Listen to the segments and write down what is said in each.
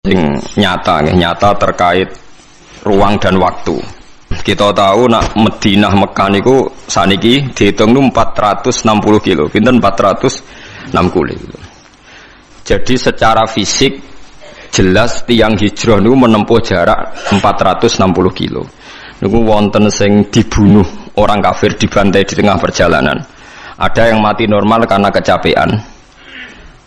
Sing nyata terkait ruang dan waktu. Kita tahu nak Madinah Mekah niku saniki dihitung nu 460 kilo, pinten 460 kilo. Jadi secara fisik jelas tiang hijrah niku menempuh jarak 460 kilo. Niku wonten sing dibunuh orang kafir, dibantai di tengah perjalanan. Ada yang mati normal karena kecapean.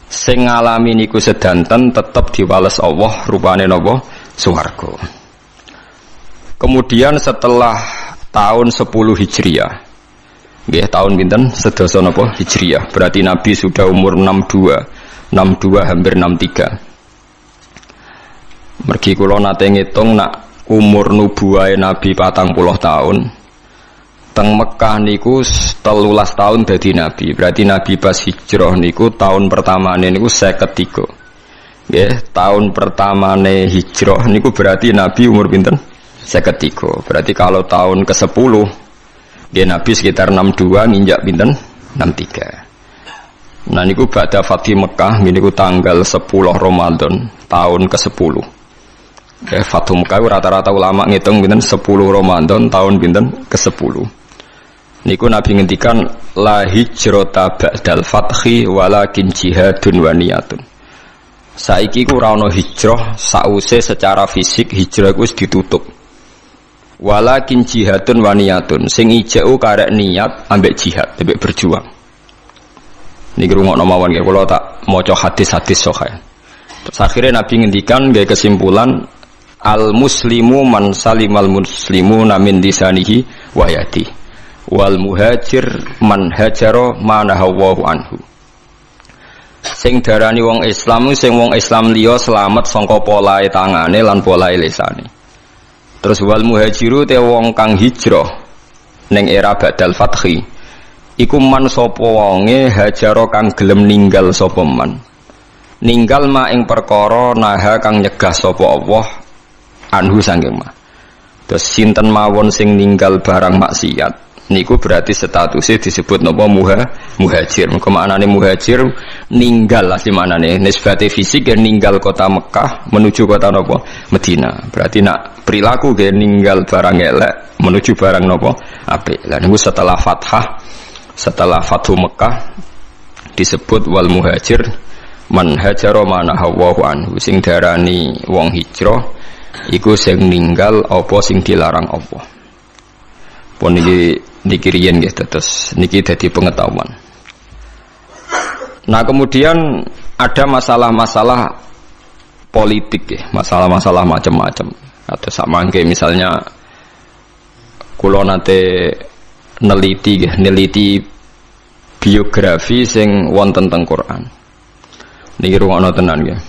Sing ngalami niku sedanten tetep diwales Allah rupane napa swarga. Kemudian setelah tahun 10 Hijriah. Nggih, tahun pinten? Sedasa napa Hijriah. Berarti Nabi sudah umur 62 hampir 63. Mergi kula nate ngitung nak umur nubuwahe Nabi 40 tahun. Teng Mekah niku 13 tahun dadi Nabi. Berarti Nabi pas hijrah niku tahun pertamane niku 53. Nggih, tahun pertamane hijrah niku berarti Nabi umur pinten? 53. Berarti kalau tahun ke-10 dia Nabi sekitar 62 nginjak pinten? 63. Nah niku ba'da Fatih Mekah niku tanggal 10 Ramadan tahun ke-10. Ya, Fathu Mekah rata-rata ulama ngitung pinten 10 Ramadan tahun pinten ke-10. Niku Nabi ngendikan la hijrata ba'dal fathi walakin jihadun wa niyatun. Saiki ku ora ana hijrah sause secara fisik hijrah ku wis ditutup. Walakin jihadun wa niyatun. Sing ijau karek niat ambek jihad, ambek berjuang. Niki rungokno mawon nggih kula tak maca hadis-hadis sahih. Terus akhirnya Nabi ngendikan gawe kesimpulan al muslimu man salimal muslimuna min lisanihi wa yadihi wal muhajir man hajara manahawu anhu. Sing darani wong Islam sing wong Islam liya selamat saka polahe tangane lan polahe lisane. Terus wal muhajiru te wong kang hijrah ning era badal fathi iku man sapa wonge hajara kang gelem ninggal sapa man. Ninggal ma ing perkara naha kang nyegah sapa Allah anhu sanging ma. Terus sinten mawon sing ninggal barang maksiat niku berarti statusnya disebut napa muhajir. Mergo maknane muhajir ninggal asli maknane nisbate fisik ya ninggal kota Mekah menuju kota napa Madinah. Berarti nak perilaku ge ninggal barang elek menuju barang napa apik. Lah niku setelah Fathu Mekah disebut wal muhajir man hajara manahawu anhu. Sing darani wong hijrah iku sing ninggal apa sing dilarang Allah. Pun niki riyen nggih terus niki dadi pengetahuan. Nah, kemudian ada masalah-masalah politik ya, masalah-masalah macam-macam. Atau sama kayak misalnya kula nate neliti biografi sing wonten teng Quran. Niki rungokno tenan nggih.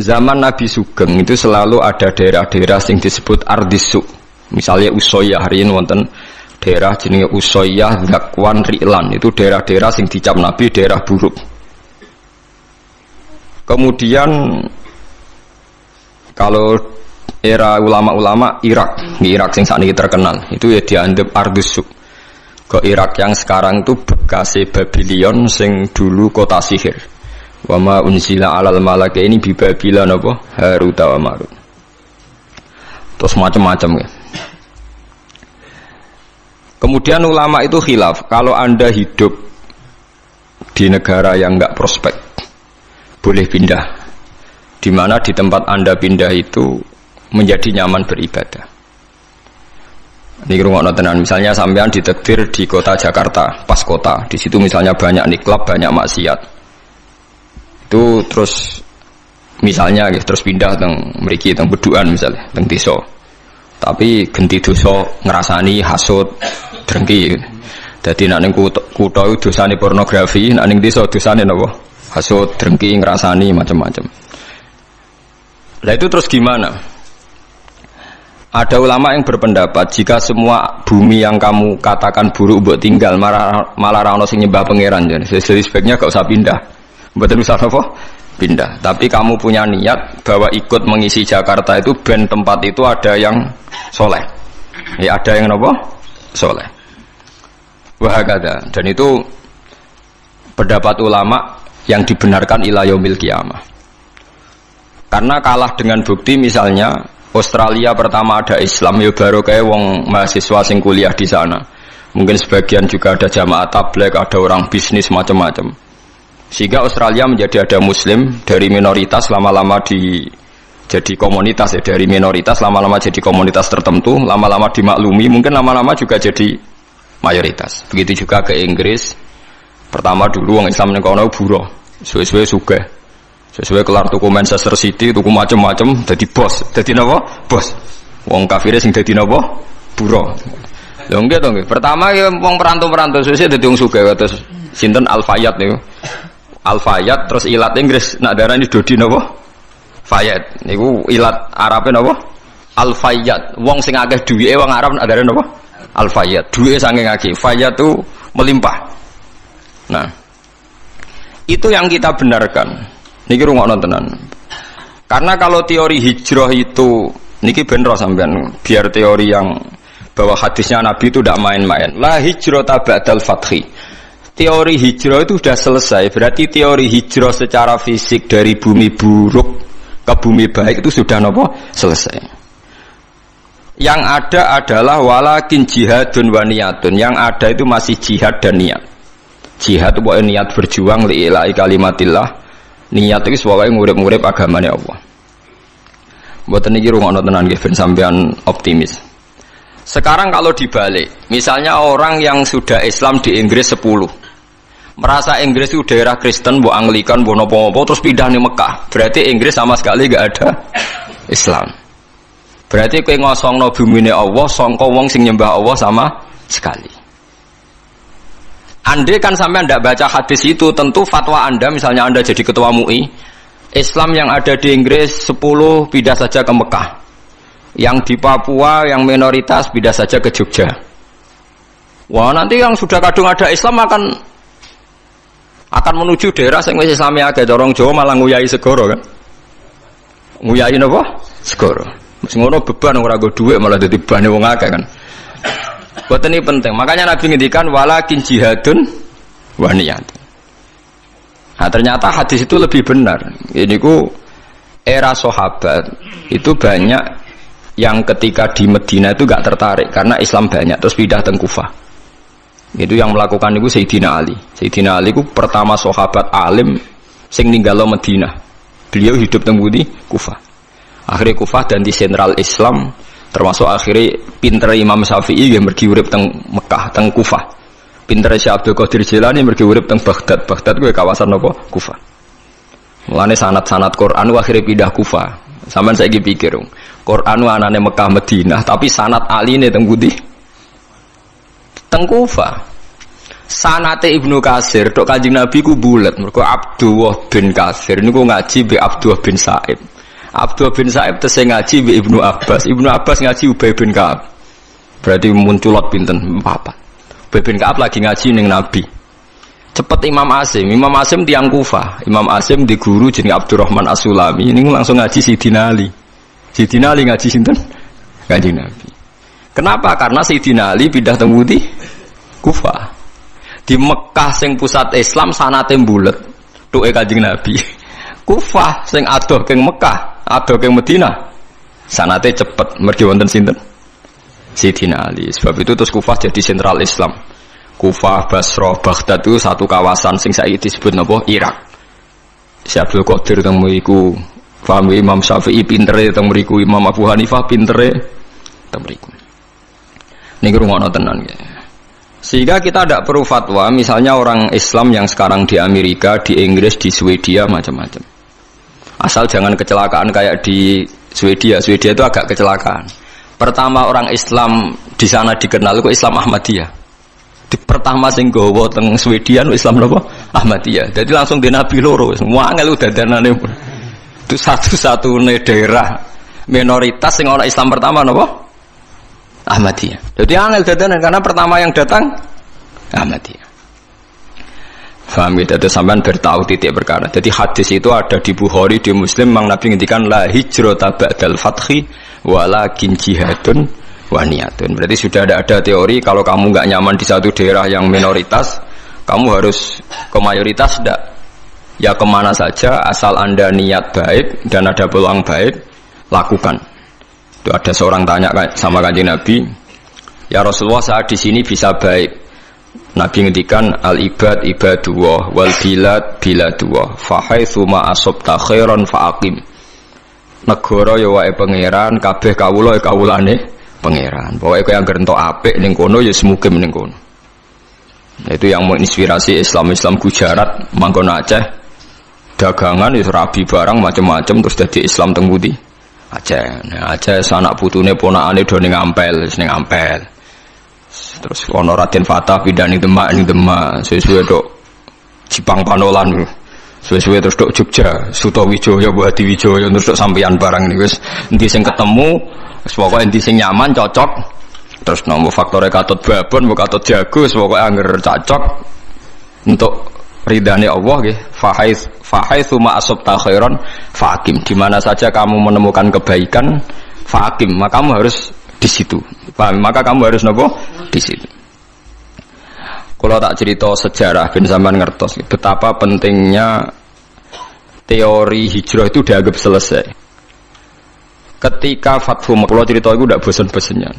Zaman Nabi Sugeng itu selalu ada daerah-daerah sing disebut Ardisuk. Misalnya Usoyyah hari ini wonten daerah jenenge Usoyyah, Zakwan, Ri'lan. Itu daerah-daerah sing dicap Nabi daerah buruk. Kemudian kalau era ulama-ulama Irak sing sakniki terkenal itu ya dianggap Ardusuk. Ke Irak yang sekarang itu bekase Babylon sing dulu kota sihir. Wa ma unzila 'alal malakaini bi Babila napa Harut wa Marut. Terus macam-macam ya. Kemudian ulama itu khilaf, kalau Anda hidup di negara yang enggak prospek, boleh pindah. Di mana di tempat Anda pindah itu menjadi nyaman beribadah. Ini rungokno tenan, misalnya sampean ditakdir di kota Jakarta, pas kota, di situ misalnya banyak niklab, banyak maksiat. Itu terus misalnya terus pindah teng mriki teng Beduan misalnya, teng desa. Tapi genti dosa ngrasani hasud drengki. Dadi nek ning kutha iku dosane pornografi, nek ning desa dosane napa? Hasud drengki ngrasani macam-macam. Lah itu terus gimana? Ada ulama yang berpendapat jika semua bumi yang kamu katakan buruk mbok tinggal malah ra ono sing nyembah pangeran jadi sebaiknya gak usah pindah. Mboten usah apa? Pindah. Tapi kamu punya niat bahwa ikut mengisi Jakarta itu ben tempat itu ada yang soleh. Ya ada yang apa? Soleh. Wahakada. Dan itu pendapat ulama yang dibenarkan ila yaumil qiyamah. Karena kalah dengan bukti misalnya Australia pertama ada Islam ya baru kayak wong mahasiswa sing kuliah di sana. Mungkin sebagian juga ada jamaah tabligh, ada orang bisnis macam-macam. Sehingga Australia menjadi ada Muslim dari minoritas lama-lama jadi komunitas ya, dari minoritas lama-lama jadi komunitas tertentu, lama-lama dimaklumi, mungkin lama-lama juga jadi mayoritas. Begitu juga ke Inggris. Pertama dulu orang Islam yang kono buruh, suwe-suwe sugih. Sesuai kelar tuku Manchester City, tuku macam-macam, jadi bos. Jadi napa? Bos. Wong kafire sing dadi napa? Buruh. Lho nggih to nggih. Pertama ya wong perantau-perantau suwe dadi wong sugih terus sinten Al-Fayyad niku. Al-Fayyad terus ilat Inggris nak darani Dodi napa? Fayyad. Niku ilat Arabe napa? Al-Fayyad. Wong sing akeh duwike wong Arab nak darani napa? Al-Fayyad. Duwike saking akeh. Fayyad itu melimpah. Nah, itu yang kita benarkan. Niki rungokno tenan. Karena kalau teori hijrah itu niki benro sampean, biar teori yang bahwa hadisnya Nabi itu tidak main-main. La hijrata ba'dal fathi. Teori hijrah itu sudah selesai. Berarti teori hijrah secara fisik dari bumi buruk ke bumi baik itu sudah nopo? Selesai. Yang ada adalah walakin jihadun wa niyatun. Yang ada itu masih jihad dan niat. Jihad itu bukan niat berjuang li'ila'i kalimatillah. Niat itu sebagai ngurip-ngurip agamanya Allah. Mboten niki rungokno tenan nggih ben sampean optimis. Sekarang kalau dibalik, misalnya orang yang sudah Islam di Inggris 10, merasa Inggris itu daerah Kristen, mbok Anglikan, mbok napa-napa terus pindah ning Mekah. Berarti Inggris sama sekali enggak ada Islam. Berarti kowe ngosongno bumine Allah, sangka wong sing nyembah Allah sama sekali. Andai kan sampai tidak baca hadis itu, tentu fatwa Anda, misalnya Anda jadi ketua MUI, Islam yang ada di Inggris 10 pindah saja ke Mekah, yang di Papua yang minoritas pindah saja ke Jogja. Wah, nanti yang sudah kadung ada Islam akan menuju daerah yang wis Islami akeh, dorong Jawa malah nguyai segoro kan? Nguyai napa? Segoro. Mesti ngono beban ora nggo dhuwit malah dadi bane wong akeh kan. Buat ini penting. Makanya Nabi ngendikan walakin jihadun wa niyatun. Nah, ternyata hadis itu lebih benar. Ini ku era sahabat itu banyak yang ketika di Medina itu gak tertarik karena Islam banyak terus pindah ke Kufah. Itu yang melakukan itu Sayyidina Ali. Sayyidina Ali ku pertama sahabat alim sing ninggalo Medina. Beliau hidup di Kufah. Akhirnya Kufah dan di sentral Islam. Termasuk akhirnya pinter Imam Syafi'i yang pergi urip teng Mekah, teng Kufah. Pinter Syekh Abdul Qadir Jilani pergi urip teng Baghdad. Baghdad kuwi kawasan apa? Kufah. Mulane sanad-sanad Quran akhirnya pindah Kufah. Sampeyan saiki pikir, Quran anane Mekah Madinah, tapi sanad aline teng pundi? Teng Kufah. Sanate Ibnu Katsir tok Kanjeng Nabi ku bulet. Mergo Abdullah bin Katsir niku ngaji be Abdullah bin Sa'ib. Abdullah bin Sa'ib tesih ngaji bi Ibnu Abbas. Ibnu Abbas ngaji Ubay bin Ka'ab. Berarti munculot pinten papat. Ubay bin Ka'ab lagi ngaji ning Nabi. Cepet Imam Asim. Imam Asim tiang Kufah. Imam Asim di guru jenenge Abdurrahman As-Sulami. Ini langsung ngaji Sayyidina Ali. Sayyidina Ali ngaji sinten? Ngaji Nabi. Kenapa? Karena Sayyidina Ali pindah teng pundi? Kufah. Di Mekah sing pusat Islam sanate mbulet. Tuke Kanjeng Nabi. Kufah sing adoh keng Mekah, adoh keng Medina. Sanate cepet, mergi wonten sinten? Sayyidina Ali. Sebab itu terus Kufah jadi sentral Islam. Kufah, Basra, Baghdad itu satu kawasan sing saiki disebut napa? Irak. Syekh Abdul Qadir teng mriku, paham Imam Syafi'i pintere teng mriku, Imam Abu Hanifah pintere teng mriku. Niki rungokno tenan nggih. Sehingga kita tidak perlu fatwa, misalnya orang Islam yang sekarang di Amerika, di Inggris, di Swedia macam-macam. Asal jangan kecelakaan kayak di Swedia. Swedia itu agak kecelakaan. Pertama orang Islam di sana dikenal kok Islam Ahmadiyah. Di pertama sing gawa teng Swedia Islam napa? Ahmadiyah. Jadi langsung di Nabi loro semua angel dadanane. Itu satu-satunya daerah minoritas sing ana Islam pertama napa? Ahmadiyah. Jadi angel dadanan karena pertama yang datang Ahmadiyah. Faham ya, itu sampean bertahu titik perkara. Jadi hadis itu ada di Bukhari, di Muslim, Mang Nabi ngendikan la hijrata ba'dal fathi walakin jihadun wa niyatun. Berarti sudah ada teori kalau kamu enggak nyaman di satu daerah yang minoritas, kamu harus ke mayoritas enggak? Ya kemana saja asal Anda niat baik dan ada peluang baik, lakukan. Itu ada seorang tanya sama Kanjeng Nabi, ya Rasulullah saya di sini bisa baik. Nabi ngendikan al-ibad ibadullah wal bilad biladullah fa haitsu ma asabta khairan fa aqim. Negara ya wae pangeran, kabeh kawula ya kawulane pangeran. Pokoke kowe anggere entuk apik ning kono ya semukim ning kono. Itu yang menginspirasi Islam Gujarat, manggon Aceh. Dagangan itu rabi barang macam-macam terus jadi Islam teng pundi Aceh. Nah, Aceh sanak putune ponakane do ning Ampel, ning Ampel. Terus ono Raden Fatah pindah ning Demak, suwe-suwe tok Jipang Panolan. Suwe-suwe terus tok Jogja, Sutawijaya, Hadiwijaya terus tok sampeyan barang niku wis endi sing ketemu, wis pokoke endi sing nyaman cocok. Terus nomor faktore katut babon, katut jago, pokoke angger cocok untuk ridhani Allah nggih. Fahaitsu ma asabta khairan faqim. Di mana saja kamu menemukan kebaikan, faqim, maka kamu harus di situ. Paham? Maka kamu harus nopo? Di situ. Kalau tak cerita sejarah ben sampean ngertos betapa pentingnya teori hijrah itu dianggap selesai. Ketika Fathu Mekah, kalau cerita itu tidak bosan-bosannya.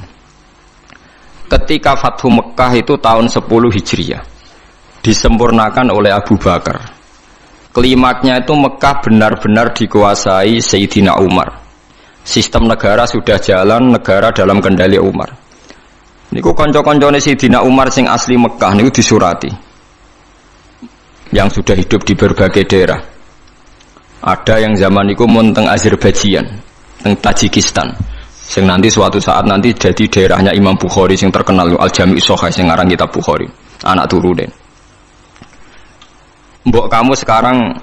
Ketika Fathu Mekah itu tahun 10 Hijriah. Disempurnakan oleh Abu Bakar. Klimaknya itu Mekah benar-benar dikuasai Sayyidina Umar. Sistem negara sudah jalan, negara dalam kendali Umar. Niku kanca-kancane Sayyidina Umar sing asli Mekah niku disurati. Yang sudah hidup di berbagai daerah. Ada yang zaman niku mun teng Azerbaijan, teng Tajikistan. Sing nanti suatu saat nanti jadi daerahnya Imam Bukhari sing terkenal Al-Jami' Shahih sing aran kitab Bukhari. Anak turune. Mbok kamu sekarang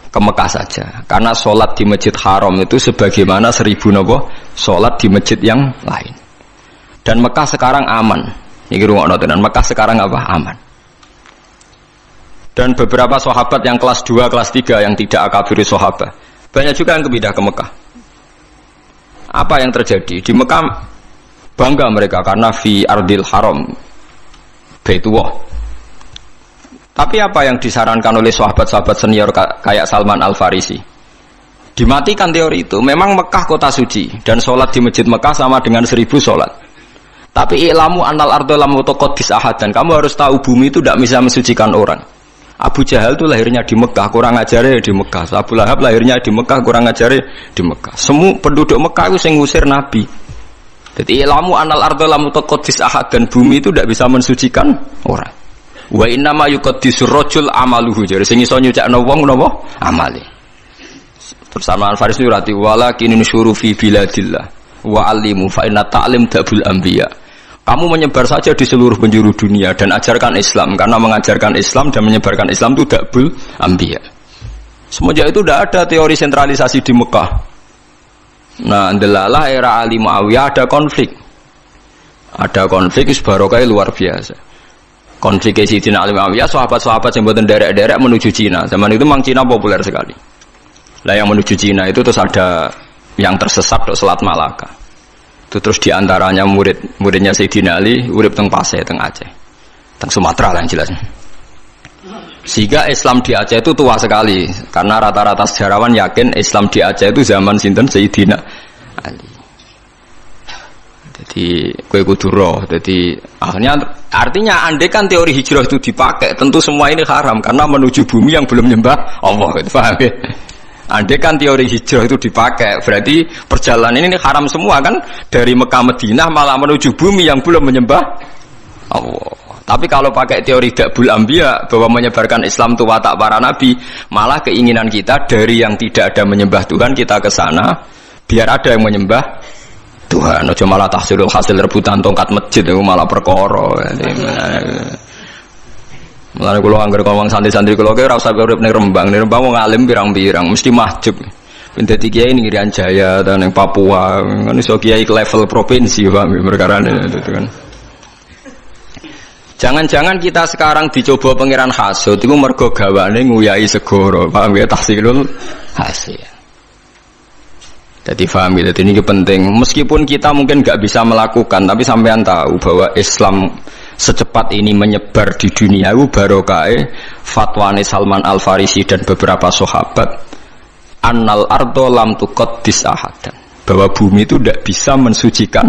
ke Mekah saja, karena sholat di Masjid Haram itu sebagaimana 1000 nopo sholat di masjid yang lain. Dan Mekah sekarang aman. Ini rungokno tenan, Mekah sekarang apa? Aman. Dan beberapa sahabat yang kelas 2, kelas 3 yang tidak akabiri sahabat, banyak juga yang pindah ke Mekah. Apa yang terjadi? Di Mekah bangga mereka karena fi ardil haram Baitullah. Tapi apa yang disarankan oleh sahabat-sahabat senior kayak Salman Al-Farisi? Dimatikan teori itu. Memang Mekah kota suci dan sholat di masjid Mekah sama dengan 1000 sholat. Tapi ilamu anal ardo lam mutaqaddis ahadan. Kamu harus tahu bumi itu tidak bisa mensucikan orang. Abu Jahal itu lahirnya di Mekah, kurang ajarnya di Mekah. Abu Lahab lahirnya di Mekah, kurang ajarnya di Mekah. Semua penduduk Mekah itu yang ngusir Nabi. Jadi ilamu anal ardo lam mutaqaddis ahadan. Bumi itu tidak bisa mensucikan orang. Wa inna ma yuqaddisur rajul amaluhu. Jadi sing iso nyucakno wong napa? Amale. Terus Salman Al-Farisi nyurati walakin nusyuru fi biladillah wa alimu fa inna ta'lim dabul anbiya. Kamu menyebar saja di seluruh penjuru dunia dan ajarkan Islam, karena mengajarkan Islam dan menyebarkan Islam itu dabul anbiya. Semenjak itu tidak ada teori sentralisasi di Mekah. Nah, ndelalah era Ali Muawiyah ada konflik. Ada konflik barokah luar biasa. Konflik Sayyidina Ali Muawiyah, sahabat-sahabat yang buatan derek-derek menuju Cina. Zaman itu memang Cina populer sekali. Lah yang menuju Cina itu terus ada yang tersesat ke Selat Malaka. Itu terus diantaranya muridnya Sayyidina Ali, urip teng Pasai, teng Aceh, teng Sumatera lah yang jelas. Sehingga Islam di Aceh itu tua sekali, karena rata-rata sejarawan yakin Islam di Aceh itu zaman sinten Sayyidina Ali. Jadi kue kuduro. Jadi akhirnya artinya andai kan teori hijrah itu dipakai, tentu semua ini haram karena menuju bumi yang belum nyembah Allah. Gitu, paham ya? Andai kan teori hijrah itu dipakai, berarti perjalanan ini haram semua kan, dari Mekah Madinah malah menuju bumi yang belum menyembah Allah. Tapi kalau pakai teori Dabul Anbiya bahwa menyebarkan Islam itu watak para nabi, malah keinginan kita dari yang tidak ada menyembah Tuhan kita ke sana biar ada yang menyembah Tuhan. Aja malah tahsilul hasil rebutan tongkat masjid itu malah perkara. Mulane kula anggere ngomong santri-santri kula ki ora usah urip ning Rembang. Ning Rembang wong alim pirang-pirang mesti mahjub. Ben dadi kiai ning Irian Jaya ta ning Papua, kan iso kiai ke level provinsi Pak perkarane itu kan. Jangan-jangan kita sekarang dicoba pangeran hasud itu mergo gawane nguyai segoro. Paham ya tahsilul hasil. Jadi paham ya, jadi ini penting. Meskipun kita mungkin enggak bisa melakukan, tapi sampean tahu bahwa Islam secepat ini menyebar di dunia itu barokah fatwane Salman Al Farisi dan beberapa sahabat annal ardo lam tuqaddis ahadan, bahwa bumi itu tidak bisa mensucikan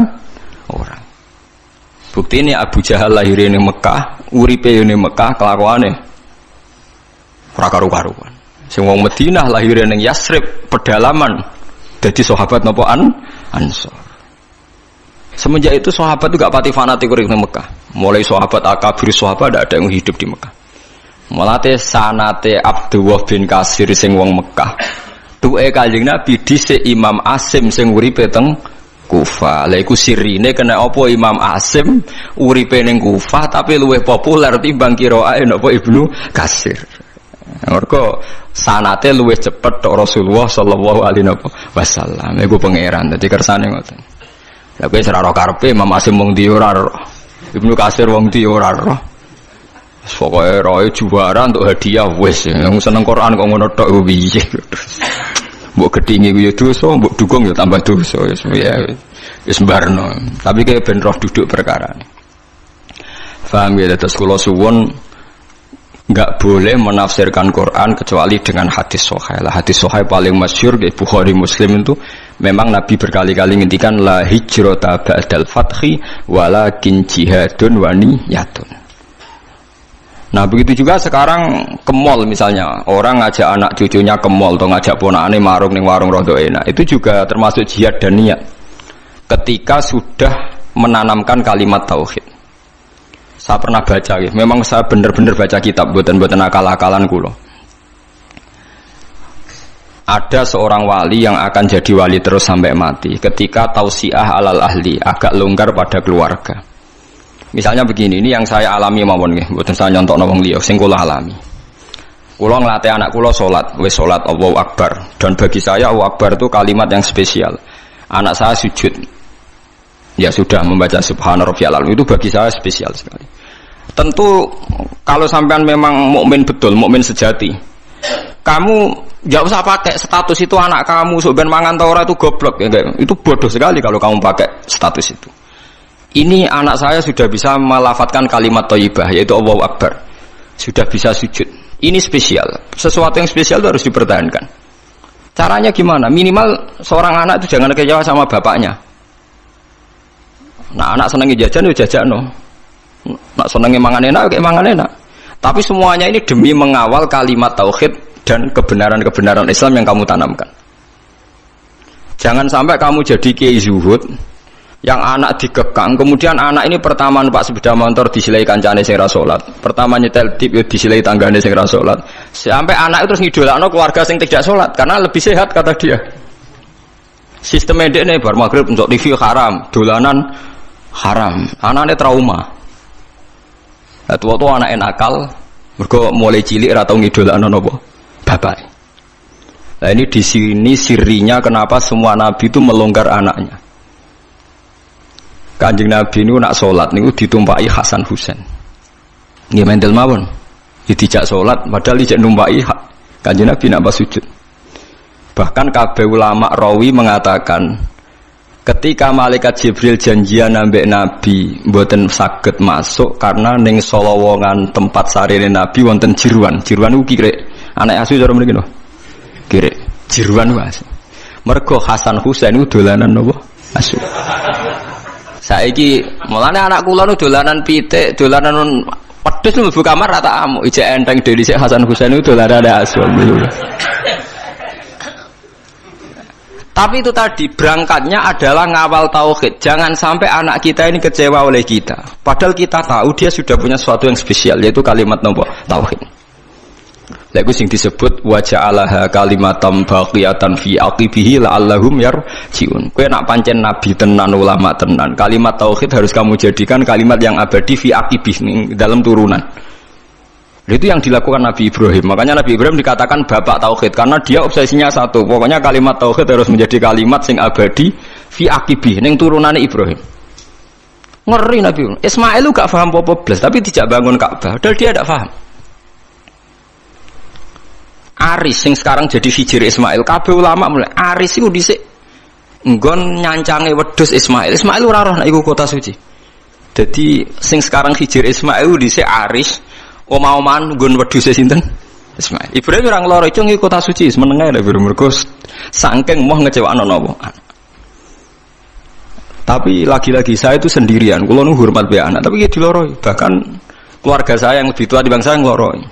orang. Bukti ini Abu Jahal lahir di Mekah, uripe di Mekah, kelakuane ora karu-karuan. Sing wong Madinah lahir di Yasrib, pedalaman, jadi sahabat napa Ansor. Semenjak itu sahabat itu gak pati fanatik urip di Mekah. Mulai sahabat akabir sahabat ada yang hidup di Mekah. Mulate sanate Abdullah bin Kasir sing wong Mekah. Tuke Kanjeng Nabi dhisik Imam Asim sing uripe teng Kufah. Lha iku sirine kena apa Imam Asim uripe ning Kufah tapi luwih populer timbang qiraate napa Ibnu Katsir. Mergo sanate luwih cepet tok Rasulullah sallallahu alaihi wasallam. Iku pangeran dadi kersane ngoten. Lah kowe ora ro karepe Imam Asim wong ndi ora ro. Ibnu Katsir wong ndi ora ro. Pokoke roe juara untuk hadiah wis. Yang seneng Quran kok ngono tok piye. Mbok gedhingi ku ya dosa, mbok dukung ya tambah dosa. Wis mbarno. Tapi kayak ben roh duduk perkara. Paham ya, terus kula suwun enggak boleh menafsirkan Quran kecuali dengan hadis sahih. Lah hadis sahih paling masyhur di Bukhari Muslim itu memang Nabi berkali-kali ngendikan la hijrata ba'dal fathi walakin jihadun wa niyatun. Nah begitu juga sekarang ke mall misalnya, orang ngajak anak cucunya ke mall atau ngajak ponakane marung ning warung rodo enak, itu juga termasuk jihad dan niat ketika sudah menanamkan kalimat tauhid. Saya pernah baca, memang saya benar-benar baca kitab, buatan akal-akalan kulo. Ada seorang wali yang akan jadi wali terus sampai mati ketika tausiah alal ahli, agak longgar pada keluarga. Misalnya begini, ini yang saya alami mawon nggih, mboten saya nyontokno wong liya, sing kula alami. Kula nglatih anak kula salat, wis salat Allahu Akbar. Dan bagi saya Allahu Akbar itu kalimat yang spesial. Anak saya sujud, ya sudah membaca Subhana Rabbiyal A'la, itu bagi saya spesial sekali. Tentu kalau sampean memang mukmin betul, mukmin sejati, kamu enggak usah pakai status itu anak kamu sok ben mangan ta ora itu goblok ya, itu bodoh sekali kalau kamu pakai status itu. Ini anak saya sudah bisa melafadzkan kalimat thayyibah yaitu Allahu Akbar. Sudah bisa sujud. Ini spesial. Sesuatu yang spesial itu harus dipertahankan. Caranya gimana? Minimal seorang anak itu jangan kecewa sama bapaknya. Nah, anak senengi jajan ya jajakno. Nak senengi mangan enak ya mangan enak. Tapi semuanya ini demi mengawal kalimat tauhid dan kebenaran-kebenaran Islam yang kamu tanamkan. Jangan sampai kamu jadi kiai zuhud yang anak dikekang, kemudian anak ini pertama numpak sepeda motor disilai kancane sing ra salat, pertama nyetel tip yo disilai tanggane sing ra salat, sampai anak itu terus ngidolakno keluarga sing tidak salat karena lebih sehat kata dia. Sistem medekne bar magrib untuk TV haram, dolanan haram, anaknya trauma. Lah tua-tua anak nakal, mergo mulai cilik ra tau ngidolakno napa bapak. Nah ini di sini sirinya kenapa semua nabi itu melonggar anaknya. Kanjeng Nabi ini nak sholat niku ditumpai Hasan Husain. Nggih mendel mawon. Dijak sholat padahal dijak numpai Kanjeng Nabi nak pas sujud. Bahkan kabeh ulama rawi mengatakan ketika malaikat Jibril janjian ambek Nabi mboten saged masuk karena ning solowongan tempat sarine Nabi wonten jiruan. Jiruan ku kirek. Anak asu cara mriki no. Kirek. Jiruan wae. Mergo Hasan Husain ku dolanan napa? Asu. Saiki mulane anak kula nu dolanan pitik, dolanan wedhus mlebu kamar rata amuk, ijek enteng dhewe sik Hasan Husain itu dolanan asul. Tapi itu tadi berangkatnya adalah ngawal tauhid. Jangan sampai anak kita ini kecewa oleh kita. Padahal kita tahu dia sudah punya sesuatu yang spesial yaitu kalimat nopo tauhid. Lagu sing disebut wa ja'alaha kalimatam baqiyatan fi aqibihi la'allahum yarji'un. Kowe nak pancen nabi tenan ulama tenan, kalimat tauhid harus kamu jadikan kalimat yang abadi fi aqibih dalam turunan. Itu yang dilakukan Nabi Ibrahim. Makanya Nabi Ibrahim dikatakan bapak tauhid karena dia obsesinya satu. Pokoknya kalimat tauhid harus menjadi kalimat sing abadi fi aqibih ning turunane Ibrahim. Ngeri Nabi Ismail lu gak paham apa-apa blas tapi tidak bangun Ka'bah. Padahal dia tidak paham. Aris yang sekarang jadi hijir Ismail, kabeh ulama mulai Aris itu dhisik nggon nyancange wedhus Ismail. Ismail ora roh nek iku kota suci. Jadi sing sekarang Hijir Ismail dhisik Aris, omah-omahan nggon wedhuse sinten? Ismail. Ibrahim orang loro itu ngi kota suci, menengah ada mergo saking moh ngecewakno napa. Tapi lagi-lagi saya itu sendirian, kula nu hormat be anak, tapi di loroi. Bahkan keluarga saya yang lebih tua di bangsa yang loroi.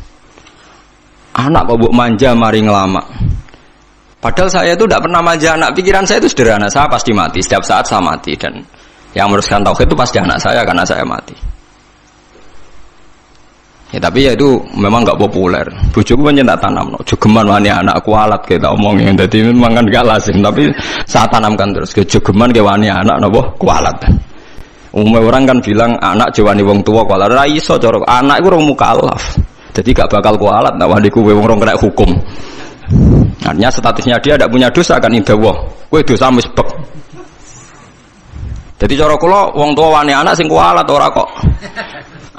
Anak kok mbok manja mari ngelama. Padahal saya itu tidak pernah manja anak, pikiran saya itu sederhana, saya pasti mati, setiap saat saya mati dan yang meneruskan tauhid itu pasti anak saya karena saya mati. Ya tapi ya itu memang enggak populer. Bojoku pancen tak tanamno, jogeman wani anakku alat kita omongin. Dadi memang kan gak lazim, tapi saya tanamkan terus jogeman ke wani anak napa kualat. Orang kan bilang anak jawani wong tua kualat. Ra iso cara anak iku urung mukallaf. Jadi gak bakal kualat nek waniku wong ora kena hukum. Artinya statusnya dia tidak punya dosa kan indah wah. Kowe dosa wis bek. Jadi cara kula wong tua wani anak sing kualat ora kok.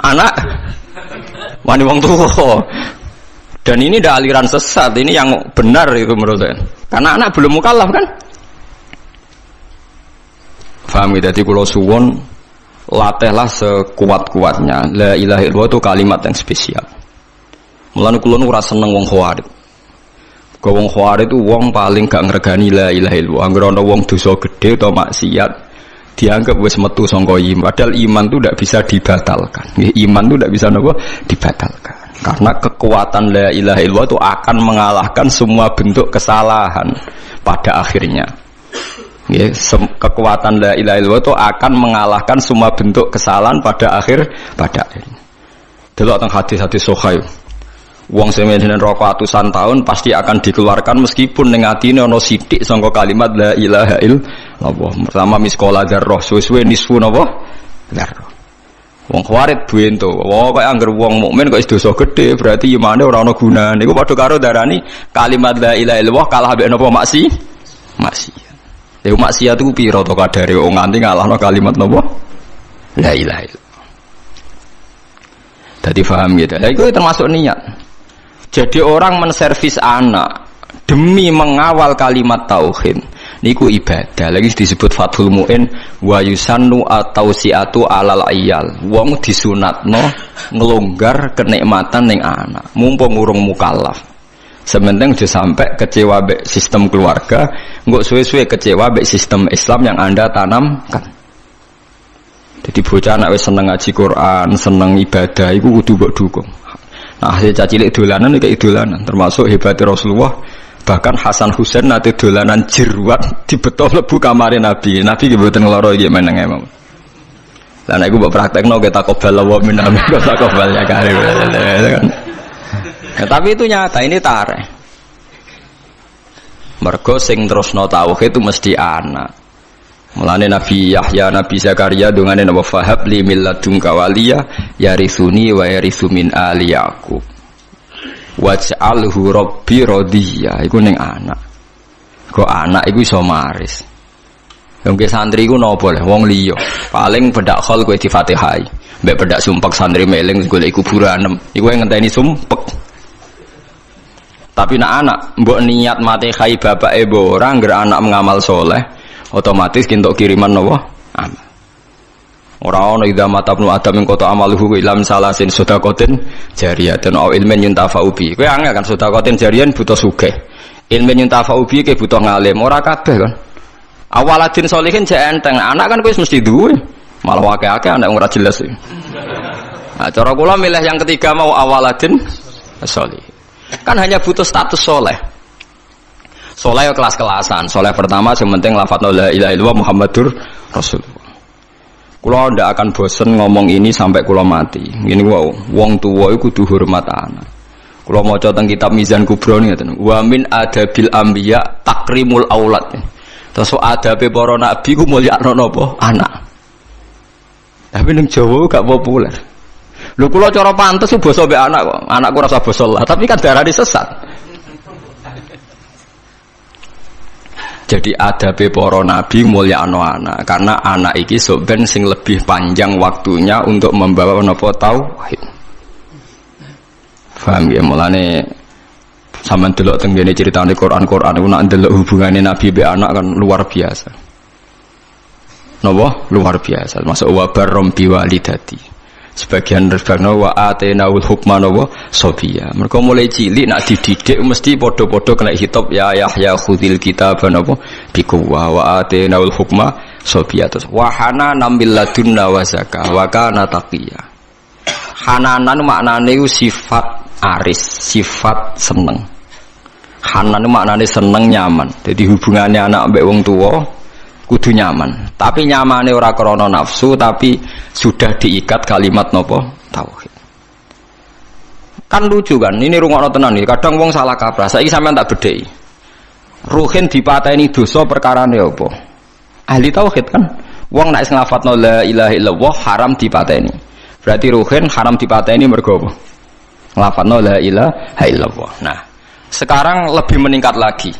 Anak wani wong tua. Dan ini dah aliran sesat, ini yang benar itu menurut saya. Karena anak belum mukallaf kan? Faham ya? Jadi kula suwon latihlah sekuat-kuatnya. La ilaha illallah itu kalimat yang spesial. Mulane kula nu ora seneng wong khawarij. Wong khawarij itu wong paling gak ngregani la ilaha illallah. Anggere ana wong dosa gedhe atau maksiat dianggap wis metu sangka iman. Padahal iman itu tidak bisa dibatalkan. Iman itu tidak bisa nopo dibatalkan. Karena kekuatan la ilaha illallah itu akan mengalahkan semua bentuk kesalahan pada akhirnya. Kekuatan la ilaha illallah itu akan mengalahkan semua bentuk kesalahan pada akhirnya. Delok teng hadis-hadis sahih. Wong sing menjen rokok atusan tahun pasti akan dikeluarkan meskipun ning atine ana sithik sangka kalimat la ilaha illallah. Pertama miskola dzarrah suwe-suwe nisfu napa? Dzarrah. Wong khawarij buento. Wong kaya angger wong mukmin kok dosa gedhe berarti imane ora ana gunane. Iku padha karo darani kalimat la ilaha illallah kalah mbek napa maksiat. Lha maksiat iku pira to kadare wong nganti ngalahno kalimat napa? La ilaha illallah. Dadi paham gitu. Lah iku termasuk niat. Jadi orang menservis anak demi mengawal kalimat tauhid niku ibadah. Lagi disebut Fathul Mu'in wa yusannu at-tausiatu alal ayyal. Wong disunatno nglonggar kenikmatan ning anak mumpung urung mukallaf. Sementing aja sampai kecewa mbek sistem keluarga, engko suwe-suwe kecewa mbek sistem Islam yang Anda tanamkan. Jadi bocah anak wis seneng ngaji Quran, seneng ibadah iku kudu mbok dukung. Nah, hasil cacilik dolanan iki idolanan, termasuk hebatnya Rasulullah. Bahkan Hasan Husain nate dolanan jeruat dibeto mlebu kamare Nabi. Nabi ki mboten ngloro iki meneng emang. Lah nek iku mbok praktekno kita takobal wa minna takobal ya karim. Ya, tapi itu nyata, ini tareh. Mergo sing terusno tauhid itu mesti anak. Mulane Nabi Yahya, Nabi Zakaria dongane napa fahab li milladunka waliya yarithuni wa yarithu min ali Yaqub. Waj'alhu rabbi radhiya. Iku ning anak. Kok anak iku iso maris. Wong santri iku napa le wong liya. Paling bedak khol kowe di-Fatihai. Mbek bedak sumpek santri meling golek kuburan. Iku ngenteni sumpek. Tapi nak anak mbok niat mate khai bapake mbok ora ngger anak mengamal soleh. Otomatis kintuk kiriman nopo amal. Ora ana idza matabnu adam ing kota amaluhu ilam salasin sedaqatin jariyatan au ilmin yuntafa'u bi. Kowe angel kan sedaqatin jariyan butuh sugih. Ilmin yuntafa'u bi ke butuh ngalim, ora kabeh kan. Awaladin solihin jek enteng, anak kan kowe mesti duwe. Malah akeh-akeh anak ora jelas. Nah, cara kula milih yang ketiga mau awaladin solih. Kan hanya butuh status soleh. Soleh kelas-kelasan. Soleh pertama yang penting lafadz la ilaha illallah Muhammadur Rasulullah. Kula ndak akan bosen ngomong ini sampai kula mati. Ngene wae, wong tuwa iku kudu hormat anak. Kula maca teng kitab Mizan Kubra ngeten. Wa min adabil anbiya takrimul aulad. Terus adabe para nabi ku mulyakno napa? Anak. Tapi ning Jawa gak populer. Lho kula cara pantes basa mbek anak kok. Anakku rasa basa lah, tapi kan darane sesat. Jadi adabe para nabi mulyakno anak karena anak iki sok ben sing lebih panjang waktunya untuk membawa napa tauhid. Paham ya, mulane sampean delok teng ngene critane Quran iku nak ndelok hubungane nabi mbek anak kan luar biasa. napa luar biasa. Masuk wa barrom biwalidati. Sebagian terbangno wa atenaul hukma napa sobiya. Mergo mulai cilik nak dididik mesti padha-padha kena hitop ya Yahya khudil kitab napa biquwa wa atenaul hukma sobiya. Terus wa hananan min ladunna wa zakah wa kana taqiya. Hananan maknane sifat aris, sifat seneng. Hanan maknane seneng nyaman. Jadi hubungannya anak mbek wong tuwa kudu nyaman. Tapi nyamane ora krana nafsu, tapi sudah diikat kalimat napa tauhid. Kan lucu kan, ini rungokno tenan iki. Kadang wong salah kaprah. Saiki sampean tak bedheki. Ruhin dipateni dosa perkarane apa? Ahli tauhid kan. Wong nek nglafadzno la ilaha illallah haram dipateni. Berarti ruhin haram dipateni mergo apa? Nglafadzno la ilaha illallah. Nah, sekarang lebih meningkat lagi.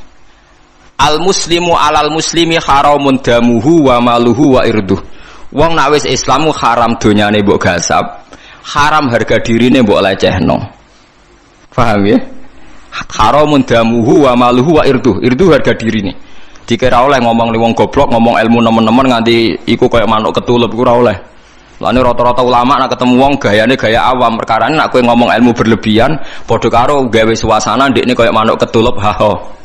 Al-muslimu alal muslimi haramun damuhu wa maluhu wa irduh. Wong nak wis Islamu haram donyane mbok gasap, haram harga dirine mbok lecehno. Paham ya? Haramun damuhu wa maluhu wa irduh. Irduh harga dirine. Dikira oleh ngomong wong goblok, ngomong ilmu nemen-nemen nganti iku kaya manuk ketulup iku ora oleh. Lane rata-rata ulama nak ketemu wong gayane gaya awam, perkarane nak kowe ngomong ilmu berlebihan padha karo gawe suasana ndekne kaya manuk ketulup haho.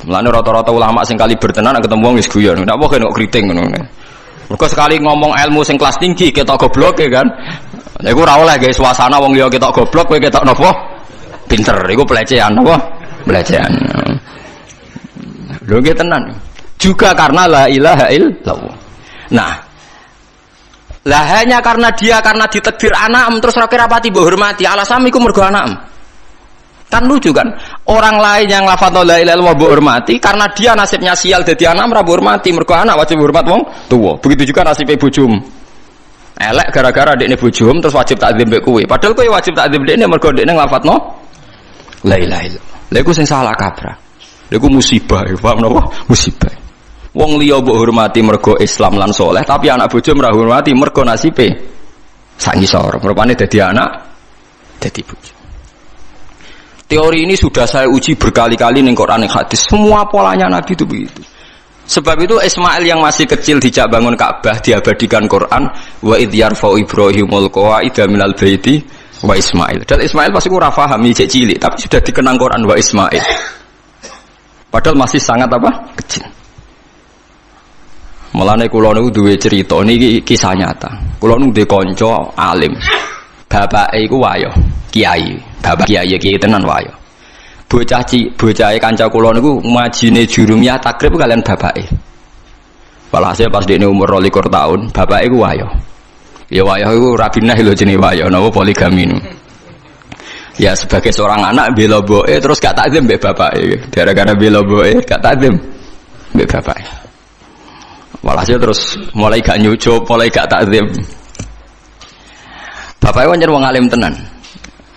Mulane rata-rata ulama sing kali bertenan ketemu wong wis guyon. Napa kok kriting ngono. Mergo sekali ngomong ilmu sing kelas tinggi ketok goblok ya kan. Lha iku ora oleh gawe suasana wong liya ketok goblok kowe ketok napa? Pinter. Iku pelecehan napa? Pelecehan. Lho nggih tenan. Juga karena la ilaha illallah. Nah, lah hanya karena ditakdir anak terus ora kira pati mbok hormati. Alasan iku mergo anak. Kan lucu kan, orang lain yang lafadzna la ilaha illallah mbok hormati karena dia nasibnya sial dadi anak ora mbok hormati, mergo anak wajib hormat wong tuwa. Begitu juga nasibe bojomu. Elek gara-gara dekne bojomu terus wajib takzim mbek kowe. Padahal kowe wajib takzim dekne mergo dekne nglafadzna la ilaha illallah. Lha iku sing salah kaprah. Lha iku musibah, paham napa? Musibah. Wong liya mbok hormati mergo Islam lan saleh, tapi anak bojomu ora hormati mergo nasibe sak ngisor. Rupane dadi anak dadi bojo. Teori ini sudah saya uji berkali-kali ning Quran dan hadis. Semua polanya Nabi itu begitu. Sebab itu Ismail yang masih kecil dijak bangun Ka'bah diabadikan Quran wa idh yarfa'u Ibrahimul qawa'ida minal baiti wa Ismail. Dan Ismail pasti ora paham iki cilik, tapi sudah dikenang Quran wa Ismail. Padahal masih sangat apa? Kecil. Mulane kula niku duwe cerita niki kisah nyata. Kula niku duwe kanca alim. Bapake iku wayo, kiai. Bapak kiai tenan wayo. Bocahe kanca kula niku majine jurumiyah takrib kalian bapake. Walhasil pas dekne umur 22 tahun, bapake iku wayo. Ya wayo iku rabinah lho jenenge wayo, napa poligami niku. Ya sebagai seorang anak bela boke terus gak takzim mbek bapake. Gara-gara bela boke gak takzim mbek bapake. Walhasil terus mulai gak nyucup, mulai gak takzim. Bapake pancen wong alim tenan.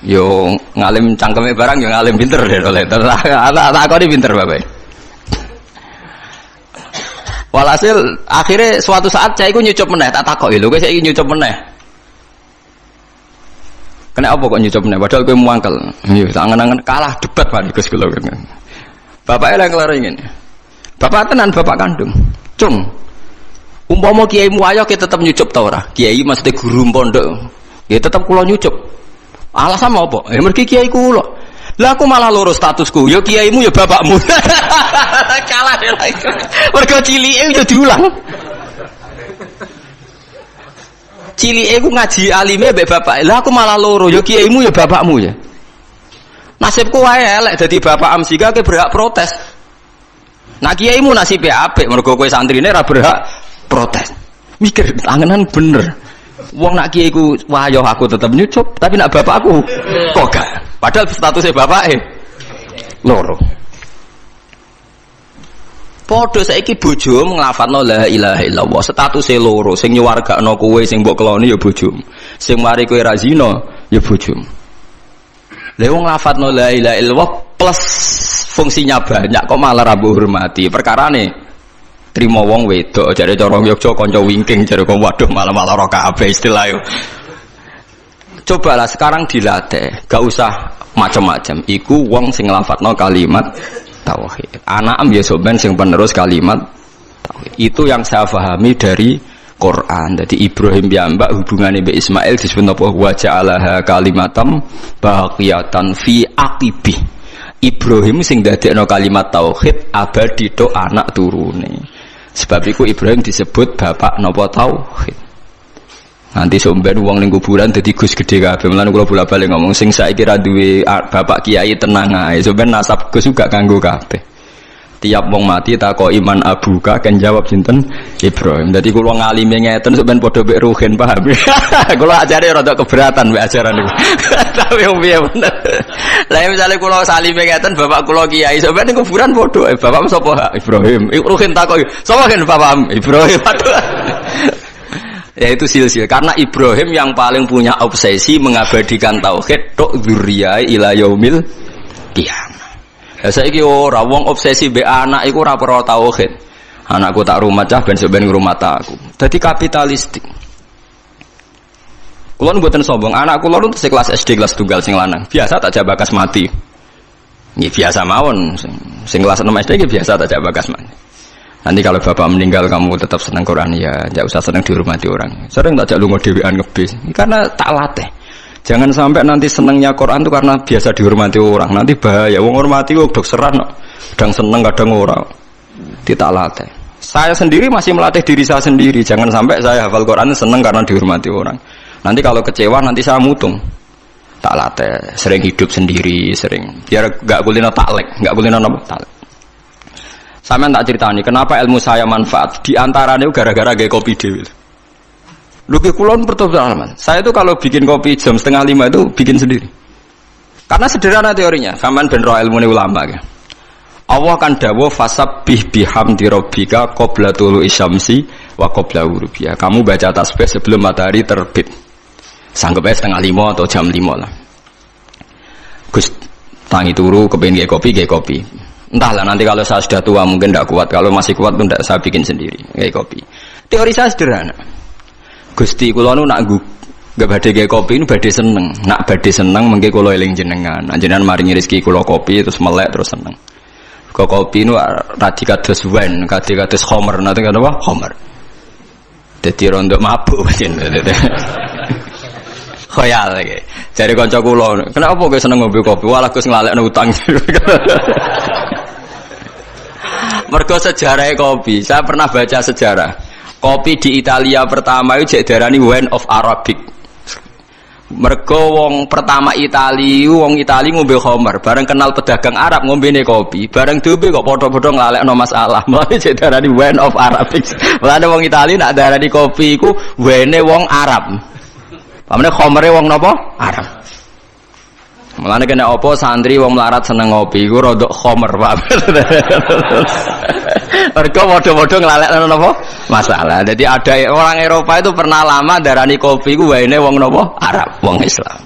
Yo ngalim cangkeme barang yo ngalim pinter deh oleh. Tak kok pinter bapak. Walhasil akhirnya suatu saat saya iku nyucup meneh, tak takoki lho kowe saiki nyucup meneh. Kena apa kok nyucup meneh padahal kowe muangkel. Yo angen-angen kalah debat Pak Gus kula. Bapake lek kelar ngene. Bapak tenan bapak kandung. Cung. Umpama kiaimu ayo kita tetep nyucup ta ora? Kiai mesti guru pondok. Ya tetep kula nyucup. Alasan apa? Ya mergi kiai kula. Lah aku malah lurus statusku. Ya kiaimu ya bapakmu. Kalah deh lagi. Mergo cilike yo diulang. Cilike ku ngaji alime mbek bapak. Lah aku malah loro. Ya kiaimu ya bapakmu ya. Nasibku wae elek dadi bapak amsika ke berhak protes. Nah kiaimu nasibe apik mergo kowe santrine ora berhak protes. Mikir angenan bener. Wong nak kiai ku wayo aku tetap nyucup, tapi nak bapakku kok gak. Padahal statusnya bapake loro. Padha saiki bojomu nglafadzno la ilaha illallah, statusé loro, sing nyuwargakno kowe sing mbok keloni ya bojomu. Sing mari kowe ra zina ya bojomu. Lha wong nglafadzno la ilaha illallah plus fungsinya banyak kok malah ra mbok hormati. Perkarane trimo wong wedok jare cara Yogya kanca wingking jare kok waduh malah ora kabeh istilah yo. Cobalah sekarang dilatih, gak usah macam-macam. Iku wong sing nglafadzno kalimat tauhid. Anak ya sampean sing penerus kalimat tauhid. Itu yang saya pahami dari Quran. Jadi Ibrahim piyambak hubungannya mbek Ismail disebut apa? Wa ja'alaha kalimatam baqiyatan fi aqibih. Ibrahim sing dadekno kalimat tauhid abadi tok anak turune. Sebab itu Ibrahim disebut bapak napa tauhid. Nanti somben wong ning kuburan dadi Gus gede kabeh. Mulane kula bola-balik ngomong sing saiki ra duwe bapak kiai tenang ae. Somben nasab Gus juga kanggo kabeh. Tiap wong mati takoki iman abuka kan jawab sinten Ibrahim. Dadi kula ngalime ngeten sampean padha mek ruhin paham. Kula ajare rada keberatan mek ajaran niku. Tapi piye bener. Lah misale kula salime ngeten bapak kula kiai sampean ning kuburan padha bapak sapa Ibrahim. Ruhin takoki sapa kan bapak Ibrahim. Ya itu silsil karena Ibrahim yang paling punya obsesi mengabadikan tauhid tok dzurriyyah ila yaumil qiyamah. Ya saiki ora wong obsesi mbek anak iku ora perlu tauhid. Anakku tak rumah cah ben sampeyan ngrumat aku. Dadi kapitalistik. Kula mboten sombong, anak kula nu kelas SD kelas tunggal sing lanang. Biasa tak jabakas mati. Nggih biasa mawon sing kelas 6 SD nggih biasa tak jabakas mati. Nanti kalau bapak meninggal kamu tetap senang Quran ya, jangan usah senang dihormati orang. Sering tak lunga dhewean ngebis, karena tak latih. Jangan sampai nanti senangnya Quran itu karena biasa dihormati orang. Nanti bahaya. Wong hormati kok dokseran, kadang seneng kadang orang. Tidak latih. Saya sendiri masih melatih diri saya sendiri. Jangan sampai saya hafal Quran seneng karena dihormati orang. Nanti kalau kecewa nanti saya mutung. Tak latih. Sering hidup sendiri, sering. Biar gak kulino taklek, gak kulino apa taklek. Sampeyan tak ceritani kenapa ilmu saya manfaat di antaranya gara-gara gawe kopi dhewe. Lho ki kula pertama saya itu kalau bikin kopi jam 4:30 itu bikin sendiri. Karena sederhana teorinya, sampean ben ro ilmune ulama ya. Allah kan dawuh fasabbih bihamdi rabbika qabla tulu'i syamsi wa qabla ghurubiha. Kamu baca tasbih sebelum matahari terbit. Sanggup ae 4:30 atau jam 5 lah. Gus tangi turu kepengin gawe kopi. Entahlah nanti kalau saya sudah tua mungkin tidak kuat. Kalau masih kuat pun tidak saya bikin sendiri kayak kopi. Teori saya sederhana. Gusti kula nu nak gak badhe gawe kopi nu badhe seneng. Nak badhe seneng mengke kula eling jenengan. Jenengan maringi rezeki kula kopi terus melek terus seneng. Kok kopi nu radi kados wine, kados khamr, nanti kata apa? Khamr. Dadi rondo mabuk jenenge. Khoyal lagi. Jare kanca kula, kenapa kowe seneng ngombe kopi? Walah Gus nglalekno utang. Mergo sejarah kopi, saya pernah baca sejarah. Kopi di Italia pertama itu jek darani wine of Arabic. Mergo wong pertama wong Itali ngombe khamr, bareng kenal pedagang Arab ngombene kopi, bareng diombe kok padha-padha nglalekno masalah. Mulane jek darani wine of Arabic. Mulane wong Itali nak darani kopi iku wine wong Arab. Pamane khamre wong napa? Arab. Mulane kena apa santri wong melarat seneng ngopi iku rodok khamr, Pak. Mergo padha-padha nglalekno napa? Masalah. Jadi ada orang Eropa itu pernah lama darani kopi iku waene wong napa? Arab, wong Islam.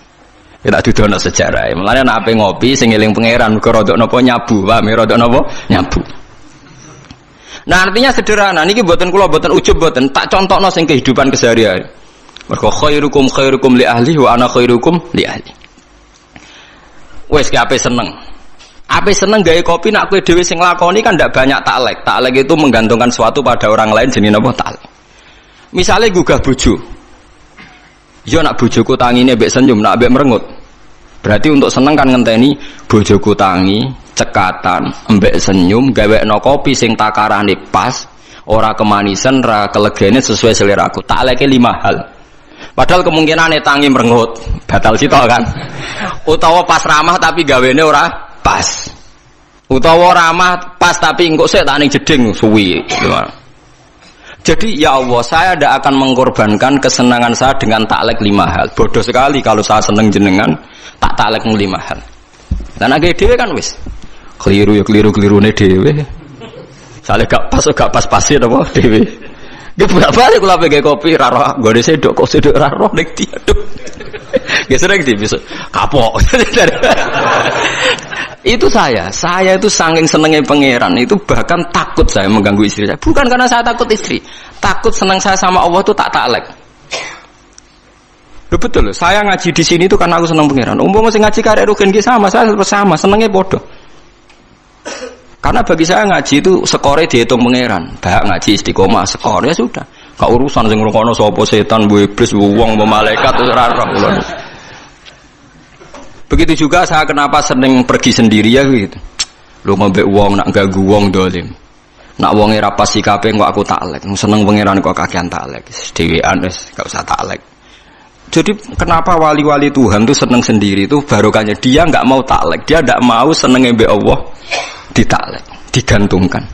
Kita dudono sejarah. Mulane nek ape ngopi sing eling pangeran mergo rodok napa nyabu, Pak. Rodok napa? Nyabu. Nah, artinya sederhana. Niki mboten kula mboten ujub mboten, tak contohno sing kehidupan keseharian. Mergo khairukum li ahli wa ana khairukum li ahli. Wes ki ape seneng. Ape seneng gawe kopi nak kowe dhewe sing lakoni kan ndak banyak taklek. Taklek itu menggantungkan sesuatu pada orang lain jenenge napa taklek. Misale gugah bojo. Yo nak bojoku tangine mbek senyum, nak mbek merengut. Berarti untuk seneng kan ngenteni bojoku tangi, cekatan, mbek senyum, gawekno kopi sing takarane pas, ora kemanisan, ora kelegene sesuai seleraku. Takleke 5 hal. Padahal kemungkinan tangi merengut, batal sitok kan. Utawa pas ramah tapi gawene ora pas. Utawa ramah pas tapi engko sik tak ning jeding suwi. Jadi ya Allah, saya tidak akan mengorbankan kesenangan saya dengan taklek 5 hal. Bodoh sekali kalau saya seneng jenengan tak taklek 5 hal. Dan agak dhewe kan wis. Keliru ya keliru-kelirune dhewe. Sale gak pas-pasin apa dhewe. Dia bolak-balik kula pege kopi ra roh gone sedok kok sedok ra roh nek diaduk. Nggih sering bisa kapok. Itu saya itu saking senengnya pangeran itu bahkan takut saya mengganggu istri saya. Bukan karena saya takut istri, takut senang saya sama Allah itu tak taklek. Loh betul loh, saya ngaji di sini itu karena aku senang pangeran. Umpama sing ngaji karek rugen ki sama, saya sama senengnya bodoh. Karena bagi saya ngaji itu skore dihitung pangeran. Bahak ngaji istiqomah skor ya sudah. Gak urusan sing ngrungokno sapa setan, bu iblis, bu wong, bu malaikat terus ora kula. Begitu juga saya kenapa sering pergi sendiri ya gitu. Lu ngombe wong nak ganggu wong dolim. Nak wonge ra pas sikape kok aku taklek. Seneng pangeran kok kakean taklek. Dhewean wis gak usah taklek. Jadi kenapa wali-wali Tuhan tuh seneng sendiri itu barokahnya dia nggak mau taklek, dia nggak mau seneng mbek Allah ditaklek, digantungkan.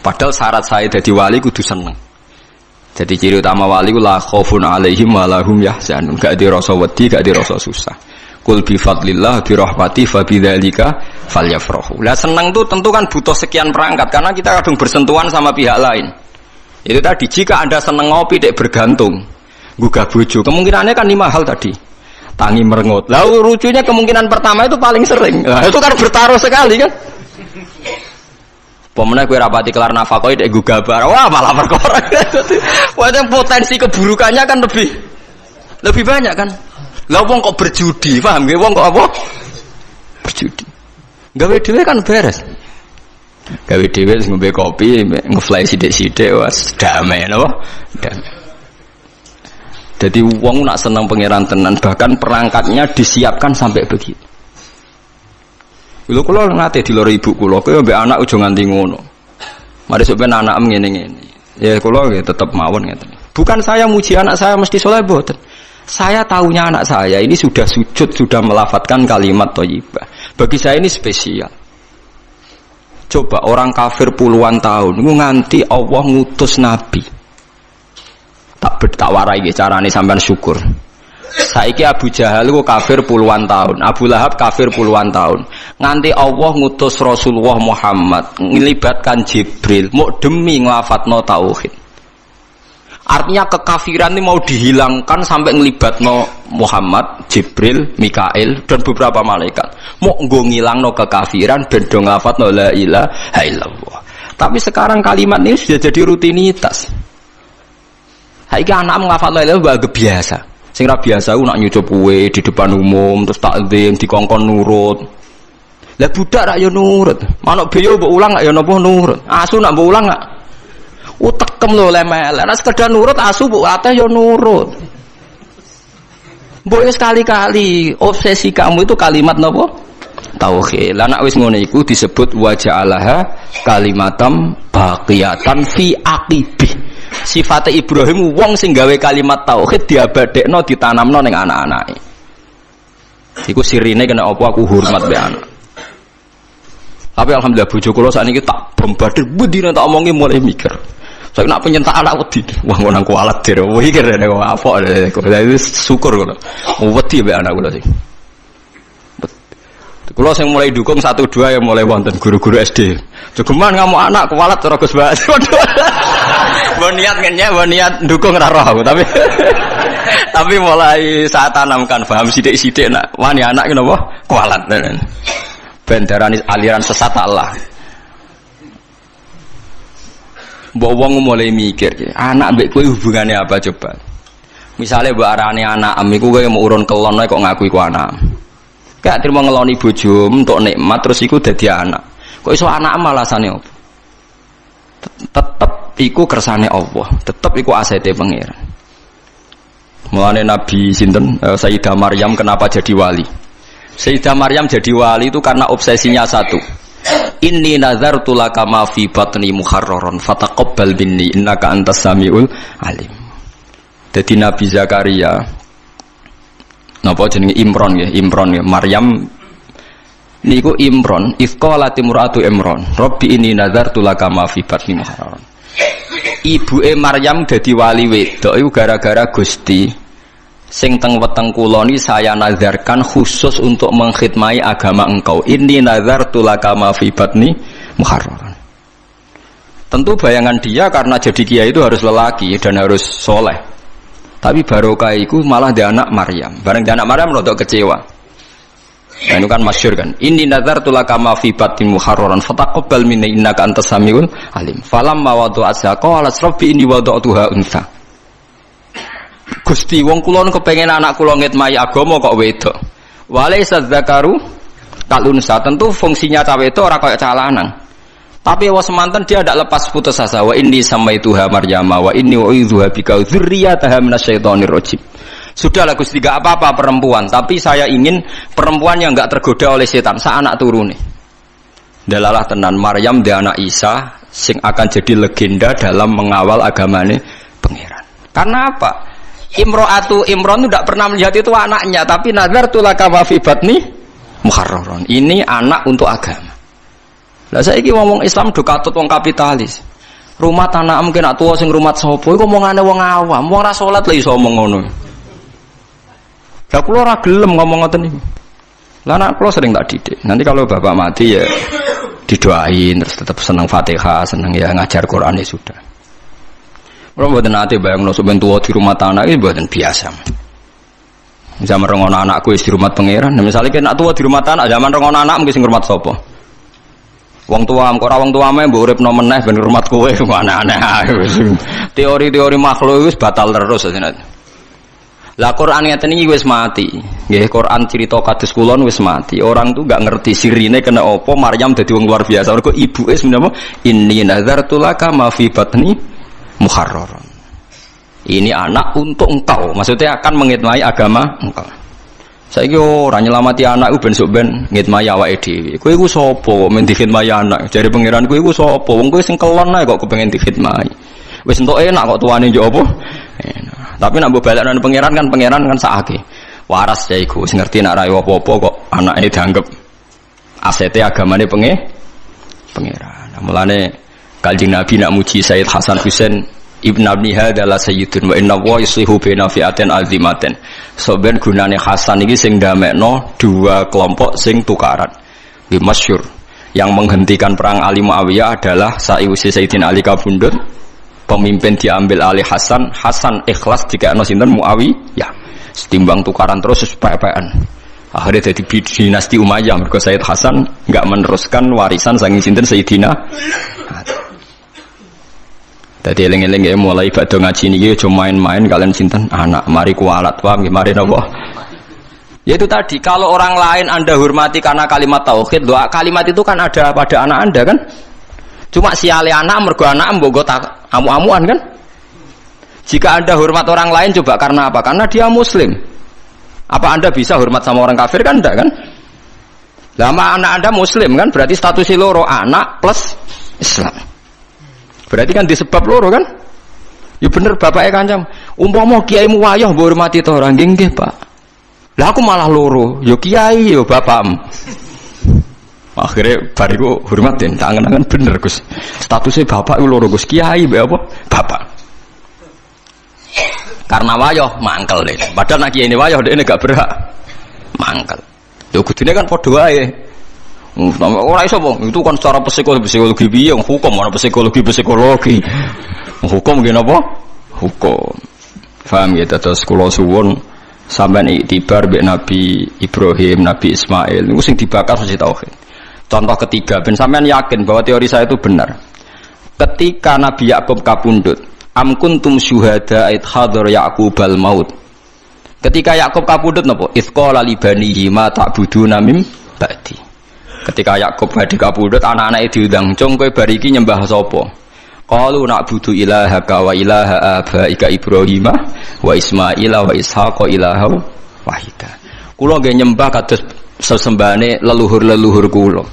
Padahal syarat saya jadi wali kudu seneng. Jadi ciri utama wali la khaufun alaihim wa lahum yahzanun. Gak dirasa wedi, gak dirasa susah. Qul bi fadlillah bi rahmati fa bidzalika falyafrahu. Lah seneng tuh tentu kan butuh sekian perangkat karena kita kadang bersentuhan sama pihak lain. Itu tadi jika Anda seneng ngopi dek bergantung, gugah bojo, kemungkinannya kan 5 hal tadi. Tangi merengut. Lah lucunya kemungkinan pertama itu paling sering. Nah, itu kan bertaruh sekali kan. Pemenang kue rapati kelar nafkah itu gugah bar, wah malah perkara. Wah potensi keburukannya kan lebih banyak kan. Lah wong kok berjudi, paham nggih? Wong kok apa? Berjudi. Gawe dhewe kan beres. Gawe dhewe ngombe kopi, ngefly sithik-sithik wis damai napa? Damai. Jadi wong nak seneng pangeran tenan, bahkan perangkatnya disiapkan sampai begitu. Lho kula nate diloro ibu kula, kowe mbek anak aja nganti ngono. Mari sampeyan anak ngene-ngene. Ya kula nggih tetep mawon ngeten. Bukan saya muji anak saya mesti saleh mboten. Saya tahunya anak saya ini sudah sujud, sudah melafadzkan kalimat thayyibah. Bagi saya ini spesial. Coba orang kafir puluhan tahun nganti Allah ngutus nabi. Tak warai nggih carane sampean syukur. Saiki Abu Jahal ku kafir puluhan tahun, Abu Lahab kafir puluhan tahun. Nganti Allah ngutus Rasulullah Muhammad ngelibatkan Jibril mau demi nglafatno tauhid. Artinya kekafiran ini mau dihilangkan sampai ngelibatno Muhammad, Jibril, Mikail dan beberapa malaikat. Mau nggo ngilangno kekafiran ben do nglafatno la ilaha illallah. Tapi sekarang kalimat ini sudah jadi rutinitas. Saiki anak nglafatno la ilaha biasa. Sing ra biasa ku nak nyucup kuwe di depan umum terus takzim dikongkon nurut. Lah budak rak yo nurut. Manuk beyo mbok ulang gak yo napa nurut. Asu nak mbok ulang gak utekem lho lemel. Nek sekedar nurut asu mbok ateh yo nurut. Mbok sekali-kali obsesi kamu itu kalimat napa? Tauhid. Lah nek wis ngono iku disebut wa ja'alaha kalimatam baqiyatan fi aqibih. Sifate Ibrahim wong sing gawe kalimat tauhid diabadekno ditanamno ning anak-anake. Iku sirine kena apa aku hormat be anak. Tapi alhamdulillah bojo kula sakniki tak bombardir budine tak omongi mulai mikir. Saya nak penyentak anak wedi. Wah ngono aku alat dire. Wah iki rene kok apa. Dadi syukur kula. Wedi be anak kula sing. Kula sing mulai dukung 1 2 ya mulai wonten guru-guru SD. Jogeman ngamuk anak kualat cara Gus Bas. Mbok niat ngenyek, mbok niat dukung ora roh tapi mulai saat tanamkan paham sithik-sithik nak wani anak ki napa kualat. Ben darani aliran sesat Allah. Mbok wong mulai mikir, anak mbek kowe hubungane apa coba? Misale mbok arane anak am iku kowe mau urun kelon kok ngaku iku anak. Gak terima ngeloni bojo untuk nikmat terus iku dadi anak. Kok iso anak malasane opo? Tetep iku kersane Allah, tetep iku asete pangeran. Mulane Nabi sinten Sayyidah Maryam kenapa jadi wali? Sayyidah Maryam jadi wali itu karena obsesinya satu. Inni nazartu laka ma fi batni muharraran fataqabbal minni innaka antas samiul alim. Jadi Nabi Zakaria napa jenenge Imron ya, Maryam niku Imron, ifqalat imraatu Imron, Rabbi inni nazartu laka ma fi batni muharraran. Ibuke Maryam dadi wali wedok iku gara-gara Gusti sing teng weteng kula ni saya nazarkan khusus untuk mengkhidmati agama engkau. Inni nazartu laka ma fi batni muharraran. Tentu bayangan dia karena jadi kiai itu harus lelaki dan harus soleh. Tapi barokah itu malah dia anak Maryam. Bareng dia anak Maryam rodok kecewa. Nah, itu kan masyhur kan. Inni nazartu laka ma fi batni muharraran fataqabbal minni innaka antas samiul alim. Falamma wada'atha qalat rabbi inni wada'tuha untha. Gusti wong kula kepengin anak kula ngitmai agama kok wedok. Walaysa dzakaru kalunsa. Tentu fungsinya cawe itu ora kaya cah lanang. Tapi wa semanten dia tidak lepas putus asa. Wa inni samaituha Maryama wa inni u'idzuha bika dzurriyyataha minasyaitonir rajim. Sudahlah Gusti, gak apa-apa perempuan, tapi saya ingin perempuan yang enggak tergoda oleh setan, sa anak turune. Dalalah tenan Maryam dia anak Isa sing akan jadi legenda dalam mengawal agamane pangeran. Karena apa? Imro'atu Imron tidak pernah melihat itu anaknya, tapi nazartu laka ma fi batni muharraron. Ini anak untuk agama. Lah saiki ngomong Islam do katut wong kapitalis. Rumah tanah mungkin nak tuwa sing rumah sapa iku omongane wong awam, wong ora salat lho iso omong ngono. Lah kula ora gelem ngomong ngoten niku. Lah anak kula sering tak didik. Nanti kalau bapak mati ya didoain terus tetap senang Fatihah, senang ya ngajar Quran ya sudah. Kalau mboten ate bayangno sampeyan tuwa di rumah tanah iki mboten biasa. Zaman rengono anakku wis di rumah pangeran. Nah, misalnya kena tua di rumah tanah, zaman rengono anak mungkin sing ngurmat sapa? Wong tua, kok ora wong tuame mbok uripno meneh ben ngurmat kowe aneh-aneh. Teori-teori makhluk wis batal terus jenenge. Lah Quran ngeten iki wis mati. Nggih, Quran cerita kados kulon wis mati. Orang tuh enggak ngerti sirine kena apa Maryam dadi wong luar biasa. Mergo ibuke sebenarnya inni nazartu laka ma fi batni muharraron. Ini anak untuk engkau, maksudnya akan mengitmai agama engkau. Saiki ora nyelamati anak ku ben sok ben ngitmai awake dhewe. Kowe iku sapa men dikhidmati anak? Jare pangeran kowe iku sapa? Wong kowe sing kelon ae kok kepengin dikhidmati. Wis entuk enak kok tuane yo apa? Enak. Tapi nek mbok balekno pangeran kan sakake. Waras ya iku sing ngerti nek ra apa-apa kok anake dianggap asete agamane pangeran. Mulane Kanjeng Nabi nak muji Sayyid Hasan Husain Ibn Abniha adalah sayyidun wa inna wa yuslihu bina fi'atin azimatin. Soben gunane Hasan ini sing damekno dua kelompok sing tukaran. Di masyhur yang menghentikan perang Ali Muawiyah adalah sa'iwisi Sayyidina Ali kabundut. Pemimpin diambil alih Hasan. Hasan ikhlas dikekno sinten Muawiyah. Setimbang tukaran terus pepean. Akhirnya jadi dinasti Umayyah. Mergo Sayyid Hasan enggak meneruskan warisan saking sinten Sayyidina. Dadi eling-eling ya mulai badhe ngaji niki aja main-main kalian sinten anak mari kualat paham nggih mari napa. Ya itu tadi kalau orang lain Anda hormati karena kalimat tauhid, doa kalimat itu kan ada pada anak Anda kan? Cuma siale anak mergo anak mbok amu-amuan kan? Jika Anda hormat orang lain coba karena apa? Karena dia muslim. Apa Anda bisa hormat sama orang kafir kan enggak kan? Lama anak Anda muslim kan berarti statusnya loro anak plus Islam. Berarti kan disebab loro kan? Ya bener bapaknya kancam. Umpama kiaimu wayah mbok hormati to ora nggih Pak. Lah aku malah loro. Ya kiai ya bapakmu. Akhirnya bariku hormatin, tangan-tangan bener Gus. Statusnya bapak itu loro Gus, kiai mbek apa? Bapak. Karena wayah mangkel deh. Padahal nak kiai ini wayah dia gak berhak mangkel. Ya kudune kan padha wae. Ora iso wong itu kan secara psikologi piye hukum ana psikologi hukum nggih napa hukum paham ya terus kula suwun sampean iktibar mbek Nabi Ibrahim Nabi Ismail niku sing dibakar mesti tauhid. Contoh ketiga ben sampean yakin bahwa teori saya itu benar. Ketika Nabi Yakub kapundhut am kuntum syuhada id hadar Yaqubal maut. Ketika Yakub kapundhut napa isqala li banihi ma ta'buduna mim ba'di. Ketika Yakub badhe kapundhut anak-anake diundang, "Cung kowe bar iki nyembah sapa?" Qalu na'budu ilahaka wa ilaha abaika Ibrahim wa Ismail wa Ishaq ilaha wahida. Kula nggih nyembah kados sesembahane leluhur-leluhur kula.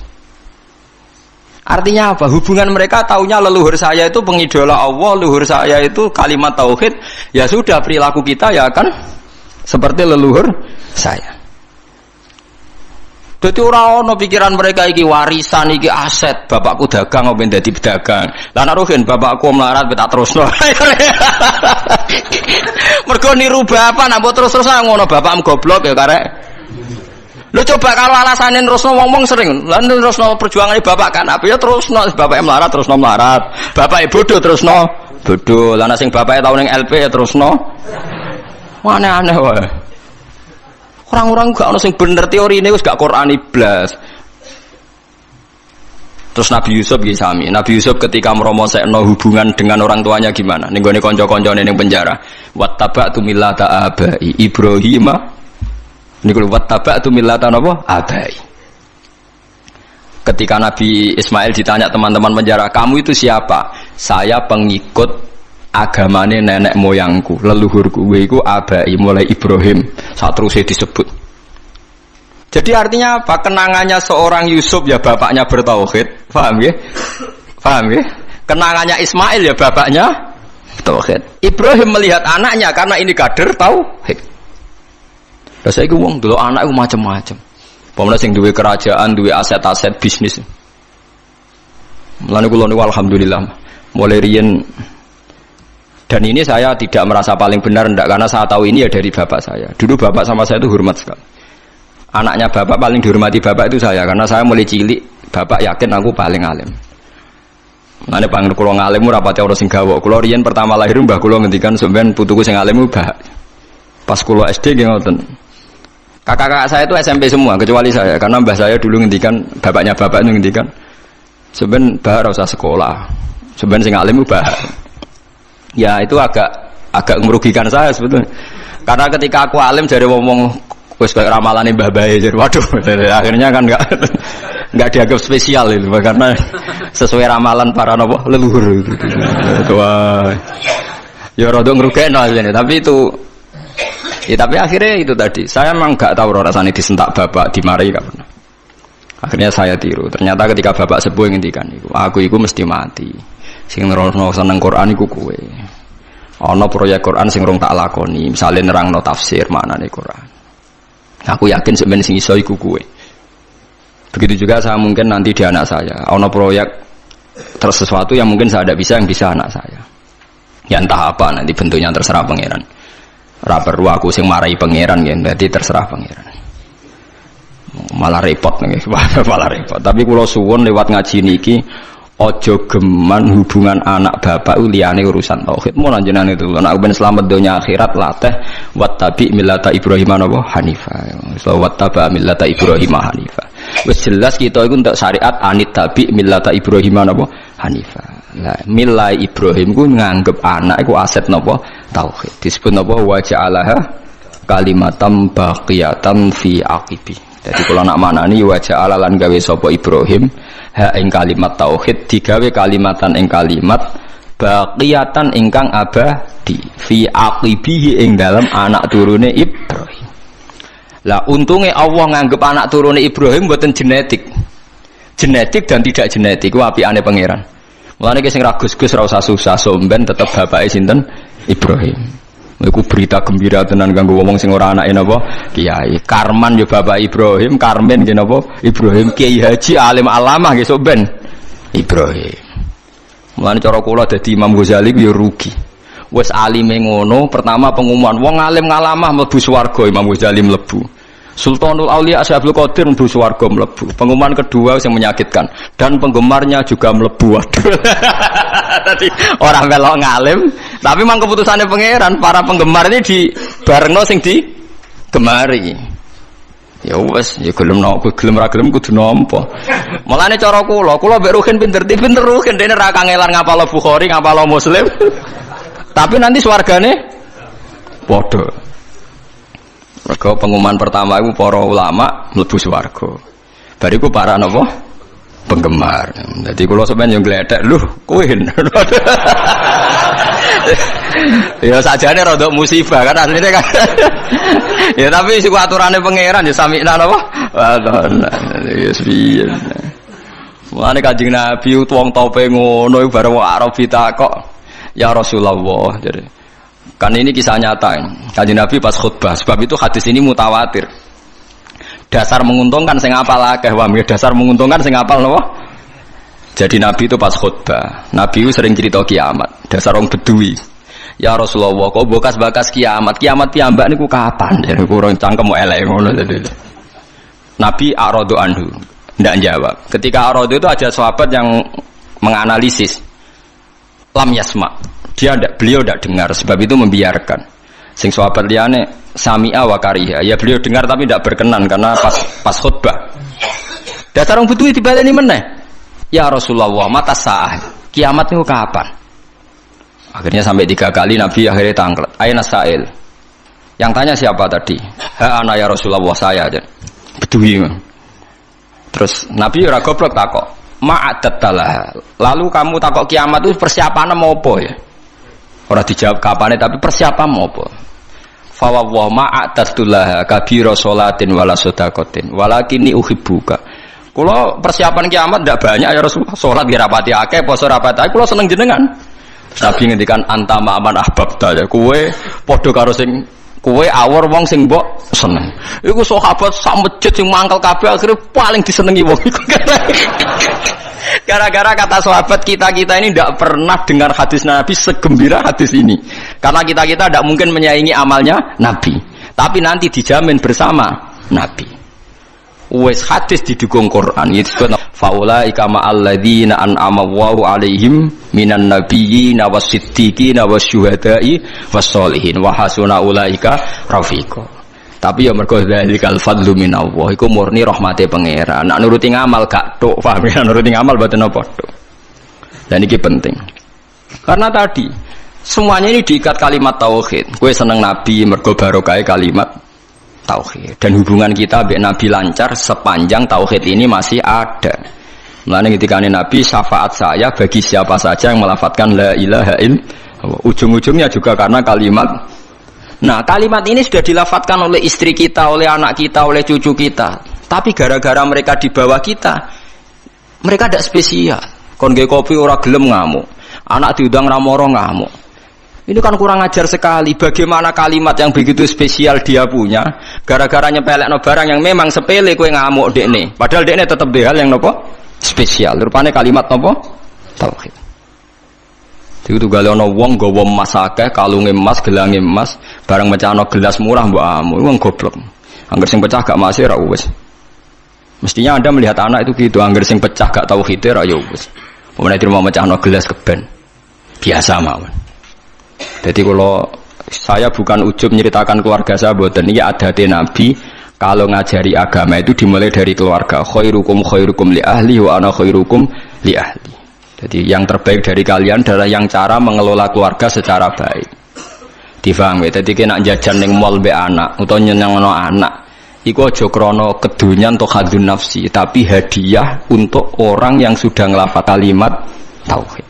Artinya apa? Hubungan mereka taunya leluhur saya itu pengidola Allah, leluhur saya itu kalimat tauhid. Ya sudah perilaku kita ya kan seperti leluhur saya. Dadi ora ana pikiran mereka iki warisan iki aset, bapakku dagang apa dadi pedagang. Lah nek rugen bapakku melarat tak terusno. Mergo niru bapak nak mbok terus-terusan ngono bapakmu goblok ya karek. Lho coba kalau alasane terusno wong-wong sering, lan terusno perjuangane bapak kan apa ya terusno bapake melarat terusno melarat. Bapake bodoh terusno bodoh. Lah nek sing bapake tau ning LP ya terusno. Aneh-aneh wae. Orang-orang gak ono sing bener teori ini wis gak Qur'ani blas. Terus Nabi Yusuf nggih sami. Nabi Yusuf ketika meromosekno hubungan dengan orang tuanya gimana? Ning gone kanca-kancane ning penjara. Wattaba'tu millata abai Ibrahim. Niku wattaba'tu millata napa? Abai. Ketika Nabi Ismail ditanya teman-teman penjara, kamu itu siapa? Saya pengikut agamane nenek moyangku, leluhurku, iku abai mulai Ibrahim. Saat terusnya disebut. Jadi artinya apa? Kenangannya seorang Yusuf ya bapaknya bertauhid, paham ya? Paham ya? Kenangannya Ismail ya bapaknya tauhid. Ibrahim melihat anaknya karena ini kader tauhid. Lah saiki wong delok anak iku macam-macam. Pemene sing duwe kerajaan, duwe aset-aset bisnis. Mulane kula niku alhamdulillah mulai riyen, dan ini saya tidak merasa paling benar ndak, karena saya tahu ini ya dari bapak saya. Dulu bapak sama saya itu hormat sekali. Anaknya bapak paling dihormati bapak itu saya, karena saya mulai cilik bapak yakin aku paling alim. Mulane panggil kula ngalim ora pati ora sing gawok. Kula riyen pertama lahir mbah kula ngendikan sampean putuku sing alim mbah. Pas kula SD nggih ngoten. Kakak-kakak saya itu SMP semua kecuali saya, karena mbah saya dulu ngendikan, bapaknya bapak itu ngendikan sebenarnya bah ora usah sekolah, sebenarnya sing alim mbah. Ya itu agak merugikan saya sebetulnya, karena ketika aku alim jadi ngomong wis bae ramalane mbah bae, jadi waduh akhirnya kan enggak dianggap spesial itu, karena sesuai ramalan para nopo leluhur gitu. Wah ya rada ngrugekno asline, tapi itu ya, tapi akhirnya itu tadi, saya memang gak tahu rasanya disentak bapak, dimarahi gak pernah. Akhirnya saya tiru. Ternyata ketika bapak sepuh ngendikan iku, aku iku mesti mati. Sing nerangno seneng Quran iku kowe. Ana proyek Quran sing rong tak lakoni, misale nerangno tafsir maknane Quran. Aku yakin sebenarnya sing iso iku kowe. Begitu juga saya mungkin nanti di anak saya, ana proyek terus sesuatu yang mungkin saya tidak bisa, yang bisa anak saya. Ya entah apa nanti bentuknya terserah pangeran. Ora perlu aku sing marahi pangeran ya, berarti terserah pangeran. Malah repot nih, malah repot. Tapi kula suwun lewat ngaji niki ojo geman hubungan anak bapak liyane urusan tauhid. Mun jenengan itu anak ben selamat dunia akhirat latih wattabi millata Ibrahim hanifa. So wattaba millata Ibrahim hanifa. Wis jelas kita iku untuk syariat anit tabi millata Ibrahim hanifa. Lah milai Ibrahim ku nganggep anak iku aset napa tauhid. Disebut napa wa ja'alaha kalimatam baqiyatan fi aqibi. Jadi kalau nak manani wa ja'ala lan gawe sapa Ibrahim ha ing kalimat tauhid digawe kalimatan ing kalimat baqiyatan ingkang abadi fi aqibihi ing dalam anak turune Ibrahim. Lah untungnya Allah nganggep anak turune Ibrahim mboten genetik. Genetik dan tidak genetik ku apikane pangeran. Mulane ki sing ra gus-gus ra usah susah, somben tetep bapake sinten Ibrahim. Iku berita gembira tenan kanggo wong sing ora anake napa kiai. Karman yo bapak Ibrahim, Karmen nggih napa Ibrahim, Kiai Haji alim alamah nggih somben Ibrahim. Mulane cara kula dadi Imam Ghazali yo rugi. Wis alime ngono, pertama pengumuman wong alim ngalamah mlebu swarga, Imam Ghazali mlebu. Sultanul Aulia Ashabul Qadir mlebu swarga mlebu. Pengumuman kedua yang menyakitkan dan penggemarnya juga mlebu. Tadi orang melok ngalim, tapi memang keputusannya pangeran, para penggemar ini di barengno sing di gemari. Ya wes, ya gelem ra gelem kudu nampa. Mulane cara kula mbek Ruhin pinter Ruhin dene ra kangelan ngapalo Bukhari, ngapalo Muslim. Tapi nanti swargane padha. Mergo pengumuman pertama itu para ulama mlebu swarga. Bariku para napa? Penggemar. Dadi kula sampeyan yo gledek, lho, kowe. Ya sajane rada musibah kan asline kan. Ya tapi iku aturane pangeran ya samikna napa? Ya piye. Mulane Kanjeng Nabi wong tope ngono bareng wong Arab ditakok, "Ya Rasulullah," jadi kan ini kisah nyata. Kanjeng Nabi pas khutbah, sebab itu hadis ini mutawatir. Dasar menguntungkan sing apal akeh, dasar menguntungkan sing apal napa? Jadi Nabi itu pas khutbah, Nabi itu sering cerita kiamat. Dasar orang Bedui. Ya Rasulullah, kok bekas-bekas kiamat? Kiamat piyambak niku kapan? Jadi kurang cangkem elek ngono tadi. Nabi a'radu anhu, ndak jawab. Ketika a'radu itu ada sahabat yang menganalisis. Lam yasma. Beliau tidak dengar, sebab itu membiarkan. Sing sahabat liyane sami'a wa kariha. Ya beliau dengar tapi tidak berkenan karena pas khutbah. Dasar orang Bedui dibaleni meneh. Ya Rasulullah, mata sa'ah. Kiamat itu kapan? Akhirnya sampai 3 kali Nabi akhirnya tangklet. Aina sa'il. Yang tanya siapa tadi? Ha ana ya Rasulullah, saya aja. Bedui. Terus Nabi ora goblok takok, ma'adattalah. Lalu kamu takok kiamat itu persiapan mau apa ya? Ora dijawab kapane tapi persiapan mau apa? Fa wa ma'adattalah kabira sholatin wala sedaqatin walakinni uhibbuka. Kula persiapan kiamat ndak banyak ya Rasulullah. Salat nggih rapati akeh, poso rapati akeh, kula seneng jenengan. Nabi ngendikan anta ma'aman ahbabta ya. Kowe padha karo sing kowe awor wong sing mbok seneng. Iku sahabat sak masjid sing mangkel kabeh akhire paling disenengi wong iku. Gara-gara kata sahabat kita ini tidak pernah dengar hadis Nabi segembira hadis ini. Karena kita tidak mungkin menyaingi amalnya Nabi. Tapi nanti dijamin bersama Nabi. Wes hadis didukung Quran. Itu disebut faulaika ma'al ladzina an'ama Allahu 'alaihim minan nabiyyin was-siddiqin wasyuhada'i was-sholihin wa hasuna ulaika rafiqa. Tapi ya mergo dzalikal fadlu minallah iku murni rahmate pangeran. Nek nuruti ngamal gak tok, paham ya? Nuruti ngamal mboten apa tok. Dan ini penting. Karena tadi semuanya ini diikat kalimat tauhid. Kowe seneng Nabi mergo barokah kalimat tauhid. Dan hubungan kita mbek Nabi lancar sepanjang tauhid ini masih ada. Mulane ketika Nabi syafaat saya bagi siapa saja yang melafadzkan la ilaha illallah. Ujung-ujungnya juga karena kalimat. Nah, kalimat ini sudah dilafadzkan oleh istri kita, oleh anak kita, oleh cucu kita. Tapi gara-gara mereka di bawah kita, mereka tidak spesial. Kon nggih kopi ora gelem ngamuk. Anak diundang ra moro ngamuk. Ini kan kurang ajar sekali. Bagaimana kalimat yang begitu spesial dia punya, gara-gara nyepelekno barang yang memang sepele kowe ngamuk dekne. Padahal dekne tetep de hal yang nopo? Spesial. Rupane kalimat nopo? Tauhid. Itu gale ana wong nggawa emas akeh, kalunge emas, gelange emas, barang mecahno gelas murah mbok amu. Wong goblok. Angger sing pecah gak mase ra wis. Mestinya Anda melihat anak itu gitu, angger sing pecah gak tau khite ra ya wis. Pemene terima mecahno gelas keben. Biasa mawon. Jadi kalau saya bukan ujub menceritakan keluarga saya, mboten iki adate Nabi kalau ngajari agama itu dimulai dari keluarga. Khairukum khairukum li ahli wa ana khairukum li ahli. Jadi yang terbaik dari kalian adalah yang cara mengelola keluarga secara baik. Difahami. Jadi kena jajan ning mall mbek anak utawa nyenengno anak. Iku aja krana kedunyan atau hadun nafsi, tapi hadiah untuk orang yang sudah ngelafal kalimat tauhid.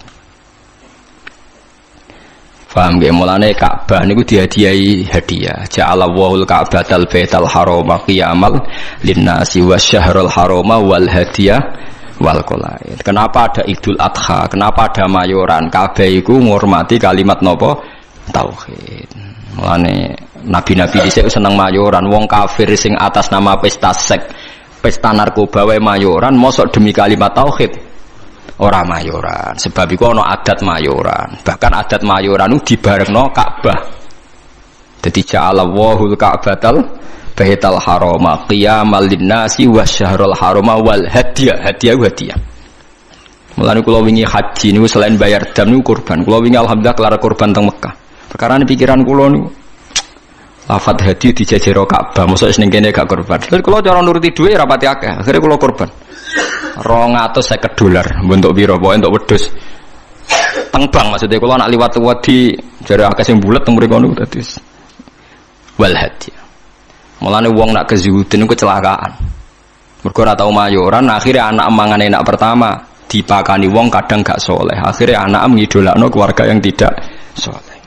Paham nggih? Mulane Ka'bah niku dihadiahi hadiah. Ja'alallahul Ka'batal Baital Harama qiyamal linnasi wasyahrul harama wal hadiah wal qalaid. Kenapa ada Idul Adha? Kenapa ada mayoran? Kabeh iku ngurmati kalimat napa? Tauhid. Mulane nabi-nabi dhisik seneng mayoran. Wong kafir sing atas nama pesta seks, pesta narkoba wae mayoran, mosok demi kalimat tauhid ora mayoran. Sebab iku ana adat mayoran. Bahkan adat mayoran itu dibarengno Ka'bah. Dadi ja'alallahul Ka'batal Baital Harama qiyamal linnasi wasyahrul harama wal hadiah. Hadiah Mulane kula wingi haji niku selain bayar dam niku kurban. Kula wingi alhamdulillah kelar kurban teng Mekah. Perkara pikiran kula niku lafadz hadi dijajero Ka'bah, mosok ning kene gak kurban. Terus kula cara nuruti dhuwit ra pati akeh. Akhire kula kurban. $250 bentuk piro pokoke entuk wedhus. Teng bank maksudnya kula nak liwat wedi jare akeh sing bulet teng mriko niku dadi wal hadiah. Mulane wong nak kezuhudin niku kecelakaan. Mergo ora tau mayoran, akhirnya anak mangane anak pertama dipakani wong kadang gak soleh. Akhirnya anak mengidolakno keluarga yang tidak soleh.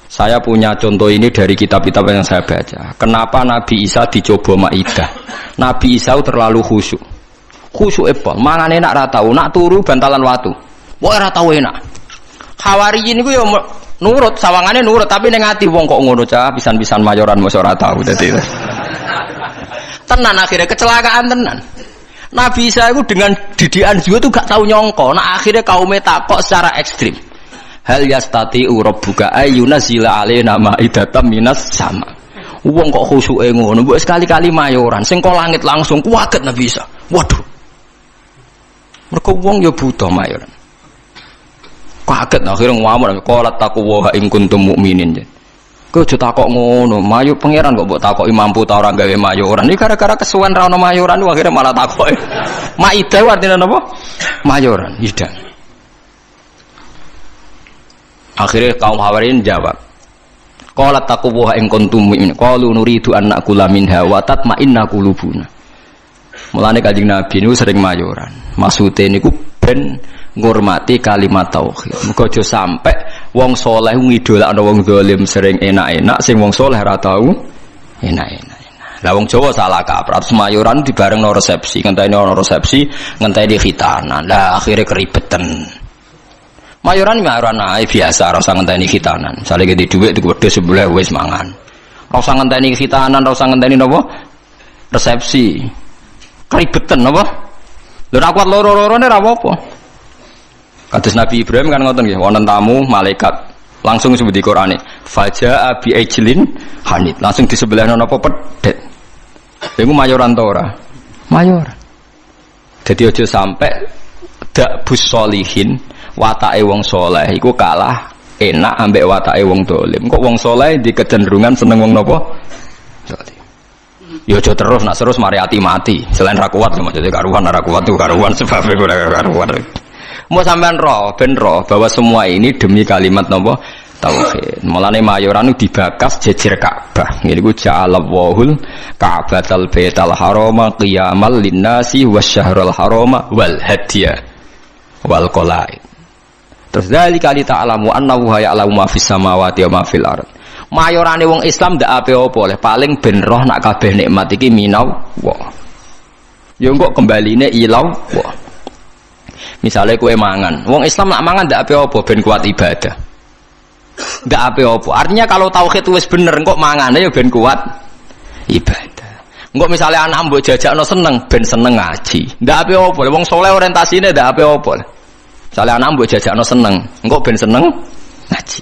Saya punya contoh ini dari kitab-kitab yang saya baca. Kenapa Nabi Isa dicoba Maidah? Nabi Isa terlalu khusyuk. Khusyuk epon, mangane enak ra tau, nak turu bantalan watu. Wah ora tau enak. Hawariyin niku yo nurut, sawangane nurut, tapi ning ati wong kok ngono cah, pisan-pisan mayoran mosok ora tau dadi. Tenan akhirnya kecelakaan tenan. Nabi Isa itu dengan didikan juga tuh gak tahu nyongko. Nah akhirnya kaumnya takok secara ekstrim. Hal yastati'u rabbuka ayyunazila alaina ma'idatan minas sama. Wong kok khusyuke ngono, mbok sekali-kali mayoran sing kok langit langsung kuwaget Nabi Isa. Waduh. Mergo wong ya buta mayoran. Kaget akhirnya ngamuk qalat taqwa in kuntum mukminin. Kowe aja takok ngono, mayu pangeran kok mbok takoki mampu ta ora gawe mayoran. Iki gara-gara kesuwen ra ono mayoran akhirnya malah takoki. Maidah artinya napa? Mayoran, idang. Akhirnya kaum Hawariyin jawab. Qalat taqwa in kuntum mu'minin. Qalu nuridu an na'kula minha wa tatma'inna qulubuna. Mulane Kanjeng Nabi niku sering mayoran. Maksude niku ben ngurmati kalimat tauhid. Muga aja sampe wong saleh ngidolakno wong zalim sering enak-enak, sing wong saleh ora tau enak-enak. Lah wong Jawa salah kaprah, mayoran dibarengno resepsi, ngenteni ana resepsi, ngenteni khitanan. Lah akhire keribetan. Mayoran ae biasa, ora usah ngenteni khitanan. Misale gede dhuwit tuku wedhus sebelah wis mangan. Ora usah ngenteni khitanan, ora usah ngenteni napa? Resepsi. Keribetan apa? Lho nek kuat loro-lorone ora apa-apa. Kados Nabi Ibrahim kan ngoten nggih, wonten tamu malaikat langsung disebut di Qur'ane, faja'a bi ajlin hanid. Langsung di sebelahna napa pedet. Iku mayoran ta ora? Mayoran. Dadi aja sampe dak bus solihin watake wong saleh iku kalah enak ambek watake wong dolim. Kok wong saleh di kecenderungan seneng wong napa? Dolim. Ya aja terus nak terus mari ati mati. Selain ra kuat maksudnya karuan ra kuat tuh karuan sebab ora karuan. Mau sampean roh ben roh bahwa semua ini demi kalimat napa tauhid. Mulane mayoran dibakas jejer Ka'bah. Ngene iku ja'alallahul Ka'batal Baital Harama qiyamal linnasi wasyahrul harama wal hadiya wal qalaid. Terus zalika li ta'lamu annahu ya'lamu ma fis samawati wa ma fil ardh. Mayorane wong Islam ndak ape-apa oleh paling ben roh nak kabeh nikmat iki minaw wa. Ya engko kembaline ilaw wa. Misale kowe mangan, wong Islam nak mangan ndak ape-apa ben kuat ibadah. Ndak ape-apa. Artinya kalau tauhid wis bener kok mangane ya ben kuat ibadah. Engko misale anak mbok jajakno seneng ben seneng ngaji. Ndak ape-apa. Wong saleh orientasine ndak ape-apa. Misale anak mbok jajakno seneng, engko ben seneng ngaji.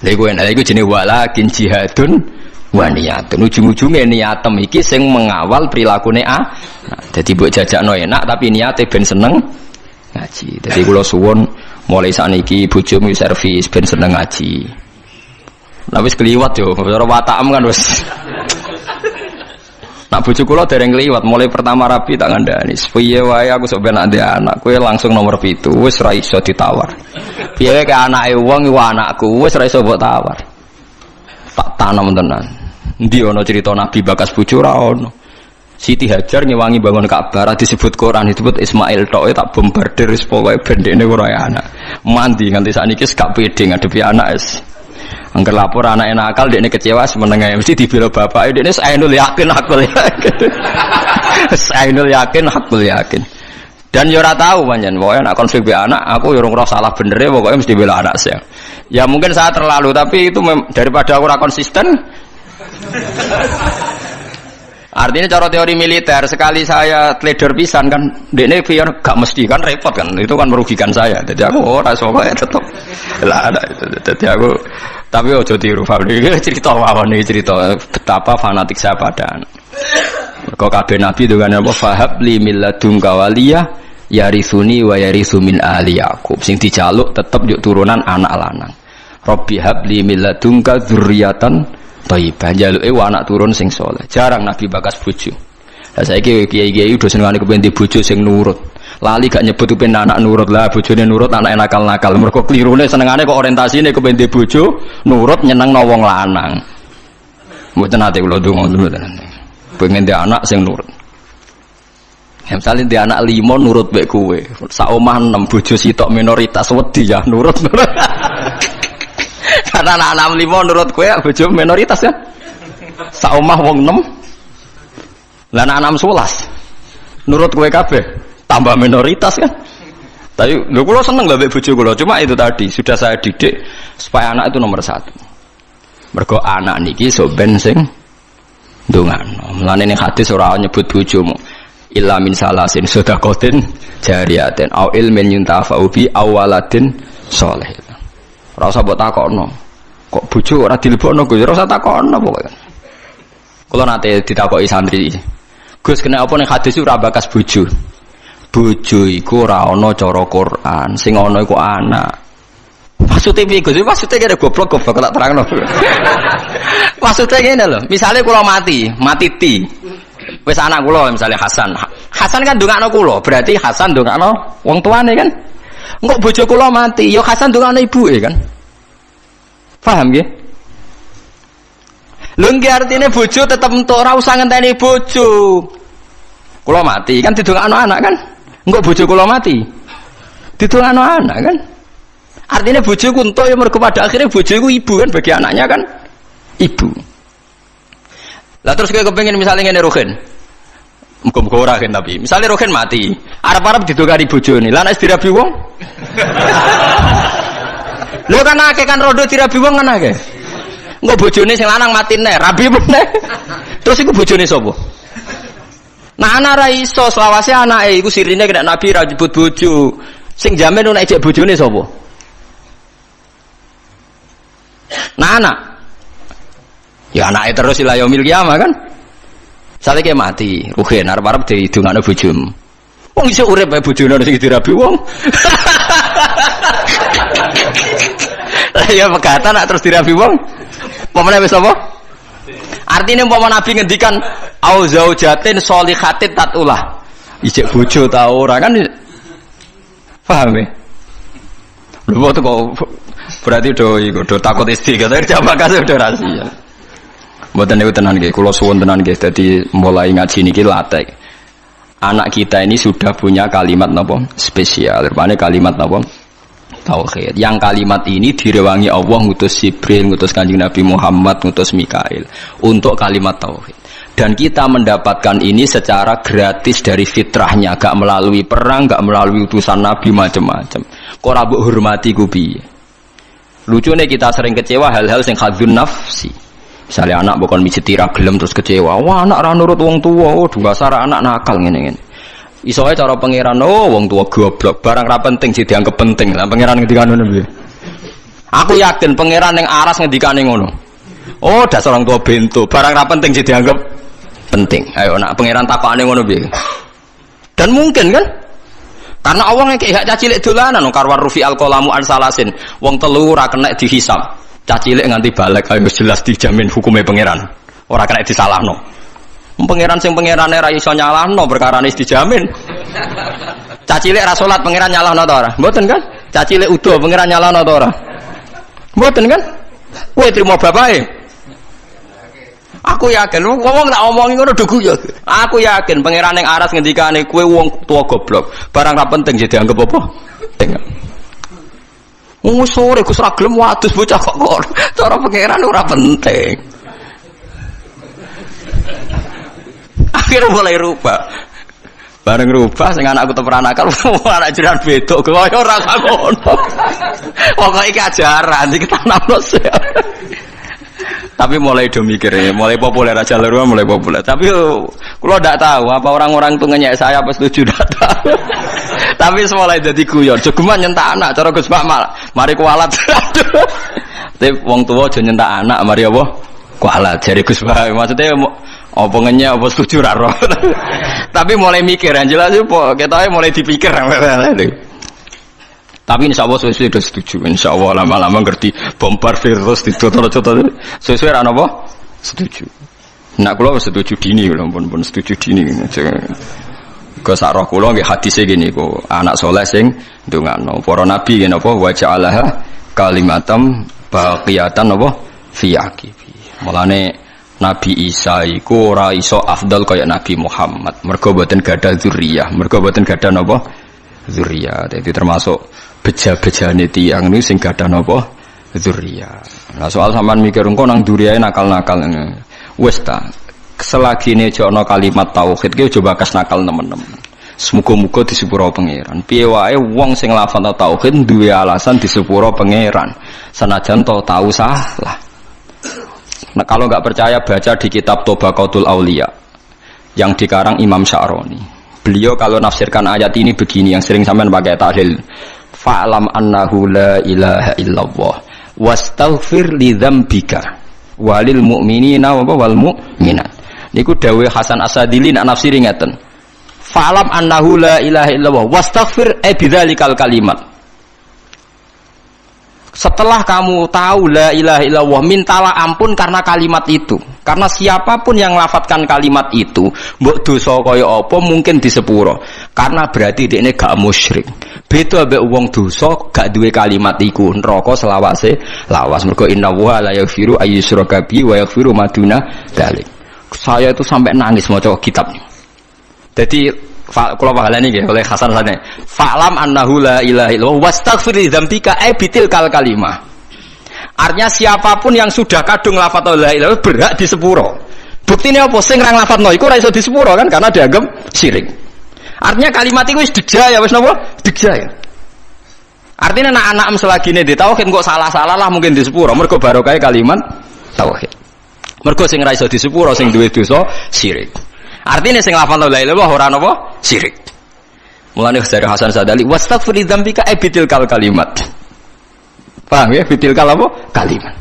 Lha iku jenenge walakin jihadun wa niyatun. Ujung-ujunge niatem iki sing mengawal prilakune dadi mbok jajakno enak tapi niate ben seneng ngaji. Dadi kula suwun mulai sakniki bojomu servis ben seneng ngaji. Lah wis kliwat yo, ora watakam kan wis. Nak bojo kula dereng kliwat mulai pertama rapi tak ngandani. Piye wae aku sok ben ade anak, kowe langsung nomor 7 wis ra iso ditawar. Piye ke anake wong iku anakku wis ra iso mbok tawar. Tak tanam tenan. Endi ana cerita Nabi bakas bojo ora ono. Siti Hajar ngewangi bangun Ka'bah disebut Quran disebut Ismail tok tak bombardir wis pokoke bendene ora anak. Mandi nganti sakniki gak pede ngadepi anak wis. Angger lapor anake nakal dekne kecewa semenenge mesti dibela bapake dekne sainul yakin hakul yakin. Sainul yakin hakul yakin. Dan yo ora tahu pancen pokoke nek konflik be anak aku yo ora salah benere pokoke mesti bela anak saya. Ya mungkin saya terlalu tapi itu daripada aku ora konsisten. Artinya cara teori militer sekali saya trader pisan kan dekne biar gak mesti kan repot kan itu kan merugikan saya. Jadi aku ora sokoe tetep lah ada itu. Jadi aku tapi ojo tiru Fabri cerita mawon iki cerita betapa fanatik saya pada anak. Kok kabeh nabi dengan apa fahab li milladunka waliyah yarithuni wa yarithu min ali Yaqub sing dijaluk tetep yuk turunan anak lanang. Rabbi habli milladunka dzurriatan thayyibah jaluke anak turun sing saleh. Jarang nabi bakas bojo. Lah saiki kiai-kiai udah senengane kepen di bojo sing nurut. Lali gak nyebut kepen anak nurut lah bojone nurut anak nakal-nakal. Mergo klirune senengane kok orientasine kepen di bojo nurut nyenengno wong lanang. Mboten ate kula ndonga mboten. Pengen di anak sing nurut. Ya misalnya di anak 5 nurut mbek kowe. Sak omah 6 bojo sitok minoritas wedi ya nurut. Karena anak 5 nurut kowe bojo minoritas ya. Sak omah wong 6. Lah anak 11 nurut kowe kabeh tambah minoritas kan. Tapi lho kula seneng lho mbek bojo kula. Cuma itu tadi sudah saya didik supaya anak itu nomor 1. Mergo anak niki sok ben sing ndongano. Mulane ning hadis ora nyebut bojomu illa min salasin sedaqatin jariyatin au ilmin yuntafa'u bi awaladin sholih. Ora usah mbok takokno. Kok bojo ora dilebokno Gus? Ora usah takokno pokoke. Kula nate ditakoki santri. Gus kena apa ning hadis ora bakas bojo? Bojo iku ora ana cara Quran, sing ana iku anak. Maksudnya piye Gus? Maksudnya kene goblok tak terangno. Maksudnya ngene lho, misale kula mati ti. Wis anak kula misale Hasan. Hasan kan ndongakno kula, berarti Hasan ndongakno wong tuane kan. Engko bojo kula mati, ya Hasan ndongakno ibuke kan. Paham nggih? Lho nggih artine bojo tetep entuk ora usah ngenteni bojo. Kula mati kan didongakno anak kan. Engko bojo kula mati. Didongakno anak kan. Artinya bojoku entuk ya mergo pada akhirnya bojoku ibu kan bagi anaknya kan ibu. Lah terus kowe kepengin misalnya ngene Rohin. Muga-muga ora kan tapi. Misale Rohin mati, arep-arep didongani bojone. Lah nek dirabi wong. Lho kan akeh kan rondo dirabi wong kan akeh. Engko bojone sing lanang mati neh, rabi meneh. Terus iku bojone sapa? Nah anak ra iso selawase anake iku sirine kena Nabi ra nyebut bojo. Sing jamin nek ejek bojone sapa? Nah anak. Ya anake terus ila yaumil kiamah kan. Sale ke mati, Ruhin arep-arep didongakno bojomu. Wong iso urip bae bojone sing dirabi wong. Lah ya pegatan nak terus dirabi wong. Pemene wis apa? Artinya umpama Nabi ngendikan au zaujatin sholihatin tatulah. Ijek bojo ta ora kan? Paham ya? Lho kok berarti do takut istri kata jawab kasih udah rahasia. Mboten niku tenan nggih, kula suwun tenan nggih. Dadi mulai ngaji niki latek. Anak kita ini sudah punya kalimat napa? Spesial. Rupane kalimat napa? Tauhid. Yang kalimat ini direwangi Allah ngutus Jibril, ngutus Kanjeng Nabi Muhammad, ngutus Mikail untuk kalimat tauhid. Dan kita mendapatkan ini secara gratis dari fitrahnya, gak melalui perang, gak melalui utusan Nabi macam-macam. Kok ora mbok hormati ku piye? Lucune kita sering kecewa hal-hal sing hadzun nafsi. Misalnya anak bukan mijeti ra gelem terus kecewa. Wah, anak ra nurut wong tuwa. Oh, dasar anak nakal ngene-ngene. Iso ae cara pangeran, oh wong tuwa goblok, barang ra penting sih dianggap penting. Lah pangeran ngendikane ngono piye? Aku yakin pangeran ning aras ngendikane ngono. Oh, dasar orang tua bento, barang ra penting sih dianggap penting. Ayo nak pangeran takokane ngono piye? Dan mungkin kan? Karena Allah ngekek hak cacilik dolanan karwar rufi alqalamu an salasin. Wong telu ora kena dihisab. Cacilik nganti balik ayo jelas dijamin hukumnya pangeran. Ora kena disalahno. Pangeran sing pangerane ra iso nyalahno perkarane dijamin. Cacilik ra salat pangeran nyalahno ta ora? Mboten kan? Cacilik udo pangeran nyalahno ta ora? Mboten kan? Kowe trimo bapake. Aku yakin wong tak omongi ngono do guyu. Aku yakin pangeran ning aras ngendikane kowe wong tua goblok. Barang ra penting jadi dianggap apa? Penting. Wong sore Gus ra gelem wadus bocah kok kok. Cara pangeran ora penting. Akhirnya mulai rubah. Bareng rubah sing anakku teperan akal anak jiran bedok kaya ora ngono. Pokoke iki ajaran iki tanamno. Tapi mulai do mikir, mulai populer aja lho, mulai populer. Tapi kula ndak tahu apa orang-orang itu ngenyek saya apa setuju ndak tahu. Tapi mulai dadi guyon, jogeman nyentak anak cara Gus Pak mari kualat. Tapi wong tuwa aja nyentak anak mari apa? Kualat jare Gus Pak. Maksudnya apa ngenyek apa setuju ra roh. Tapi mulai mikir, yang jelas apa ketoke mulai dipikir. Tapi insya Allah sesuai sudah setuju. Insya Allah lama-lama ngerti bombardir terus ditutur-tutur. Sesuai apa? Setuju. Nak kula setuju dini, pun setuju dini. Ke sarah kula nggih hadise gini kok anak soleh sing ndongakno. Para nabi ngene apa wa ja'alaha kalimatam baqiyatan apa fi aqibi. Mulane Nabi Isa iku ora iso afdal kaya Nabi Muhammad. Mergo boten gadah dzurriyyah, mergo boten gadah napa? Dzurriyyah. Dadi termasuk beja-bejane tiyang niku sing gadah napa? Dzurriyyah. Nah soal sampean mikir engko nang duriyae nakal-nakal. Wis ta. Selagine aja ana kalimat tauhid ki aja bakas nakal temen-temen. Semoga-moga disepuro pangeran. Piye wae wong sing lafal tauhid duwe alasan disepuro pangeran. Senajan to tahu salah. Nah, kalau nggak percaya baca di kitab Tobaqatul Auliya yang dikarang Imam Sya'roni. Beliau kalau nafsirkan ayat ini begini yang sering sampean pakai tahlil. Fa'lam annahu la ilaha illallah wastaghfir li dzambika walil mu'minina wal mu'minat. Niku dawuh Hasan As-Sadili nak nafsiri ngeten. Fa'lam annahu la ilaha illallah wastaghfir bidzalikal kalimat. Setelah kamu tahu la ilaha illallah, mintalah ampun karena kalimat itu. Karena siapapun yang lafadzkan kalimat itu, mbok dosa kaya apa mungkin disepuro. Karena berarti dekne gak musyrik. Beda mbek wong dosa gak duwe kalimat iku, neraka selawase lawas. Mergo innallaha la yaghfiru ayyushraka bihi wa yaghfiru ma duna dzalik. Saya itu sampai nangis maca kitabnya. Jadi kula pahalane nggih oleh Hasan Sane. Fa'lam annahu la ilaha illallah wastaghfir li dzambika bitil kalimah. Artinya siapapun yang sudah kadung lafaz la ilaha illallah berhak di sepuro. Buktine apa sing ra nglafadzno iku ora iso di sepuro kan karena dianggap syirik. Artinya kalimat itu wis dijaya wis napa? Dijaya. Artinya anak-anak selagine di tauhid kok salah-salah lah mungkin di sepuro mergo barokah kalimat tauhid. Mergo sing ra iso di sepuro sing duwe dosa syirik. Artinya sing lafal la ilaha illallah ora napa syirik. Mulane dari Hasan Sadali wastaghfir dzambika bitil kalimat. Paham ya bitil apa? Kalimat.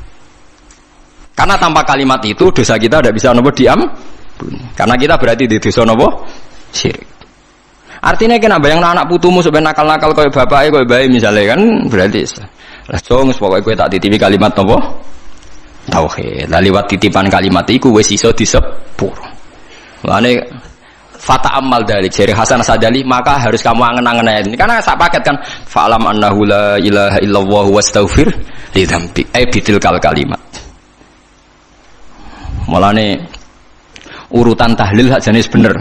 Karena tanpa kalimat itu dosa kita tidak bisa napa diam. Karena kita berarti di dosa napa syirik. Artinya kena bayang anak putumu sampai nakal-nakal koyo bapake koyo bae misalnya kan berarti lah jong pokoke kowe tak titipi kalimat napa tauhid. Lah liwat titipan kalimat iku wis iso disepuro. Lane fata amal dari jari Hasan Sadali maka harus kamu angen-angen ini karena sak paket kan fa'lam annahu la ilaha illallah wastaghfir li dzambik bitil kalimat. Mulane urutan tahlil hak jenis bener.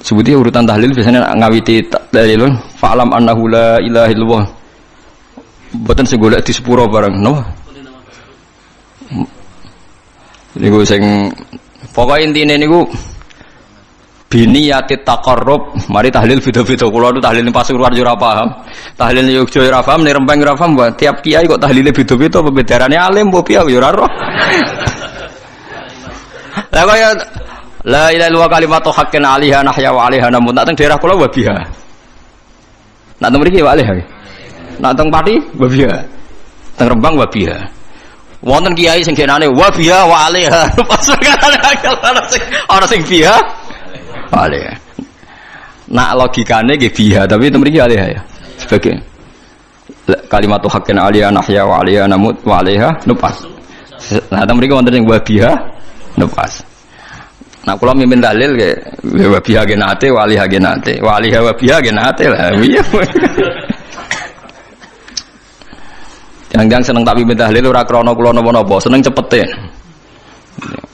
Sebutnya urutan tahlil biasanya ngawiti dalil fa'lam annahu la ilaha illallah. Mboten sing golek di sepuro bareng no. Niku sing pokoknya intinya niku biniyati taqarrub mari tahlil beda-beda kula nu tahlil Pasuruan yo ora paham tahlil Yogya yo ora paham nek Rempang ora paham tiap kiai kok tahlile beda-beda pembedarane alim mbok piye yo ora roh lah kaya la ilaha illallah kalimatu haqqin 'alaiha nahya wa 'alaiha namun nak teng daerah kula wabiha nak teng mriki wabiha nak teng Pati wabiha teng Rembang wabiha wonten kiai sing genane wa biha wa alaiha pas ana sing biha alaiha nak logikane nggih biha tapi mriki alaiha ya sebagai kalimat haqqin alaiha nahya wa alaiha namut wa alaiha nupas nah mriki wonten sing wa biha nupas nah kula mimpin dalil nggih wa biha genate wa alaiha genate wa alaiha wa biha genate lah iya yang seneng tak pimpin tahlil ora krana kula napa-napa, seneng cepete.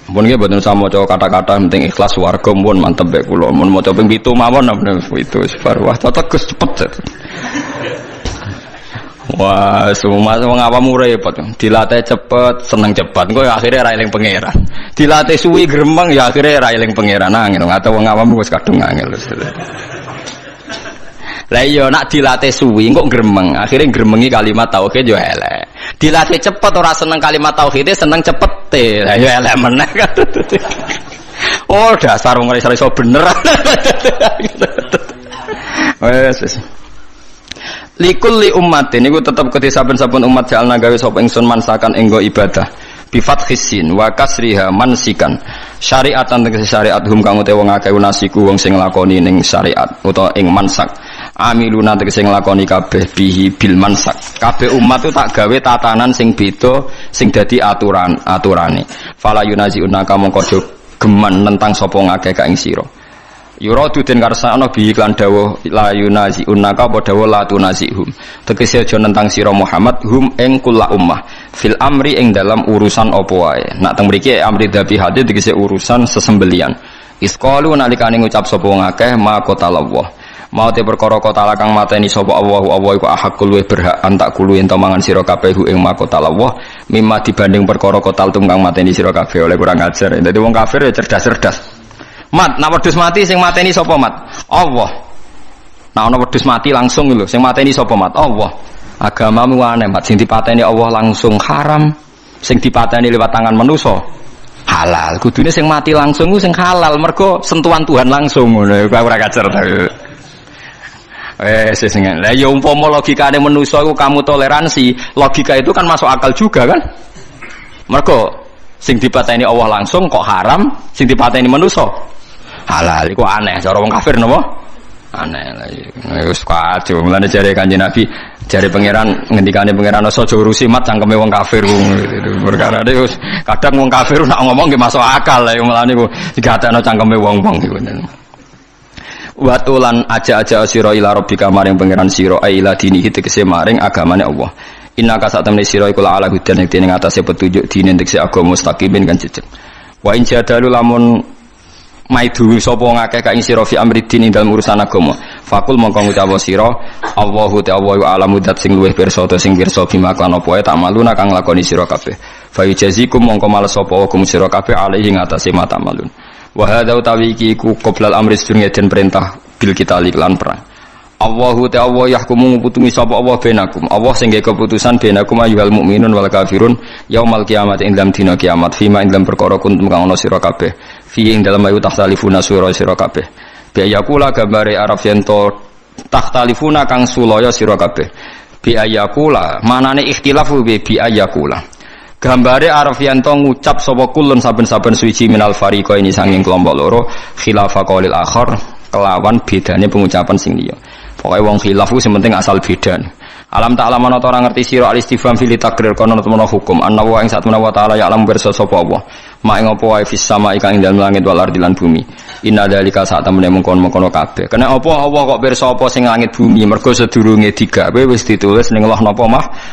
Mun nggih mboten usah maca kata-kata penting ikhlas warga mun mantep mek kula. Mun maca ping 7 mawon itu bar wah tetes cepet. Wah, semua wong awam repot. Dilatih cepet, seneng cepet. Engko akhire ra eling pangeran. Dilatih suwi gremeng ya akhire ra eling pangeran. Nangin atau wong awam wis kadung angel. Lah iya nak dilatih suwi kok gremeng, akhirnya gremengi kalimat tauhid yo elek. Dilatih cepet ora seneng kalimat tauhid, seneng cepete. Lah yo elek meneh kan. Oh, dasar wong ora iso bener. Wes. Likulli ummatin niku tetep kedhe saben-saben umat jalna gawe sapa ingsun mansakan enggo ibadah. Bi fathis sin wa kasriha mansikan. Syariatan tegese syariat hum kang utawa wong akeh nasiku wong sing nglakoni ning syariat utawa ing mansak. Amiluna tegese nglakoni kabeh bihi bil mansak. Kabeh umat itu tak gawe tatanan sing beda sing dadi aturane. Fala yunaziuna mongko do geman nentang sapa ngakeh ka ing sira. Yuradu den karsana bi iklan dawuh la yunaziuna ka apa dawuh la tunazihum. Tegese aja nentang sira Muhammad hum ing kula ummah fil amri ing dalam urusan apa wae. Nak teng mriki amri dhabi hadi tegese urusan sesembelian. Isqalu nalikane ngucap sapa ngakeh ma qatallah. Mau te perkara kota kang mateni sapa Allah iku ahakul luwih berhak antak kulu ento mangan sira kabeh ing makota Allah mimma dibanding perkara kota kang mateni sira kabeh oleh kurang ajar. Dadi wong kafir ya cerdas-cerdas. Mat, nek wedhus mati sing mateni sapa mat? Allah. Nek ana wedhus mati langsung lho sing mateni sapa mat? Allah. Agamamu aneh mat sing dipateni Allah langsung haram, sing dipateni lewat tangan manusa halal. Kudune sing mati langsung ku sing halal mergo sentuhan Tuhan langsung ngono. Ora ajar ta. Sesingen. Lah ya umpama logikane manusa iku kamu toleransi, logika itu kan masuk akal juga kan? Mergo sing dipateni Allah langsung kok haram, sing dipateni manusa halal. Iku aneh, cara wong kafir napa? Aneh lah. Wis kacau. Mulane jare Kanjeng Nabi, jare pangeran ngendikane pangeran aja urusi mat cangkeme wong kafir. Perkara wis kadang wong kafir nak ngomong nggih masuk akal lah mulane iku digatekno cangkeme wong-wong iku. Watulan aja-aja sira ila rabbika maring pangeran sira ila dinihi tegese maring agamane Allah. Innaka satamne sira iku ala hudan ing atase petunjuk dine tegese agama mustaqimin kan jejeg. Wa in jadalu lamun maidu sapa ngakeh ka ing sira fi amridin ing dalem urusan agama fakul mongko ngucap sira Allahu ta'ala alamu dat sing luwih pirsa ta sing pirsa bima kan apa tak maluna kang lakoni sira kabeh fa yujazikum mongko males sapa hukum sira kabeh alaihi ngatasi mata malun wa hadza utawi iki ku qoblal amri sedurunge den perintah bil kita lan perang Allahu ta'ala yahkumu nguputumi sapa Allah benakum Allah sing gawe keputusan benakum ayyuhal mukminun wal kafirun yaumal kiamat ing dalam dina kiamat fima ing dalam perkara kuntum kang ana sira kabeh fi ing dalam ayu tahtalifuna sira kabeh biayakula gambare arab yen to tahtalifuna kang sulaya sira kabeh biayakula manane ikhtilafu biayakula gambare arab yen to ngucap sapa kulun saben-saben suci minal fariqa ini sanging kelompok loro khilafa qaulil akhar kelawan bedane pengucapan sing liya. Pokoke wong khilaf ku sing penting asal beda. Alam ta'ala ana ta ora ngerti sira al-istifham fil takrir kono temen hukum anna wa ing satuna wa ta'ala ya alam pirsa sapa Allah. Mak ing apa wae fis sama ing dalem langit wal ardi lan bumi. Inna dzalika sak temene mengkon-mengkon kabeh. Kena apa Allah kok pirsa apa sing langit bumi mergo sedurunge digawe wis ditulis ning Allah napa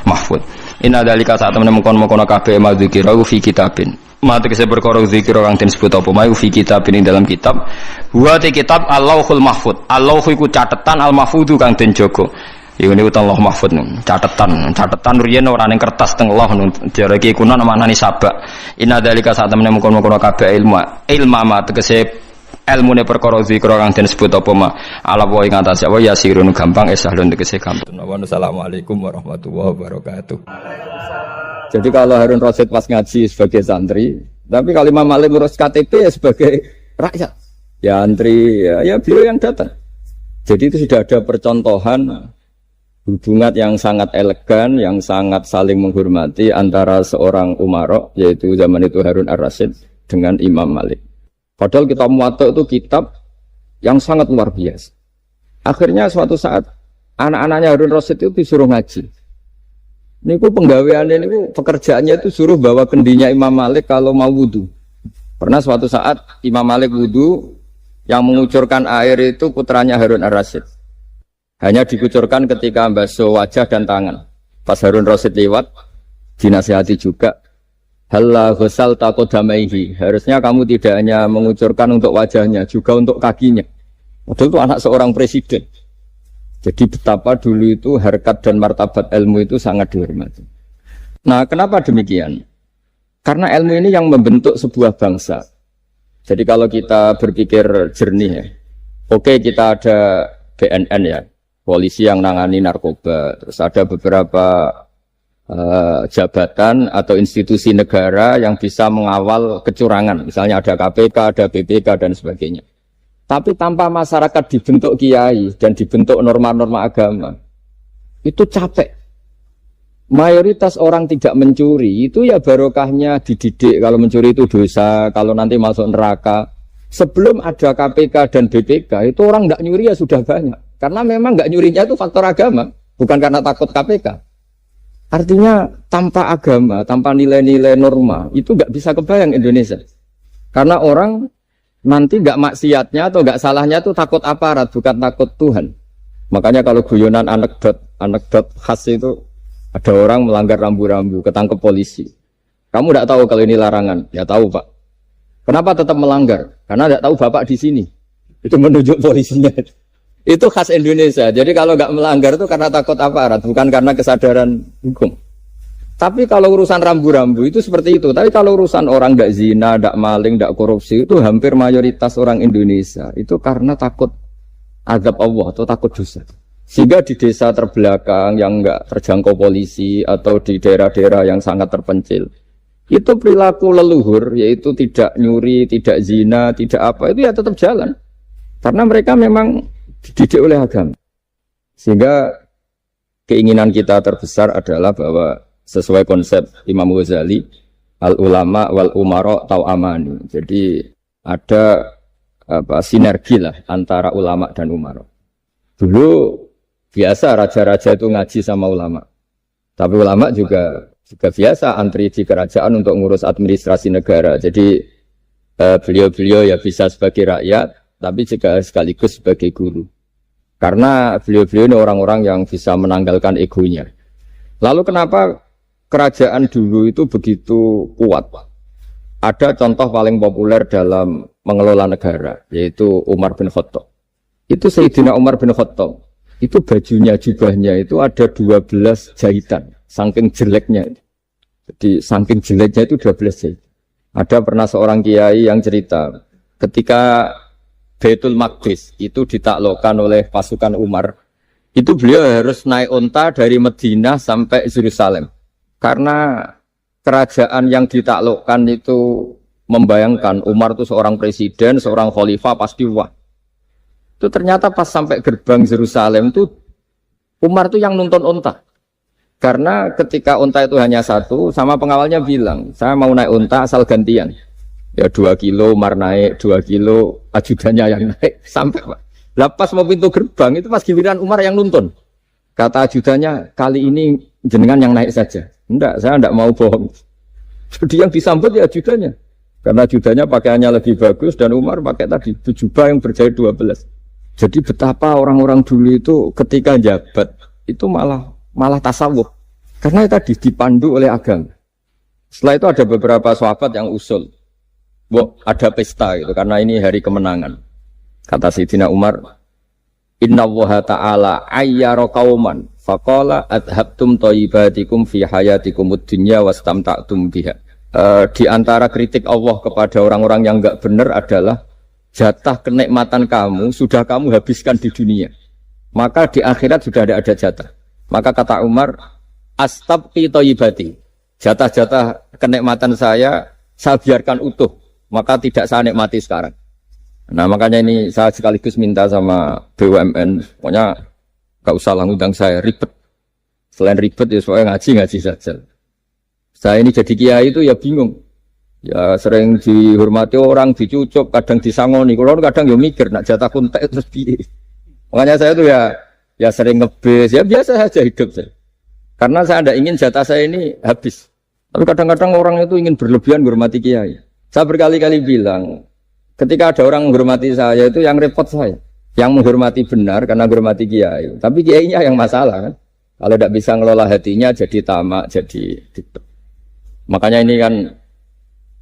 mahfud. Inna dzalika sak temene mengkon-mengkon kabeh madzikira fi kitabin. Mate kese perkara zikir kang den sebut apa mayu fi kitab ing dalam kitab wa te kitab Allahul Mahfud Allah iku catetan al mahfudu kang den jaga iku niku Allah Mahfud catetan riyen ora ning kertas teng Allah jare iki kuno manani sabak inna dzalika sak temene mengkono-kono kabeh ilma ma tegese ilmune perkara zikir kang den sebut apa ma ala wa ing atas apa ya sirun gampang esahlun tegese gampang assalamualaikum warahmatullahi wabarakatuh. Jadi kalau Harun Rasid pas ngaji sebagai santri, tapi kalau Imam Malik ngurus KTP ya sebagai rakyat, ya antri, ya beliau yang datang. Jadi itu sudah ada percontohan hubungan yang sangat elegan, yang sangat saling menghormati antara seorang umara, yaitu zaman itu Harun Ar-Rasyid dengan Imam Malik. Padahal kitab Muwatta itu kitab yang sangat luar biasa. Akhirnya suatu saat anak-anaknya Harun Rasyid itu disuruh ngaji. Niku penggaweannya niku pekerjaannya itu suruh bawa kendinya Imam Malik kalau mau wudu. Pernah suatu saat Imam Malik wudu yang mengucurkan air itu putranya Harun Ar-Rasyid. Hanya dikucurkan ketika basuh wajah dan tangan. Pas Harun Rasyid lewat dinasihati juga. Halla ghusal taqaddamaihi. Harusnya kamu tidak hanya mengucurkan untuk wajahnya, juga untuk kakinya. Padahal itu anak seorang presiden. Jadi betapa dulu itu harkat dan martabat ilmu itu sangat dihormati. Nah, kenapa demikian? Karena ilmu ini yang membentuk sebuah bangsa. Jadi kalau kita berpikir jernih ya, oke kita ada BNN ya, polisi yang nangani narkoba, terus ada beberapa jabatan atau institusi negara yang bisa mengawal kecurangan, misalnya ada KPK, ada BPK dan sebagainya. Tapi tanpa masyarakat dibentuk kiai dan dibentuk norma-norma agama, itu capek. Mayoritas orang tidak mencuri, itu ya barokahnya dididik kalau mencuri itu dosa, kalau nanti masuk neraka. Sebelum ada KPK dan BPK, itu orang tidak nyuri ya sudah banyak. Karena memang tidak nyurinya itu faktor agama, bukan karena takut KPK. Artinya tanpa agama, tanpa nilai-nilai norma, itu nggak bisa kebayang Indonesia. Karena orang nanti nggak maksiatnya atau nggak salahnya itu takut aparat, bukan takut Tuhan. Makanya kalau guyonan anekdot khas itu ada orang melanggar rambu-rambu, ketangkep polisi. Kamu tidak tahu kalau ini larangan? Ya tahu Pak. Kenapa tetap melanggar? Karena tidak tahu Bapak di sini. Itu menunjuk polisinya. Itu khas Indonesia. Jadi kalau nggak melanggar itu karena takut aparat, bukan karena kesadaran hukum. Tapi kalau urusan rambu-rambu itu seperti itu. Tapi kalau urusan orang tidak zina, tidak maling, tidak korupsi, itu hampir mayoritas orang Indonesia itu karena takut azab Allah atau takut dosa. Sehingga di desa terbelakang yang enggak terjangkau polisi atau di daerah-daerah yang sangat terpencil, itu perilaku leluhur, yaitu tidak nyuri, tidak zina, tidak apa, itu ya tetap jalan. Karena mereka memang dididik oleh agama. Sehingga keinginan kita terbesar adalah bahwa sesuai konsep Imam Ghazali, al-ulama wal umara tau'amani. Jadi ada sinergi lah antara ulama dan umara. Dulu biasa raja-raja itu ngaji sama ulama. Tapi ulama juga biasa antri di kerajaan untuk ngurus administrasi negara. Jadi beliau-beliau ya bisa sebagai rakyat, tapi juga sekaligus sebagai guru. Karena beliau-beliau ini orang-orang yang bisa menanggalkan egonya. Lalu kenapa kerajaan dulu itu begitu kuat? Ada contoh paling populer dalam mengelola negara, yaitu Umar bin Khattab. Itu Sayyidina Umar bin Khattab, itu bajunya, jubahnya itu ada 12 jahitan, saking jeleknya. Jadi saking jeleknya itu 12 jahitan. Ada pernah seorang kiai yang cerita, ketika Baitul Maqdis itu ditaklukkan oleh pasukan Umar, itu beliau harus naik unta dari Madinah sampai Yerusalem. Karena kerajaan yang ditaklukkan itu membayangkan Umar itu seorang presiden, seorang khalifah, pasti wah. Itu ternyata pas sampai gerbang Yerusalem itu Umar itu yang nuntun unta. Karena ketika unta itu hanya satu, sama pengawalnya bilang, saya mau naik unta asal gantian. Ya 2 kilo Umar naik, 2 kilo ajudannya yang naik. Sampai Pak. Lepas mau pintu gerbang, itu pas giliran Umar yang nuntun. Kata ajudannya, kali ini jenengan yang naik saja. Enggak, saya enggak mau bohong. Jadi yang disambut ya ajudannya. Karena ajudannya pakaiannya lebih bagus dan Umar pakai tadi jubah yang berjahit 12. Jadi betapa orang-orang dulu itu ketika jabat itu malah tasawuf. Karena tadi dipandu oleh agama. Setelah itu ada beberapa sahabat yang usul. Ada pesta gitu karena ini hari kemenangan. Kata Sayyidina Umar, Inna Allaha ta'ala ayyara qauman faqala adhabtum thayyibatikum fi hayatikumud dunya wastamta'tum biha. Di antara kritik Allah kepada orang-orang yang enggak benar adalah jatah kenikmatan kamu sudah kamu habiskan di dunia. Maka di akhirat sudah ada jatah. Maka kata Umar, astabqi thayyibati. Jatah-jatah kenikmatan saya biarkan utuh. Maka tidak saya nikmati sekarang. Nah makanya ini saya sekaligus minta sama BUMN, pokoknya gak usah lah ngundang saya, ribet. Selain ribet ya soalnya ngaji saja. Saya ini jadi kiai itu ya bingung. Ya sering dihormati orang, dicucuk, kadang disangoni. Kalau kadang ya mikir, nak jatah kuntek terus piye. Makanya saya tuh ya sering ngebes, ya biasa saja hidup saya. Karena saya tidak ingin jatah saya ini habis. Tapi kadang-kadang orang itu ingin berlebihan menghormati kiai. Saya berkali-kali bilang, ketika ada orang menghormati saya itu yang repot saya. Yang menghormati benar karena menghormati kiai. Tapi kiainya yang masalah kan. Kalau tidak bisa ngelola hatinya jadi tamak, jadi gitu. Makanya ini kan,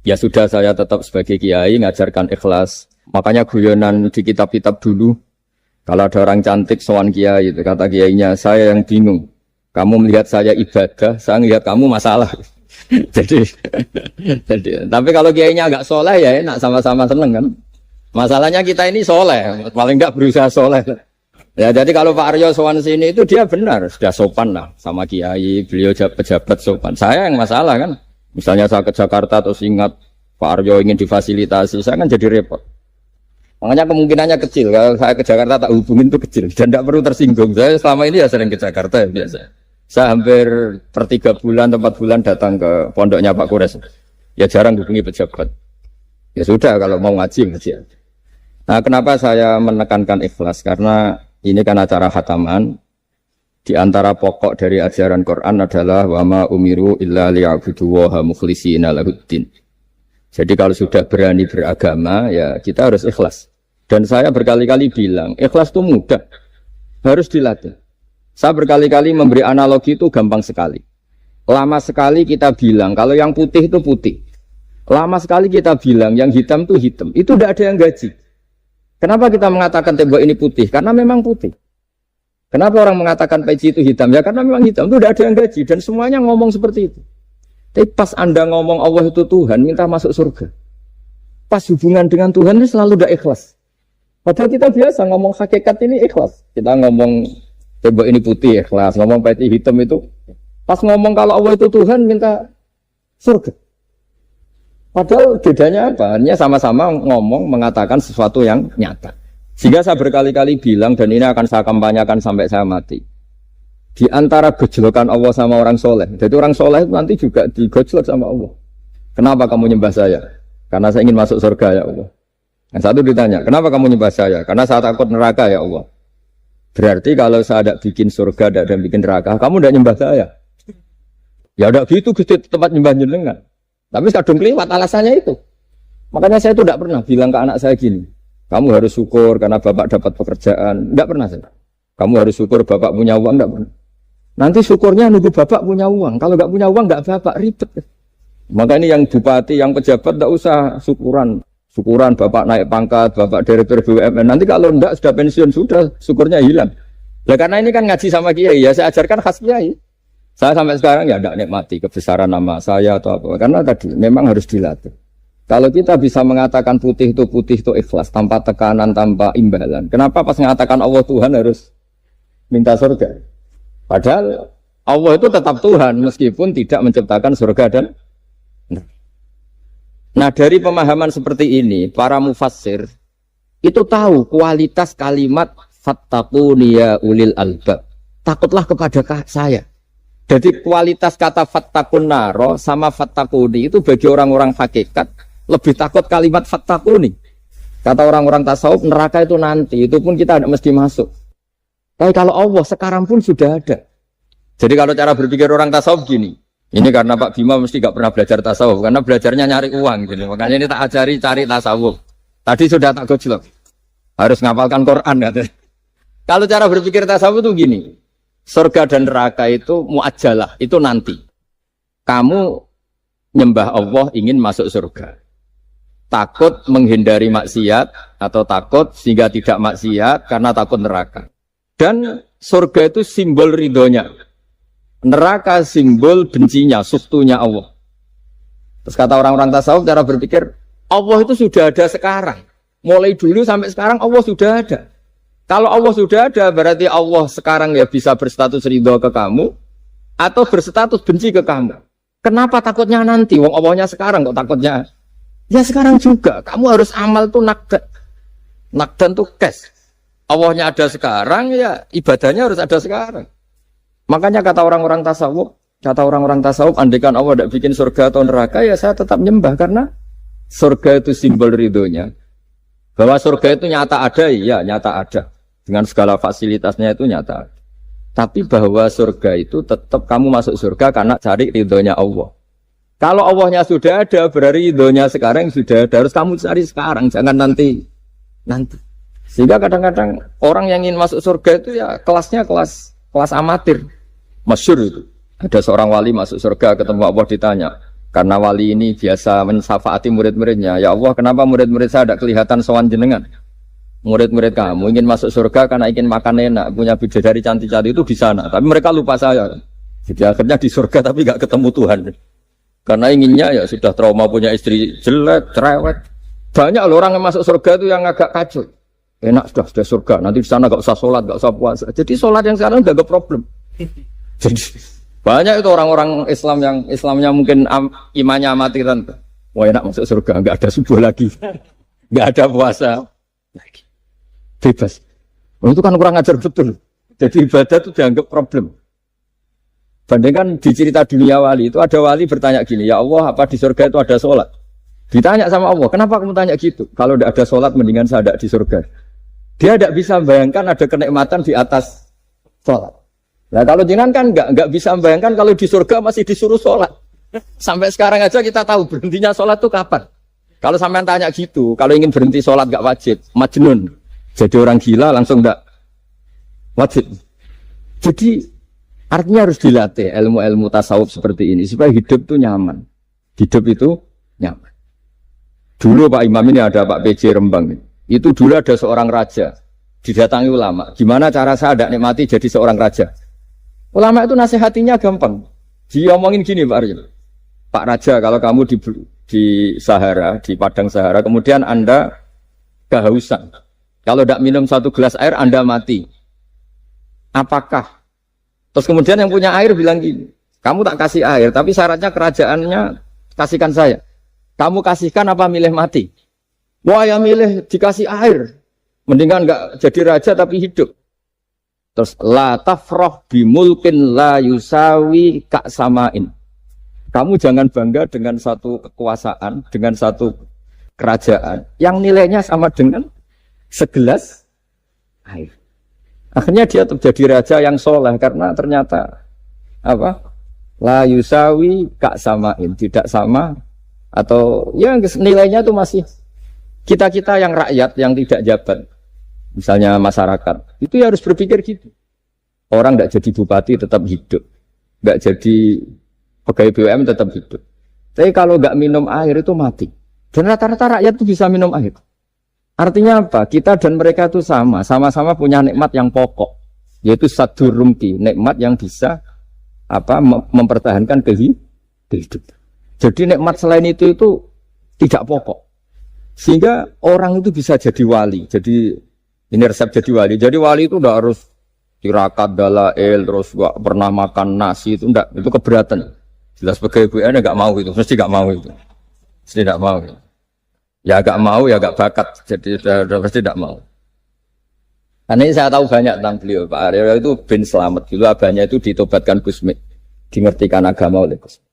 ya sudah saya tetap sebagai kiai ngajarkan ikhlas. Makanya guyonan di kitab-kitab dulu, kalau ada orang cantik sowan kiai itu kata kiainya, saya yang bingung. Kamu melihat saya ibadah, saya melihat kamu masalah. jadi, tapi kalau kiainya agak soleh ya enak sama-sama seneng kan. Masalahnya kita ini soleh, paling enggak berusaha soleh. Ya jadi kalau Pak Aryo sowan sini itu dia benar, sudah sopan lah sama kiai, beliau pejabat sopan. Saya yang masalah kan. Misalnya saya ke Jakarta terus ingat Pak Aryo ingin difasilitasi, saya kan jadi repot. Makanya kemungkinannya kecil, kalau saya ke Jakarta tak hubungin itu kecil dan tidak perlu tersinggung. Saya selama ini ya sering ke Jakarta ya biasa. Saya hampir per 3 bulan, 4 bulan datang ke pondoknya Pak Kures. Ya jarang hubungi pejabat. Ya sudah kalau mau ngaji. Nah kenapa saya menekankan ikhlas? Karena ini kan acara khataman. Di antara pokok dari ajaran Quran adalah wama umiru illa liya'budu waha mukhlishina lahuddin. Jadi kalau sudah berani beragama ya kita harus ikhlas. Dan saya berkali-kali bilang ikhlas itu mudah. Harus dilatih. Saya berkali-kali memberi analogi itu gampang sekali. Lama sekali kita bilang kalau yang putih itu putih. Lama sekali kita bilang yang hitam itu hitam. Itu tidak ada yang gaji. Kenapa kita mengatakan tembok ini putih? Karena memang putih. Kenapa orang mengatakan peci itu hitam? Ya karena memang hitam. Itu tidak ada yang gaji. Dan semuanya ngomong seperti itu. Tapi pas Anda ngomong Allah itu Tuhan, minta masuk surga. Pas hubungan dengan Tuhan ini selalu tidak ikhlas. Padahal kita biasa ngomong hakikat ini ikhlas. Kita ngomong tembok ini putih ikhlas, ngomong peci hitam itu. Pas ngomong kalau Allah itu Tuhan, minta surga. Padahal bedanya apa? Hanya sama-sama ngomong, mengatakan sesuatu yang nyata. Sehingga saya berkali-kali bilang, dan ini akan saya kampanyakan sampai saya mati. Di antara gejolokan Allah sama orang soleh. Jadi orang soleh itu nanti juga digojlok sama Allah. Kenapa kamu nyembah saya? Karena saya ingin masuk surga ya Allah. Yang satu ditanya, kenapa kamu nyembah saya? Karena saya takut neraka ya Allah. Berarti kalau saya tidak bikin surga, tidak bikin neraka, kamu tidak nyembah saya. Ya udah gitu tempat nyembah jenengan. Tapi kadung keliwat alasannya itu. Makanya saya itu tidak pernah bilang ke anak saya gini, kamu harus syukur karena bapak dapat pekerjaan. Tidak pernah saya. Kamu harus syukur bapak punya uang, tidak pernah. Nanti syukurnya nunggu bapak punya uang. Kalau nggak punya uang, nggak bapak ribet. Maka ini yang bupati, yang pejabat tidak usah syukuran. Syukuran bapak naik pangkat, bapak direktur BUMN. Nanti kalau enggak sudah pensiun sudah, syukurnya hilang. Lah karena ini kan ngaji sama kiai, ya saya ajarkan khas kiai. Saya sampai sekarang ya enggak nikmati kebesaran nama saya atau apa. Karena tadi memang harus dilatih. Kalau kita bisa mengatakan putih itu ikhlas, tanpa tekanan, tanpa imbalan. Kenapa pas mengatakan Allah Tuhan harus minta surga? Padahal Allah itu tetap Tuhan meskipun tidak menciptakan surga dan nah dari pemahaman seperti ini, para mufassir itu tahu kualitas kalimat fattaquni ya ulil albab. Takutlah kepada saya. Jadi kualitas kata fattaqun naro sama fattaquni itu bagi orang-orang hakikat lebih takut kalimat fattaquni. Kata orang-orang tasawuf neraka itu nanti, itu pun kita tidak mesti masuk. Tapi kalau Allah sekarang pun sudah ada. Jadi kalau cara berpikir orang tasawuf gini. Ini karena Pak Bima mesti gak pernah belajar tasawuf, karena belajarnya nyari uang gitu. Makanya ini tak ajari cari tasawuf. Tadi sudah tak gojlok. Harus ngapalkan Quran katanya. Kalau cara berpikir tasawuf itu gini. Surga dan neraka itu muajalah, itu nanti. Kamu nyembah Allah ingin masuk surga. Takut menghindari maksiat atau takut sehingga tidak maksiat karena takut neraka. Dan surga itu simbol ridhonya. Neraka simbol bencinya, suktunya Allah. Terus kata orang-orang tasawuf cara berpikir, Allah itu sudah ada sekarang. Mulai dulu sampai sekarang Allah sudah ada. Kalau Allah sudah ada, berarti Allah sekarang ya bisa berstatus ridho ke kamu, atau berstatus benci ke kamu. Kenapa takutnya nanti? Wong Allahnya sekarang kok takutnya? Ya sekarang juga. Kamu harus amal tuh nakdan. Nakdan tuh cash. Allahnya ada sekarang, ya ibadahnya harus ada sekarang. Makanya kata orang-orang tasawuf, andaikan Allah tidak bikin surga atau neraka, ya saya tetap nyembah karena surga itu simbol ridhonya. Bahwa surga itu nyata ada, ya nyata ada. Dengan segala fasilitasnya itu nyata ada. Tapi bahwa surga itu tetap kamu masuk surga karena cari ridhonya Allah. Kalau Allahnya sudah ada, berarti ridhonya sekarang sudah ada. Harus kamu cari sekarang, jangan nanti. Sehingga kadang-kadang orang yang ingin masuk surga itu ya kelasnya kelas amatir. Masyhur itu. Ada seorang wali masuk surga ketemu Allah ditanya. Karena wali ini biasa mensafaati murid-muridnya. Ya Allah, kenapa murid-murid saya tidak kelihatan sowan jenengan? Murid-murid kamu ingin masuk surga karena ingin makan enak, punya bidadari cantik-cantik itu di sana. Tapi mereka lupa saya. Jadi akhirnya di surga tapi nggak ketemu Tuhan. Karena inginnya ya sudah trauma punya istri jelek, cerewet. Banyak loh orang yang masuk surga itu yang agak kacau. Enak sudah surga. Nanti di sana nggak usah sholat, nggak usah puasa. Jadi sholat yang sekarang nggak ada problem. Jadi banyak itu orang-orang Islam yang Islamnya mungkin imannya amatiran. Wah enak masuk surga, nggak ada subuh lagi, nggak ada puasa lagi, bebas. Itu kan kurang ajar betul. Jadi ibadah itu dianggap problem. Bandingkan di cerita dunia wali itu ada wali bertanya gini, ya Allah apa di surga itu ada sholat? Ditanya sama Allah, kenapa kamu tanya gitu? Kalau tidak ada sholat mendingan saya tidak di surga. Dia tidak bisa bayangkan ada kenikmatan di atas sholat. Nah kalau jangan kan nggak bisa membayangkan kalau di surga masih disuruh sholat. Sampai sekarang aja kita tahu berhentinya sholat itu kapan. Kalau sampean tanya gitu, kalau ingin berhenti sholat nggak wajib, majnun. Jadi orang gila langsung nggak wajib. Jadi artinya harus dilatih ilmu-ilmu tasawuf seperti ini supaya hidup itu nyaman. Hidup itu nyaman. Dulu Pak Imam ini ada Pak PJ Rembang. Itu dulu ada seorang raja didatangi ulama. Gimana cara saya tidak nikmati jadi seorang raja? Ulama itu nasihatinya gampang. Dia omongin gini Pak Arya. Pak Raja, kalau kamu di Sahara, di padang Sahara, kemudian Anda kehausan. Kalau tidak minum satu gelas air, Anda mati. Apakah? Terus kemudian yang punya air bilang gini, kamu tak kasih air, tapi syaratnya kerajaannya kasihkan saya. Kamu kasihkan apa milih mati? Wah ya milih dikasih air. Mendingan nggak jadi raja tapi hidup. Terus la tafrah bimulkin la yusawi kak samain. Kamu jangan bangga dengan satu kekuasaan, dengan satu kerajaan yang nilainya sama dengan segelas air. Akhirnya dia terjadi raja yang soleh karena ternyata apa? La yusawi kak samain, tidak sama atau ya nilainya itu masih kita-kita yang rakyat yang tidak jabat. Misalnya masyarakat, itu ya harus berpikir gitu. Orang nggak jadi bupati tetap hidup, nggak jadi pegawai BUMN tetap hidup. Tapi kalau nggak minum air itu mati. Dan rata-rata rakyat itu bisa minum air. Artinya apa? Kita dan mereka itu sama-sama punya nikmat yang pokok, yaitu sadur rumpi, nikmat yang bisa mempertahankan kehidupan. Jadi nikmat selain itu tidak pokok. Sehingga orang itu bisa jadi wali. Jadi ini resep jadi wali. Jadi wali itu tidak harus tirakat dalail terus gak pernah makan nasi itu enggak, itu keberatan. Jelas sebagai ibu nggak mau itu, mesti nggak mau itu. Mesti tidak mau. Ya agak mau, ya agak bakat. Jadi sudah pasti tidak mau. Karena ini saya tahu banyak tentang beliau. Pak Aryo itu bin selamat. Dulu abahnya itu ditobatkan Gusmi. Dimengertikan agama oleh Gusmi.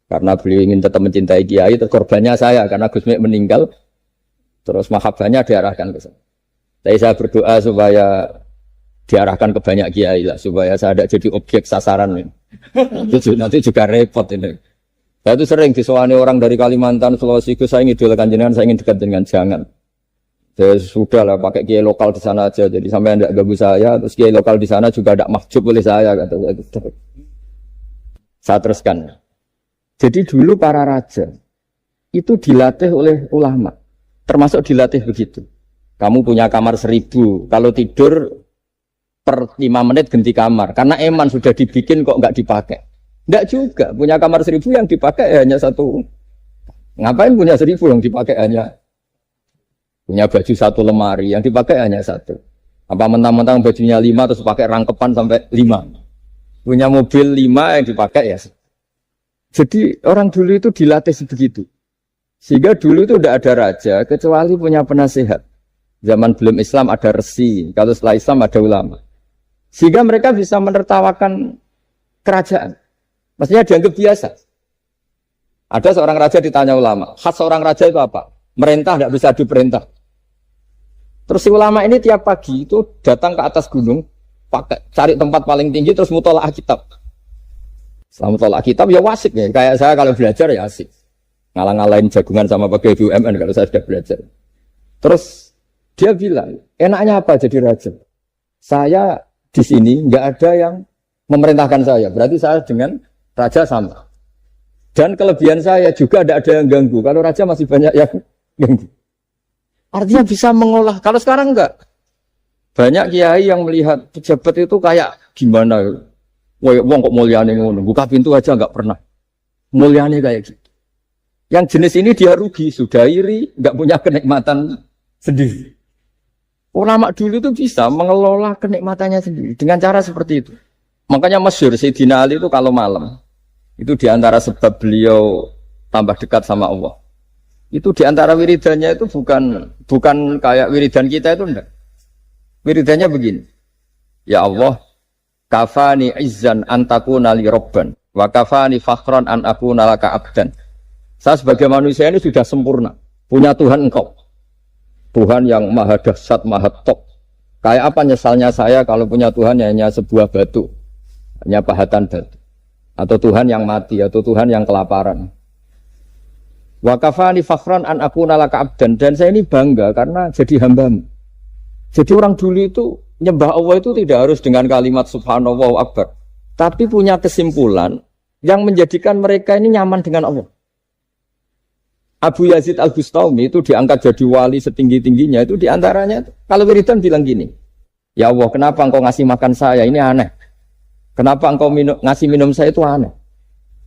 Karena beliau ingin tetap mencintai Kiai, korbannya saya. Karena Gusmi meninggal. Terus mahabbahnya diarahkan ke saya. Tapi saya berdoa supaya diarahkan ke banyak Kiai lah. Supaya saya tidak jadi objek sasaran. Nanti juga repot ini. Saya itu sering disewani orang dari Kalimantan, Sulawesi, saya ingin idolakan jenengan, saya ingin dekat dengan jangan. Jadi sudah lah pakai kiai lokal di sana aja. Jadi sampai tidak ganggu saya, terus kiai lokal di sana juga tidak mahjub oleh saya. Kata saya. Saya teruskan. Jadi dulu para raja itu dilatih oleh ulama, termasuk dilatih begitu. Kamu punya kamar 1000, kalau tidur per 5 menit ganti kamar, karena eman sudah dibikin kok nggak dipakai. Enggak juga, punya kamar 1000 yang dipakai hanya 1. Ngapain punya 1000 yang dipakai hanya punya baju 1 lemari, yang dipakai hanya 1. Apa mentang-mentang bajunya 5 terus pakai rangkepan sampai 5. Punya mobil 5 yang dipakai ya. Jadi orang dulu itu dilatih sebegitu. Sehingga dulu itu tidak ada raja kecuali punya penasehat. Zaman belum Islam ada resi, kalau setelah Islam ada ulama. Sehingga mereka bisa menertawakan kerajaan. Maksudnya dianggap biasa. Ada seorang raja ditanya ulama, khas seorang raja itu apa? Merintah tidak bisa diperintah. Terus si ulama ini tiap pagi itu datang ke atas gunung, cari tempat paling tinggi terus mutola'ah kitab. Setelah mutola'ah kitab ya wasik ya. Kayak saya kalau belajar ya asik. Ngalang-ngalain jagungan sama pakai BUMN kalau saya sudah belajar. Terus dia bilang, enaknya apa jadi raja? Saya di sini nggak ada yang memerintahkan saya. Berarti saya dengan raja sama. Dan kelebihan saya juga tidak ada yang ganggu. Kalau raja masih banyak yang ganggu. Artinya bisa mengolah. Kalau sekarang enggak. Banyak kiai yang melihat pejabat itu kayak gimana. Wong kok mulyane ngono. Buka pintu aja enggak pernah. Mulyane kayak gitu. Yang jenis ini dia rugi. Sudah iri. Enggak punya kenikmatan sendiri. Ulama dulu itu bisa mengelola kenikmatannya sendiri. Dengan cara seperti itu. Makanya masyhur Sayyidina Ali itu kalau malam itu diantara sebab beliau tambah dekat sama Allah. Itu diantara wiridannya itu bukan kayak wiridan kita itu enggak. Wiridannya begini. Ya Allah, kafani izzan an takuna li robban wa kafani fakhran an akuna laka abdan. Saya sebagai manusia ini sudah sempurna. Punya Tuhan engkau. Tuhan yang maha dahsyat, maha top. Kayak apa nyesalnya saya kalau punya Tuhan yang hanya sebuah batu. Hanya pahatan batu. Atau Tuhan yang mati, atau Tuhan yang kelaparan. Wa kafani fakhran an akuna laka abdan. Dan saya ini bangga karena jadi hambamu. Jadi orang dulu itu nyembah Allah itu tidak harus dengan kalimat subhanallah akbar. Tapi punya kesimpulan yang menjadikan mereka ini nyaman dengan Allah. Abu Yazid Al-Bustami itu diangkat jadi wali setinggi-tingginya itu diantaranya. Kalau wiridan bilang gini. Ya Allah, kenapa engkau ngasih makan saya? Ini aneh. Kenapa engkau ngasih minum saya itu aneh.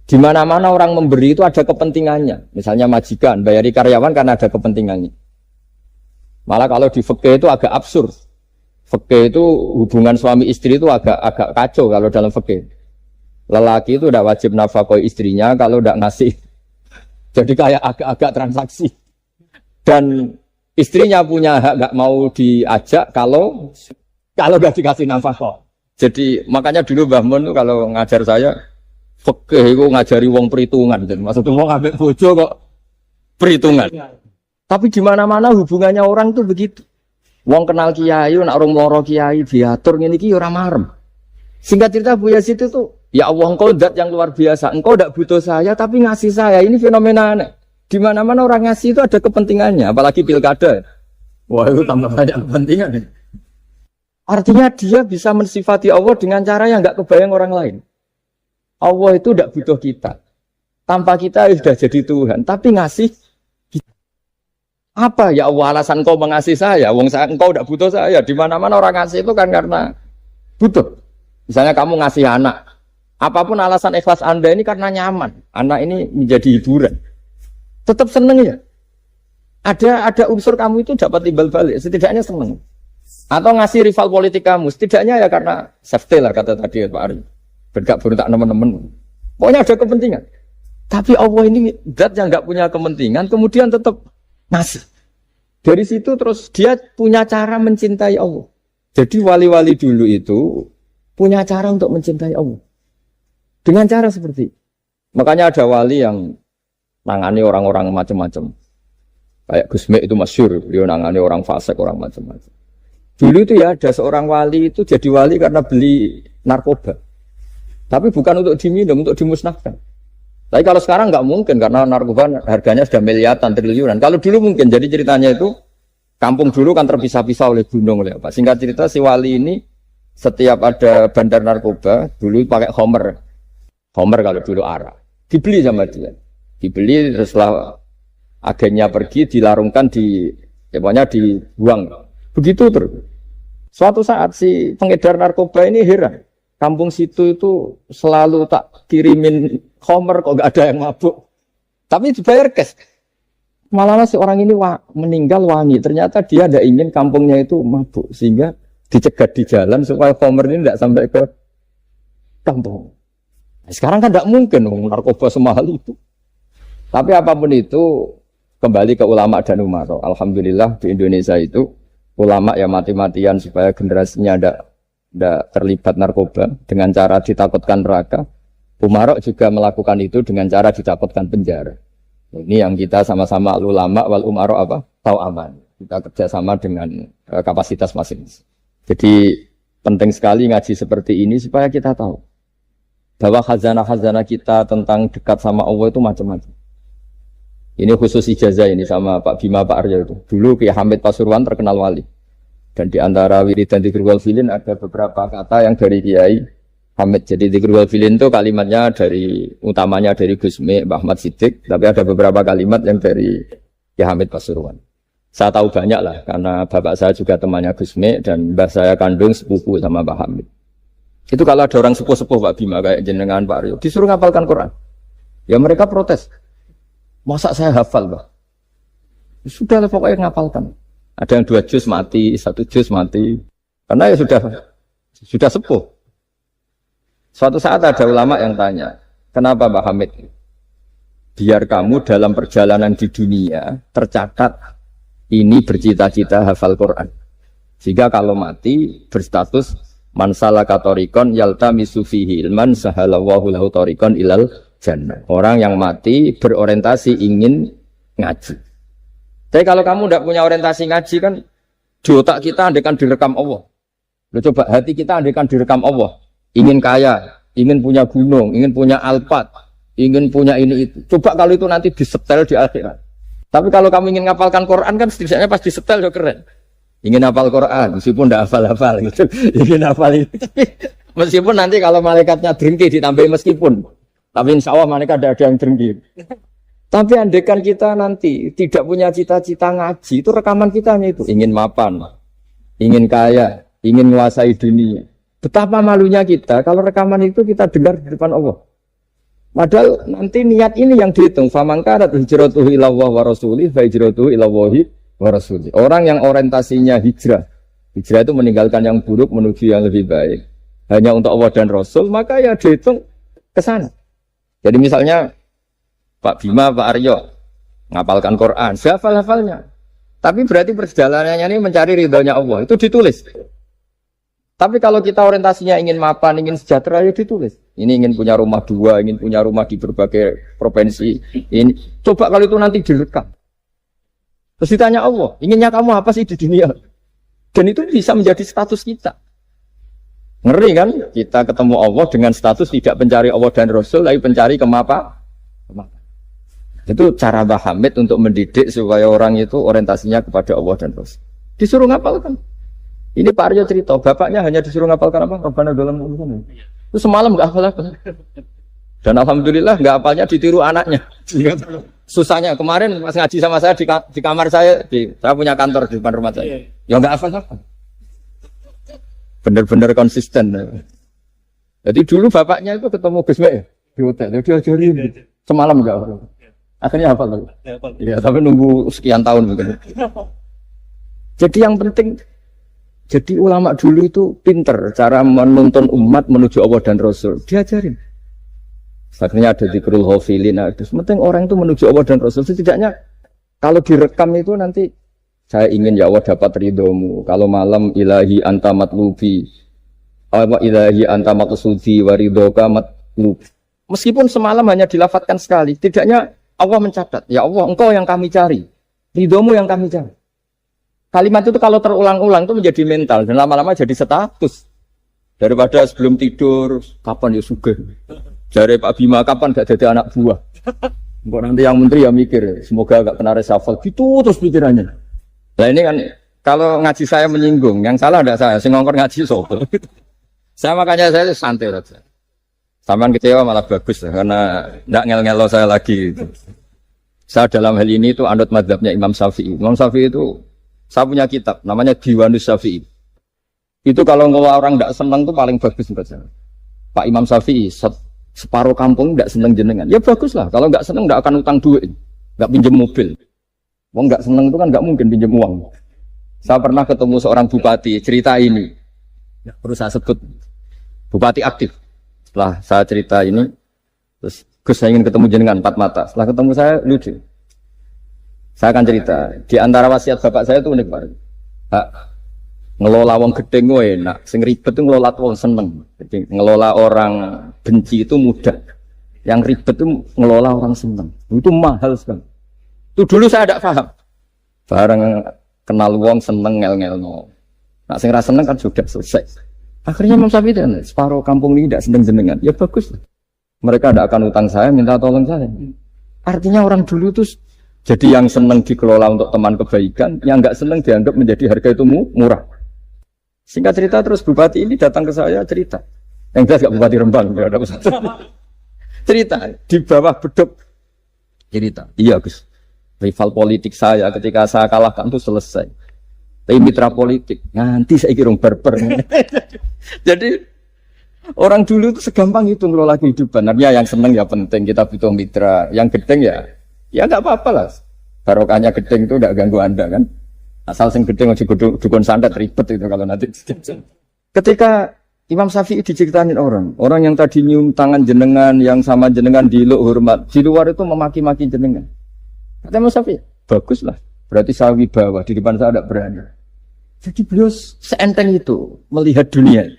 Di mana-mana orang memberi itu ada kepentingannya. Misalnya majikan, bayari karyawan karena ada kepentingannya. Malah kalau di fikih itu agak absurd. Fikih itu hubungan suami istri itu agak kacau kalau dalam fikih. Lelaki itu tidak wajib nafkah istrinya kalau tidak ngasih. Jadi kayak agak-agak transaksi. Dan istrinya punya hak nggak mau diajak kalau nggak dikasih nafkah. Jadi makanya dulu Mbah Mun kalau ngajar saya fikih itu ngajari wong perhitungan. Jadi maksudnya wong ambek bojo kok perhitungan. Tapi di mana-mana hubungannya orang tuh begitu. Wong kenal kiai, nak orang loro kiai diatur ngene iki ora marem. Singkat cerita Bu Yazid itu, ya Allah engkau zat yang luar biasa. Engkau tidak butuh saya tapi ngasih saya. Ini fenomena aneh. Di mana-mana orang ngasih itu ada kepentingannya, apalagi pilkada. Wah, itu tambah banyak kepentingan. Artinya dia bisa mensifati Allah dengan cara yang enggak kebayang orang lain. Allah itu tidak butuh kita. Tanpa kita sudah jadi Tuhan, tapi ngasih kita. Apa ya Allah alasan kau mengasihi saya? Wong saya engkau tidak butuh saya. Di mana-mana orang ngasih itu kan karena butuh. Misalnya kamu ngasih anak, apapun alasan ikhlas Anda ini karena nyaman. Anak ini menjadi hiburan. Tetap seneng ya. Ada unsur kamu itu dapat timbal balik. Setidaknya seneng. Atau ngasih rival politik kamu, setidaknya ya karena safety lah kata tadi Pak Ari. Bergabung tak teman-teman. Pokoknya ada kepentingan. Tapi Allah ini zat yang nggak punya kepentingan, kemudian tetap ngasih. Dari situ terus dia punya cara mencintai Allah. Jadi wali-wali dulu itu punya cara untuk mencintai Allah. Dengan cara seperti itu. Makanya ada wali yang nangani orang-orang macam-macam. Kayak Gusme itu masyhur, beliau nangani orang fasik, orang macam-macam. Dulu itu ya ada seorang wali itu jadi wali karena beli narkoba. Tapi bukan untuk diminum, untuk dimusnahkan. Tapi kalau sekarang nggak mungkin karena narkoba harganya sudah miliaran, triliunan. Kalau dulu mungkin, jadi ceritanya itu kampung dulu kan terpisah-pisah oleh gunung, oleh apa. Singkat cerita si wali ini setiap ada bandar narkoba dulu pakai Homer kalau dulu arak. Dibeli sama dia, dibeli setelah agennya pergi dilarungkan pokoknya dibuang. Begitu terus. Suatu saat si pengedar narkoba ini heran. Kampung situ itu selalu tak kirimin Homer kok gak ada yang mabuk. Tapi dibayar cash. Malah si orang ini meninggal wangi. Ternyata dia tidak ingin kampungnya itu mabuk. Sehingga dicegat di jalan supaya Homer ini tidak sampai ke kampung. Nah, sekarang kan tidak mungkin narkoba semahal itu. Tapi apapun itu kembali ke ulama dan umaro. Alhamdulillah di Indonesia itu ulama yang mati-matian supaya generasinya tidak terlibat narkoba dengan cara ditakutkan neraka. Umaro juga melakukan itu dengan cara ditakutkan penjara. Ini yang kita sama-sama ulama wal umaro apa? Tahu aman. Kita kerjasama dengan kapasitas masing-masing. Jadi penting sekali ngaji seperti ini supaya kita tahu bahwa khazanah-khazanah kita tentang dekat sama Allah itu macam-macam. Ini khusus ijazah ini sama Pak Bima, Pak Arya itu. Dulu Kiai Hamid Pasuruan terkenal wali. Dan di antara wiridan Dzikrul wal Filin ada beberapa kata yang dari Kiai Hamid. Jadi Dzikrul wal Filin itu kalimatnya utamanya dari Gusme, Mbah Ahmad Siddiq. Tapi ada beberapa kalimat yang dari Kiai Hamid Pasuruan. Saya tahu banyak lah, karena bapak saya juga temannya Gusme dan mbah saya kandung sepupu sama Mbah Hamid. Itu kalau ada orang sepuh-sepuh Pak Bima kayak jenengan Pak Aryo, disuruh ngapalkan Quran. Ya mereka protes. Masa saya hafal, Pak? Sudah lah pokoknya ngapalkan. Ada yang 2 juz mati, 1 juz mati. Karena ya sudah sepuh. Suatu saat ada ulama yang tanya, kenapa Pak Hamid? Biar kamu dalam perjalanan di dunia tercatat ini bercita-cita hafal Quran. Sehingga kalau mati berstatus man salaka thoriqan yaltamisu fihi ilman sahalallahu lahu thoriqan ilal jannah. Orang yang mati berorientasi ingin ngaji. Tapi kalau kamu tidak punya orientasi ngaji kan di otak kita andaikan direkam Allah. Loh, coba hati kita andaikan direkam Allah. Ingin kaya, ingin punya gunung, ingin punya Alphard, ingin punya ini itu. Coba kalau itu nanti disetel di akhirat. Tapi kalau kamu ingin ngapalkan Quran kan setidaknya pas disetel ya keren. Ingin hafal Quran meskipun tidak hafal-hafal gitu. Ingin hafal itu. Meskipun nanti kalau malaikatnya drengki ditambahin meskipun. Tapi insya Allah mereka ada yang dengki. Tapi andaikan kita nanti tidak punya cita-cita ngaji, itu rekaman kita hanya itu. Ingin mapan, ingin kaya, ingin menguasai dunia. Betapa malunya kita kalau rekaman itu kita dengar di depan Allah. Padahal nanti niat ini yang dihitung. Famangkarat hijratuhu ilallah wa rasulih, fa hijratuhu ilallahi wa rasulih. Orang yang orientasinya hijrah. Hijrah itu meninggalkan yang buruk menuju yang lebih baik. Hanya untuk Allah dan Rasul, maka ya dihitung ke sana. Jadi misalnya Pak Bima, Pak Aryo ngapalkan Quran, hafal-hafalnya. Tapi berarti perjalanannya ini mencari ridhonya Allah, itu ditulis. Tapi kalau kita orientasinya ingin mapan, ingin sejahtera, ya ditulis. Ini ingin punya rumah 2, ingin punya rumah di berbagai provinsi. Ini coba kalau itu nanti direkam. Terus ditanya Allah, inginnya kamu apa sih di dunia? Dan itu bisa menjadi status kita. Ngeri kan? Kita ketemu Allah dengan status tidak pencari Allah dan Rasul, tapi pencari kemapan. Itu cara Mbah Hamid untuk mendidik supaya orang itu orientasinya kepada Allah dan Rasul. Disuruh ngapalkan. Ini Pak Aryo cerita, bapaknya hanya disuruh ngapalkan apa? Rabbana dalam urusan. Itu semalam nggak hafal apa. Dan alhamdulillah nggak hafalnya ditiru anaknya. susahnya kemarin pas ngaji sama saya di kamar saya, saya punya kantor di depan rumah saya. Ya nggak hafal-hafal. Bener-bener konsisten. Jadi dulu bapaknya itu ketemu Gus Mek di hotel, dia diajarin semalam nggak hafal. Akhirnya hafal lagi. Iya, tapi nunggu sekian tahun mungkin. Jadi yang penting, jadi ulama dulu itu pinter cara menuntun umat menuju Allah dan Rasul. Diajarin. Akhirnya ada dzikrul ghafilin. Penting orang itu menuju Allah dan Rasul. Setidaknya kalau direkam itu nanti saya ingin ya Allah dapat ridhomu. Kalau malam ilahi anta matlubi, ilahi anta maksudi waridhoka matlubi. Meskipun semalam hanya dilafatkan sekali, tidaknya Allah mencatat. Ya Allah, engkau yang kami cari, ridhomu yang kami cari. Kalimat itu kalau terulang-ulang itu menjadi mental dan lama-lama jadi status. Daripada sebelum tidur, kapan ya sugih. Jare Pak Bima kapan gak jadi anak buah. Kok nanti yang menteri ya mikir, semoga gak kena reshuffle. Gitu terus pikirannya. Nah ini kan kalau ngaji saya menyinggung, yang salah ada saya, sing ngongkor ngaji sopo. Saya makanya saya santai saja. Sampean kecewa malah bagus karena ndak ngel-ngelo saya lagi. Saya dalam hal ini itu anut mazhabnya Imam Syafi'i. Imam Syafi'i itu saya punya kitab namanya Diwanus Syafi'i. Itu kalau orang ndak senang itu paling bagus menurut saya. Pak Imam Syafi'i separuh kampung ndak seneng jenengan. Ya bagus lah. Kalau nggak seneng ndak akan utang duit, nggak pinjam mobil. Wong nggak seneng itu kan nggak mungkin pinjam uang. Saya pernah ketemu seorang bupati cerita ini. Ya, perlu saya sebut bupati aktif. Setelah saya cerita ini, terus Gus saya ingin ketemu jenengan 4 mata. Setelah ketemu saya lucu. Saya akan cerita. Di antara wasiat bapak saya itu unik banget. Ngelola wong gedeng enak, sing ribet itu ngelola wong seneng. Jadi ngelola orang benci itu mudah. Yang ribet itu ngelola orang seneng. Itu mahal sekali. Itu dulu saya tidak paham. Bareng kenal wong seneng ngel-ngel no. Nak sing ra seneng kan sudah selesai. Akhirnya Imam Syafi'i itu separuh kampung ini tidak seneng jenengan. Ya bagus. Mereka tidak akan utang saya, minta tolong saya. Artinya orang dulu itu jadi yang seneng dikelola untuk teman kebaikan, yang nggak seneng dianggap menjadi harga itu murah. Singkat cerita terus bupati ini datang ke saya cerita. Yang jelas gak bupati Rembang, ya ada cerita di bawah beduk cerita. Iya Gus, rival politik saya ketika saya kalahkan itu selesai. Tapi mitra politik nanti saya kira berber. Jadi orang dulu itu segampang itu ngelola kehidupan. Artinya yang seneng ya penting, kita butuh mitra. Yang gedeng ya nggak apa-apa lah. Barokahnya gedeng itu nggak ganggu Anda kan. Asal sing gedeng aja dukun santet ribet itu kalau nanti. Ketika Imam Syafi'i diceritain orang yang tadi nyium tangan jenengan, yang sama jenengan diluk hormat, di luar itu memaki-maki jenengan. Kata Imam Syafi'i, baguslah. Berarti saya wibawa, di depan saya tidak berani. Jadi beliau seenteng itu melihat dunia.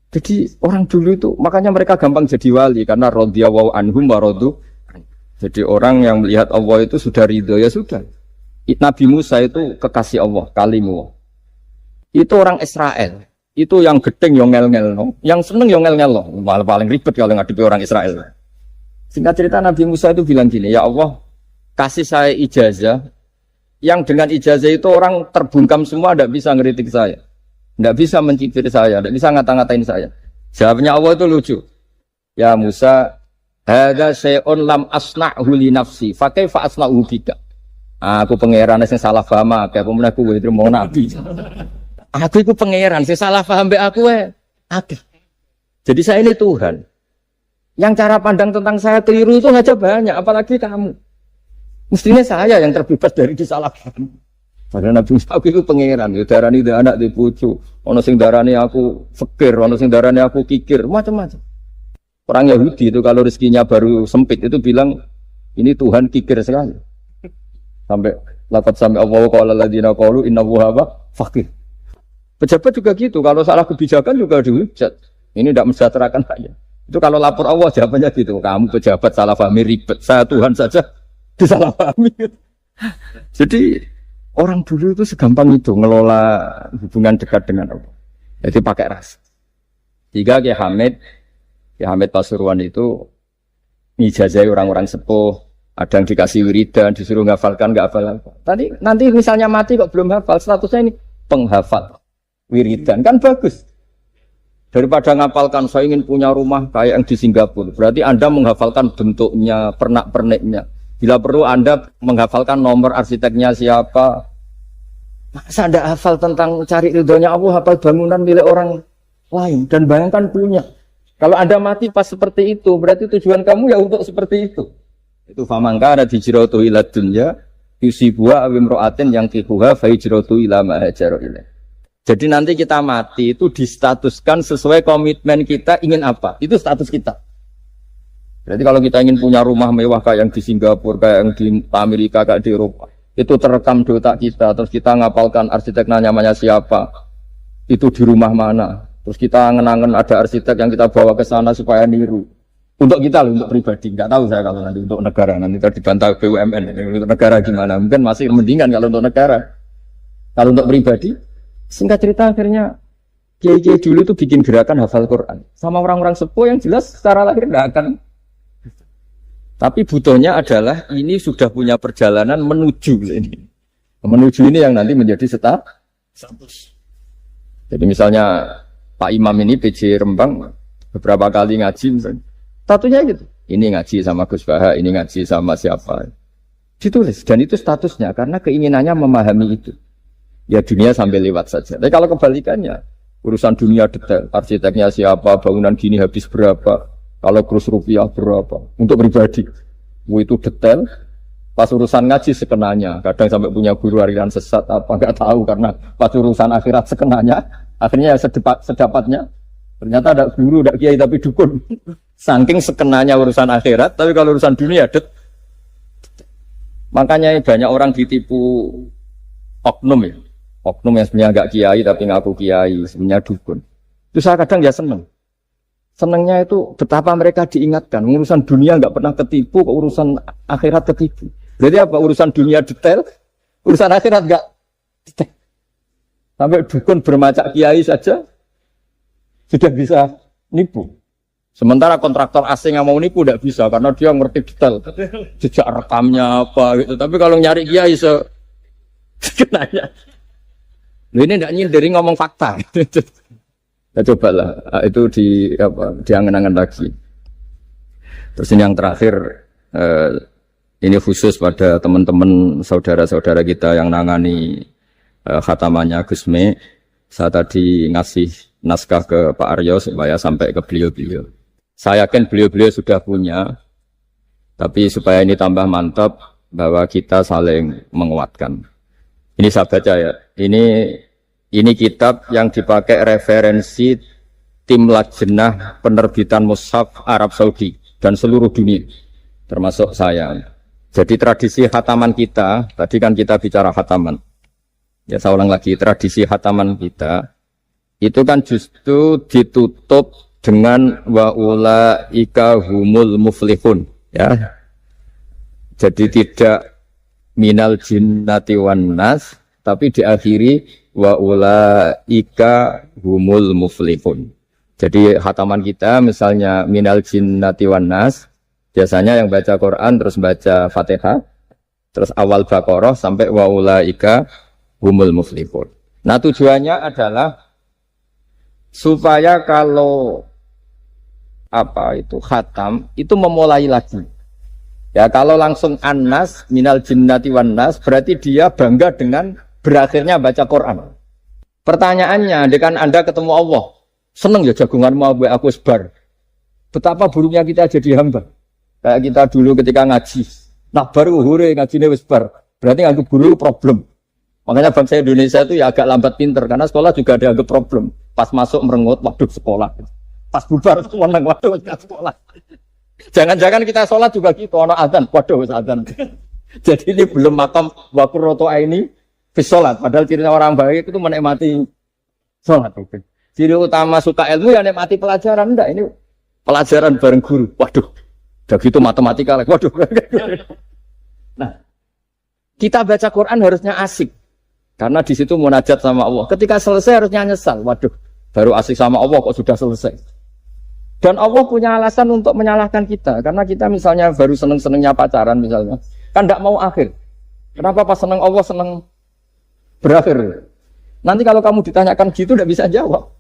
Jadi orang dulu itu, makanya mereka gampang jadi wali karena radhiyallahu anhum wa radu. Jadi orang yang melihat Allah itu sudah ridho, ya sudah. Nabi Musa itu kekasih Allah, kalimu. Itu orang Israel. Itu yang gedeng yang ngel-ngel no. Yang seneng yang ngel-ngel no. Malah paling ribet kalau ngadepi orang Israel. Singkat cerita Nabi Musa itu bilang gini, ya Allah, kasih saya ijazah. Yang dengan ijazah itu orang terbungkam semua, tidak bisa ngeritik saya. Tidak bisa mencibir saya, tidak bisa ngata-ngatain saya. Jawabnya Allah itu lucu. Ya Musa, hadza syai'un lam asna'hu li nafsi, fa kaifa asna'hu bika. Aku pangeran sing salah paham akeh, pemenah kuwe itu mau nabi. Aku itu pangeran sing salah paham mbek aku akeh. Jadi saya ini Tuhan. Yang cara pandang tentang saya keliru itu aja banyak, apalagi kamu. Mestinya saya yang terbebas dari disalahpaham. Padahal Nabi Musa aku itu pangeran, ya darani anak di pucu, ono sing darani aku fakir, ono sing darani aku kikir, macam-macam. Orang Yahudi itu kalau rezekinya baru sempit itu bilang ini Tuhan kikir sekali. Sampai Allah qala alladziina qalu innahu huwa faqir. Pejabat juga gitu, kalau salah kebijakan juga dihujat. Ini tidak mensejahterakan rakyat. Itu kalau lapor Allah jawabannya gitu, kamu pejabat salah pahami ribet, saya Tuhan saja disalahpahami. Jadi orang dulu itu segampang itu ngelola hubungan dekat dengan Allah. Jadi pakai ras. Tiga Kiai Hamid Pasuruan itu ngijazai orang-orang sepuh. Ada yang dikasih wiridan, disuruh ngafalkan, nggak hafal. Tadi nanti misalnya mati kok belum hafal, statusnya ini penghafal wiridan kan bagus. Daripada ngapalkan saya ingin punya rumah kayak yang di Singapura, berarti Anda menghafalkan bentuknya, pernak-perniknya. Bila perlu Anda menghafalkan nomor arsiteknya siapa. Masa Anda hafal tentang cari ridhonya Allah, hafal bangunan milik orang lain dan bayangkan punya. Kalau Anda mati pas seperti itu, berarti tujuan kamu ya untuk seperti itu. Itu famangka ada hijratu ila dunya yusibuha awimro'atin yang tihuha fa hijratu ila ma hajara ilaih. Jadi nanti kita mati itu distatuskan sesuai komitmen kita ingin apa. Itu status kita. Berarti kalau kita ingin punya rumah mewah kayak yang di Singapura, kayak yang di Amerika, kayak di Eropa, itu terekam di otak kita. Terus kita ngapalkan arsiteknya namanya siapa, itu di rumah mana. Terus kita ngenangen ada arsitek yang kita bawa ke sana supaya niru. Untuk kita loh, untuk pribadi. Nggak tahu saya kalau nanti untuk negara. Nanti tadi dibantah BUMN. Untuk negara gimana? Mungkin masih mendingan kalau untuk negara. Kalau untuk pribadi, singkat cerita akhirnya kiai-kiai dulu itu bikin gerakan hafal Quran. Sama orang-orang sepuh yang jelas secara lahir nggak akan. Tapi butuhnya adalah ini sudah punya perjalanan menuju ini. Menuju ini yang nanti menjadi status. Jadi misalnya Pak Imam ini PJ Rembang beberapa kali ngaji misalnya. Statusnya gitu. Ini ngaji sama Gus Baha, ini ngaji sama siapa. Ditulis dan itu statusnya karena keinginannya memahami itu. Ya dunia sampai lewat saja. Tapi kalau kebalikannya, urusan dunia detail, arsiteknya siapa, bangunan gini habis berapa. Kalau kurus rupiah berapa? Untuk pribadi, itu detail. Pas urusan ngaji sekenanya. Kadang sampai punya guru aliran sesat apa nggak tahu karena pas urusan akhirat sekenanya. Akhirnya ya sedapatnya. Ternyata ada guru, ada kiai tapi dukun. Saking sekenanya urusan akhirat, tapi kalau urusan dunia makanya banyak orang ditipu oknum ya. Oknum yang sebenarnya nggak kiai tapi ngaku kiai, sebenarnya dukun. Itu saya kadang ya seneng. Senangnya itu betapa mereka diingatkan. Urusan dunia nggak pernah ketipu, kok urusan akhirat ketipu. Berarti apa? Urusan dunia detail, urusan akhirat nggak detail. Sampai dukun bermacak kiai saja sudah bisa nipu. Sementara kontraktor asing yang mau nipu tidak bisa karena dia ngerti detail, jejak rekamnya apa gitu. Tapi kalau nyari kiai sekenanya, ini tidak nyindir ngomong fakta. Ya cobalah itu diangen-angen lagi. Terus ini yang terakhir ini khusus pada teman-teman saudara-saudara kita yang nangani khatamannya Gusme. Saya tadi ngasih naskah ke Pak Aryo supaya sampai ke beliau-beliau. Saya yakin beliau-beliau sudah punya, tapi supaya ini tambah mantap bahwa kita saling menguatkan. Ini saya baca ya. Ini kitab yang dipakai referensi tim lajnah penerbitan mushaf Arab Saudi dan seluruh dunia, termasuk saya. Jadi tradisi khataman kita, tadi kan kita bicara khataman. Ya saya ulang lagi, tradisi khataman kita, itu kan justru ditutup dengan wa ulaika humul muflihun. Ya. Jadi tidak minal jinnati wan nas, tapi diakhiri wa ulaika humul muflihun. Jadi khataman kita misalnya minal jinnati wan nas, biasanya yang baca Quran terus baca Fatihah, terus awal Baqarah sampai wa ulaika humul muflihun. Nah tujuannya adalah supaya kalau khatam itu memulai lagi. Ya kalau langsung an-nas minal jinnati wan nas berarti dia bangga dengan berakhirnya baca Quran. Pertanyaannya, dengan Anda ketemu Allah, seneng ya jagungan mau aku sebar. Betapa buruknya kita jadi hamba. Kayak kita dulu ketika ngaji, nah baru hure ngajinya sebar. Berarti anggap guru problem. Makanya bangsa Indonesia itu ya agak lambat pinter karena sekolah juga ada anggap problem. Pas masuk merengut, waduh sekolah. Pas bubar menang, waduh sekolah. Jangan-jangan kita sholat juga gitu, ono azan, waduh azan. Jadi ini belum makam wakuroto ini. Sholat, padahal ciri orang baik itu menikmati sholat. Ciri utama suka ilmu ya menikmati pelajaran. Enggak, ini pelajaran bareng guru. Waduh, udah gitu matematika lagi. Waduh. Nah, kita baca Quran harusnya asik. Karena di situ munajat sama Allah. Ketika selesai harusnya nyesal. Waduh, baru asik sama Allah kok sudah selesai. Dan Allah punya alasan untuk menyalahkan kita. Karena kita misalnya baru seneng-senengnya pacaran misalnya. Kan enggak mau akhir. Kenapa pas seneng Allah seneng berakhir? Nanti kalau kamu ditanyakan gitu tidak bisa jawab.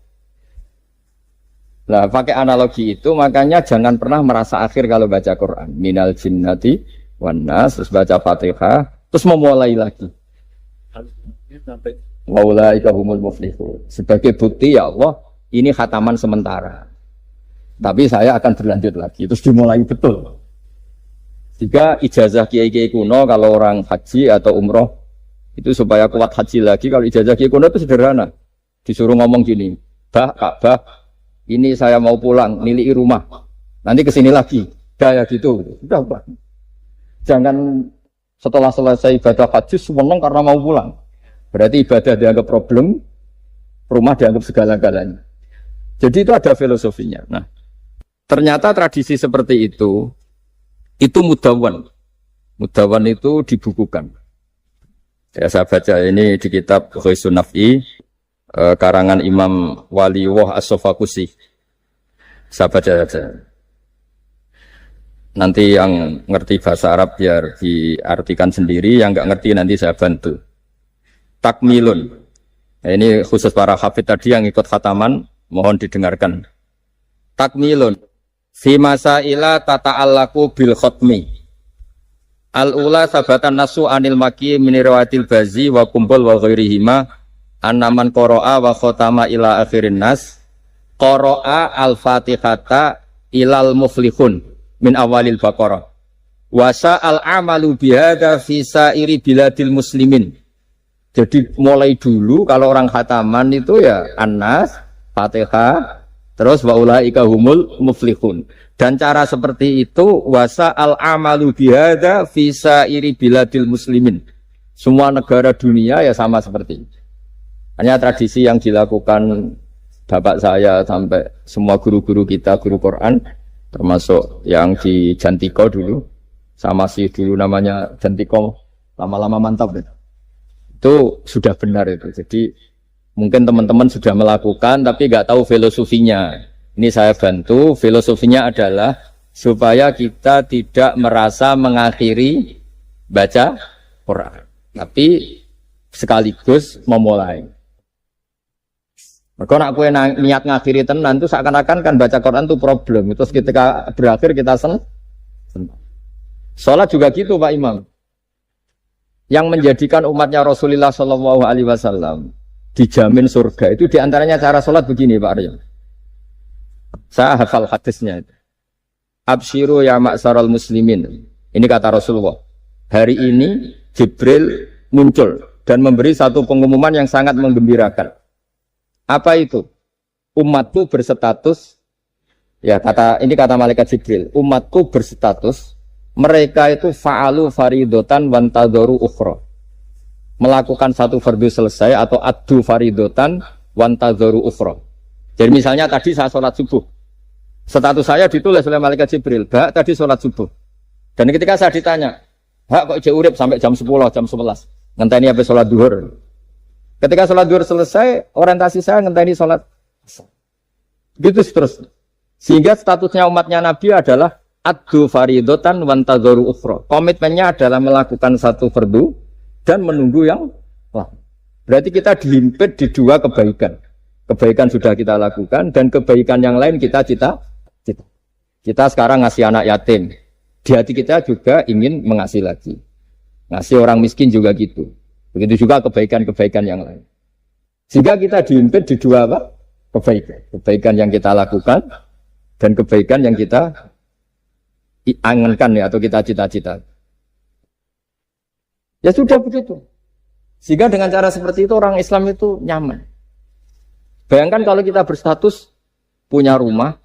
Nah, pakai analogi itu makanya jangan pernah merasa akhir kalau baca Quran. Minal jinnati wan nas, terus baca Fatihah, terus memulai lagi. Waulaika humul muflihun. Sebagai bukti ya Allah, ini khataman sementara. Tapi saya akan berlanjut lagi. Terus dimulai betul. Jika ijazah kiai-kiai kuno kalau orang haji atau umroh itu supaya kuat haji lagi, kalau ijazah kiai kuno itu sederhana. Disuruh ngomong gini, Bah, Ka'bah, ini saya mau pulang, nilai rumah. Nanti kesini lagi. Kayak gitu. Sudah, Pak. Jangan setelah selesai ibadah haji seneng karena mau pulang. Berarti ibadah dianggap problem, rumah dianggap segala-galanya. Jadi itu ada filosofinya. Nah, ternyata tradisi seperti itu mudawwan. Mudawwan itu dibukukan. Ya, saya baca ini di kitab Ghaisun Naf'i, karangan Imam Waliullah As-Sofakusi. Saya baca saja. Nanti yang ngerti bahasa Arab biar diartikan sendiri, yang nggak ngerti nanti saya bantu. Takmilun. Nah, ini khusus para hafid tadi yang ikut khataman, mohon didengarkan. Takmilun. Fi masaila tata'allaku bil khotmi. Al-ula sabatan nasu anil maki minirawatil bazi wa kumpul wa ghairihima annaman qara'a wa khotama ila akhirin nas qara'a al-fatihata ilal muflihun min awalil baqarah wasa al-amalu bihada fi sa'iri biladil muslimin. Jadi mulai dulu kalau orang khataman itu ya An-Nas, Fatihah, terus wa ulaika humul muflihun. Dan cara seperti itu wasa al-amalu bihada fi sa'iri biladil muslimin. Semua negara dunia ya sama seperti ini. Hanya tradisi yang dilakukan bapak saya sampai semua guru-guru kita, guru Quran, termasuk yang di Jantiko dulu, sama sih dulu namanya Jantiko, lama-lama mantap ya. Itu sudah benar itu. Jadi mungkin teman-teman sudah melakukan tapi nggak tahu filosofinya. Ini saya bantu. Filosofinya adalah supaya kita tidak merasa mengakhiri baca Quran, tapi sekaligus memulai. Kalau nak kue niat ngakhiri tenan itu seakan-akan kan baca Quran itu problem. Terus ketika berakhir kita senang. Sholat juga gitu Pak Imam. Yang menjadikan umatnya Rasulullah Shallallahu Alaihi Wasallam dijamin surga itu diantaranya cara sholat begini Pak Aryo. Saya hafal hadisnya. Absyiru ya ma'saral muslimin. Ini kata Rasulullah. Hari ini Jibril muncul dan memberi satu pengumuman yang sangat menggembirakan. Apa itu? Umatku berstatus. Ya ini kata malaikat Jibril. Umatku berstatus. Mereka itu fa'alu faridotan wantadharu ukhra. Melakukan satu fardu selesai atau addu faridotan wantadharu ukhra. Jadi misalnya tadi saya sholat subuh. Status saya ditulis oleh malaikat Jibril. Bak tadi sholat subuh. Dan ketika saya ditanya, Hak kok urip sampai jam 10, jam 11. Ngenteni habis sholat duhur. Ketika sholat duhur selesai, orientasi saya ngenteni sholat. Gitu terus. Sehingga statusnya umatnya Nabi adalah addu faridotan wantadharu ukhra. Komitmennya adalah melakukan satu fardu dan menunggu yang lain. Berarti kita dihimpit di dua kebaikan. Kebaikan sudah kita lakukan dan kebaikan yang lain kita cita. Kita sekarang ngasih anak yatim. Di hati kita juga ingin mengasih lagi. Ngasih orang miskin juga gitu. Begitu juga kebaikan-kebaikan yang lain. Sehingga kita dihimpit di dua apa? Kebaikan. Kebaikan yang kita lakukan dan kebaikan yang kita angankan ya, atau kita cita-cita. Ya sudah begitu. Sehingga dengan cara seperti itu orang Islam itu nyaman. Bayangkan kalau kita berstatus punya rumah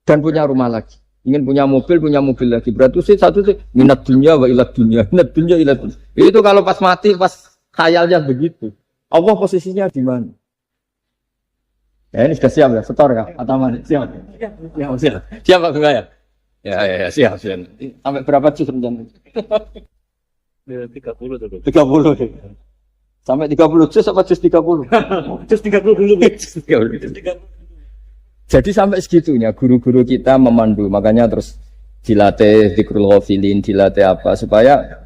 dan punya rumah lagi. Ingin punya mobil lagi. Berarti satu sih minat dunia wa ilat dunia. Minat dunia ilat dunia. Itu kalau pas mati, pas khayalnya begitu. Allah posisinya di mana? Ya ini sudah siap ya, setor ya, Ataman. Siap. Ya, siap. Siap Pak Bunga ya? Ya, siap. Sampai berapa juz rencana? 30 tuh. 30. Sampai 30 juz apa juz 30? Juz 30 dulu. Juz 30. Jadi sampai segitunya guru-guru kita memandu, makanya terus dilatih zikrul ghafilin, dilatih apa supaya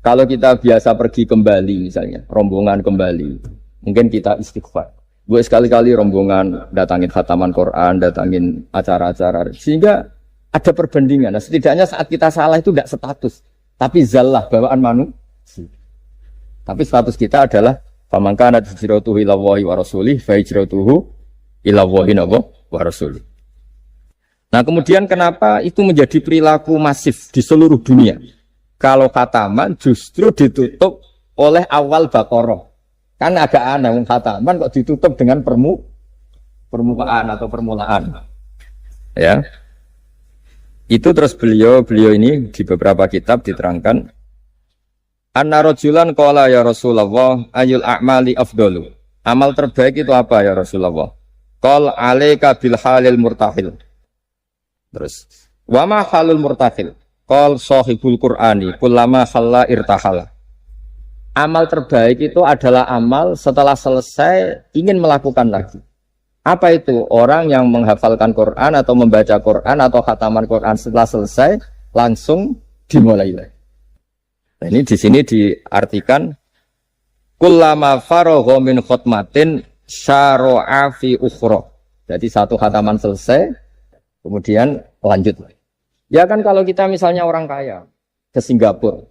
kalau kita biasa pergi kembali misalnya, rombongan kembali, mungkin kita istighfar. Gue sekali-kali rombongan datangin khataman Quran, datangin acara-acara sehingga ada perbandingan. Nah, setidaknya saat kita salah itu tidak status. Tapi zallah bawaan manusia. Tapi status kita adalah faman kana hijratuhu ila Allahi wa rasulih fa hijratuhu ila Allahi wa rasulih. Nah, kemudian kenapa itu menjadi perilaku masif di seluruh dunia? Kalau khataman justru ditutup oleh awal Baqarah. Kan agak aneh khataman kok ditutup dengan permukaan atau permulaan. Ya. Itu terus beliau ini di beberapa kitab diterangkan anna rajulan qala ya Rasulullah ayul a'mali afdalu. Amal terbaik itu apa ya Rasulullah? Qal alaika bil halil murtahil. Terus wa ma halul murtahil? Qal sahibul Qur'ani kullama khalla irtahala. Amal terbaik itu adalah amal setelah selesai ingin melakukan lagi. Apa itu? Orang yang menghafalkan Quran atau membaca Quran atau khataman Quran setelah selesai langsung dimulai lagi. Nah, ini di sini diartikan kullama faragha min khutmatin syara'a fi ukhra. Jadi satu khataman selesai kemudian lanjut lagi. Ya kan kalau kita misalnya orang kaya ke Singapura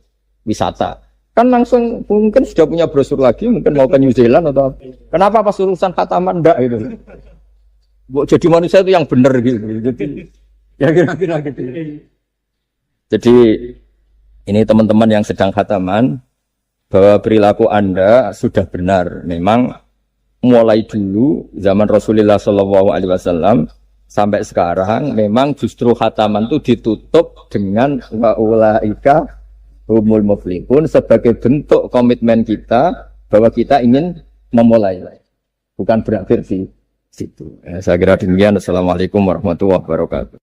wisata kan langsung mungkin sudah punya brosur lagi, mungkin mau ke New Zealand atau apa. Kenapa pas urusan khataman enggak itu? Jadi manusia itu yang benar gitu. Jadi ya kira-kira gitu. Jadi ini teman-teman yang sedang khataman bahwa perilaku Anda sudah benar. Memang mulai dulu zaman Rasulullah SAW sampai sekarang memang justru khataman itu ditutup dengan wa ulaika humul muflihun sebagai bentuk komitmen kita bahwa kita ingin memulai, bukan berakhir di situ. Saya kira demikian. Assalamualaikum warahmatullahi wabarakatuh.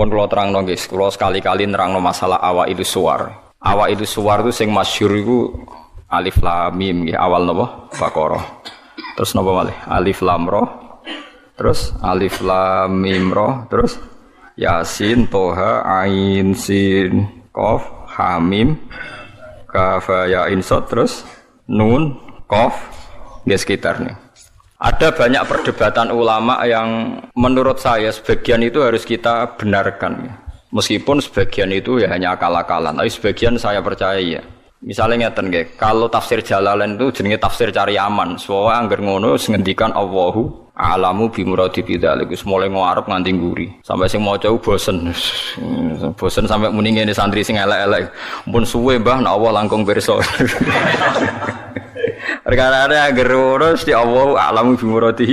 Pun kula terangno nggih, kula sekali-kali nerangno masalah awaidu suwar. Awaidu suwar itu sing masyhur iku alif lam mim nggih, awal napa? Baqarah. Terus napa malih? Alif lam ra. Terus alif lam mim ra, terus Yasin, Toha, Ain, Sin, Qaf, Hamim, Kaf, Ya, Ain, Shad, terus Nun, Qaf, nggih sekitarnya. Ada banyak perdebatan ulama yang menurut saya sebagian itu harus kita benarkan. Meskipun sebagian itu ya hanya akal-akalan, tapi sebagian saya percaya ya. Misalnya ngeten nggih, kalau tafsir Jalalain itu jenenge tafsir cari aman. Soale angger ngono ngendikan Allahu a'lamu bi muradi bidzalik. Wis mulai ngarep nganti nguri. Sampai sing maca bosen. Bosen sampai muni ngene santri sing elek-elek. Mumpun suwe Mbah nek Allah langkung pirsa. Perkara angger ngono mesti Allahu a'lamu bi muradi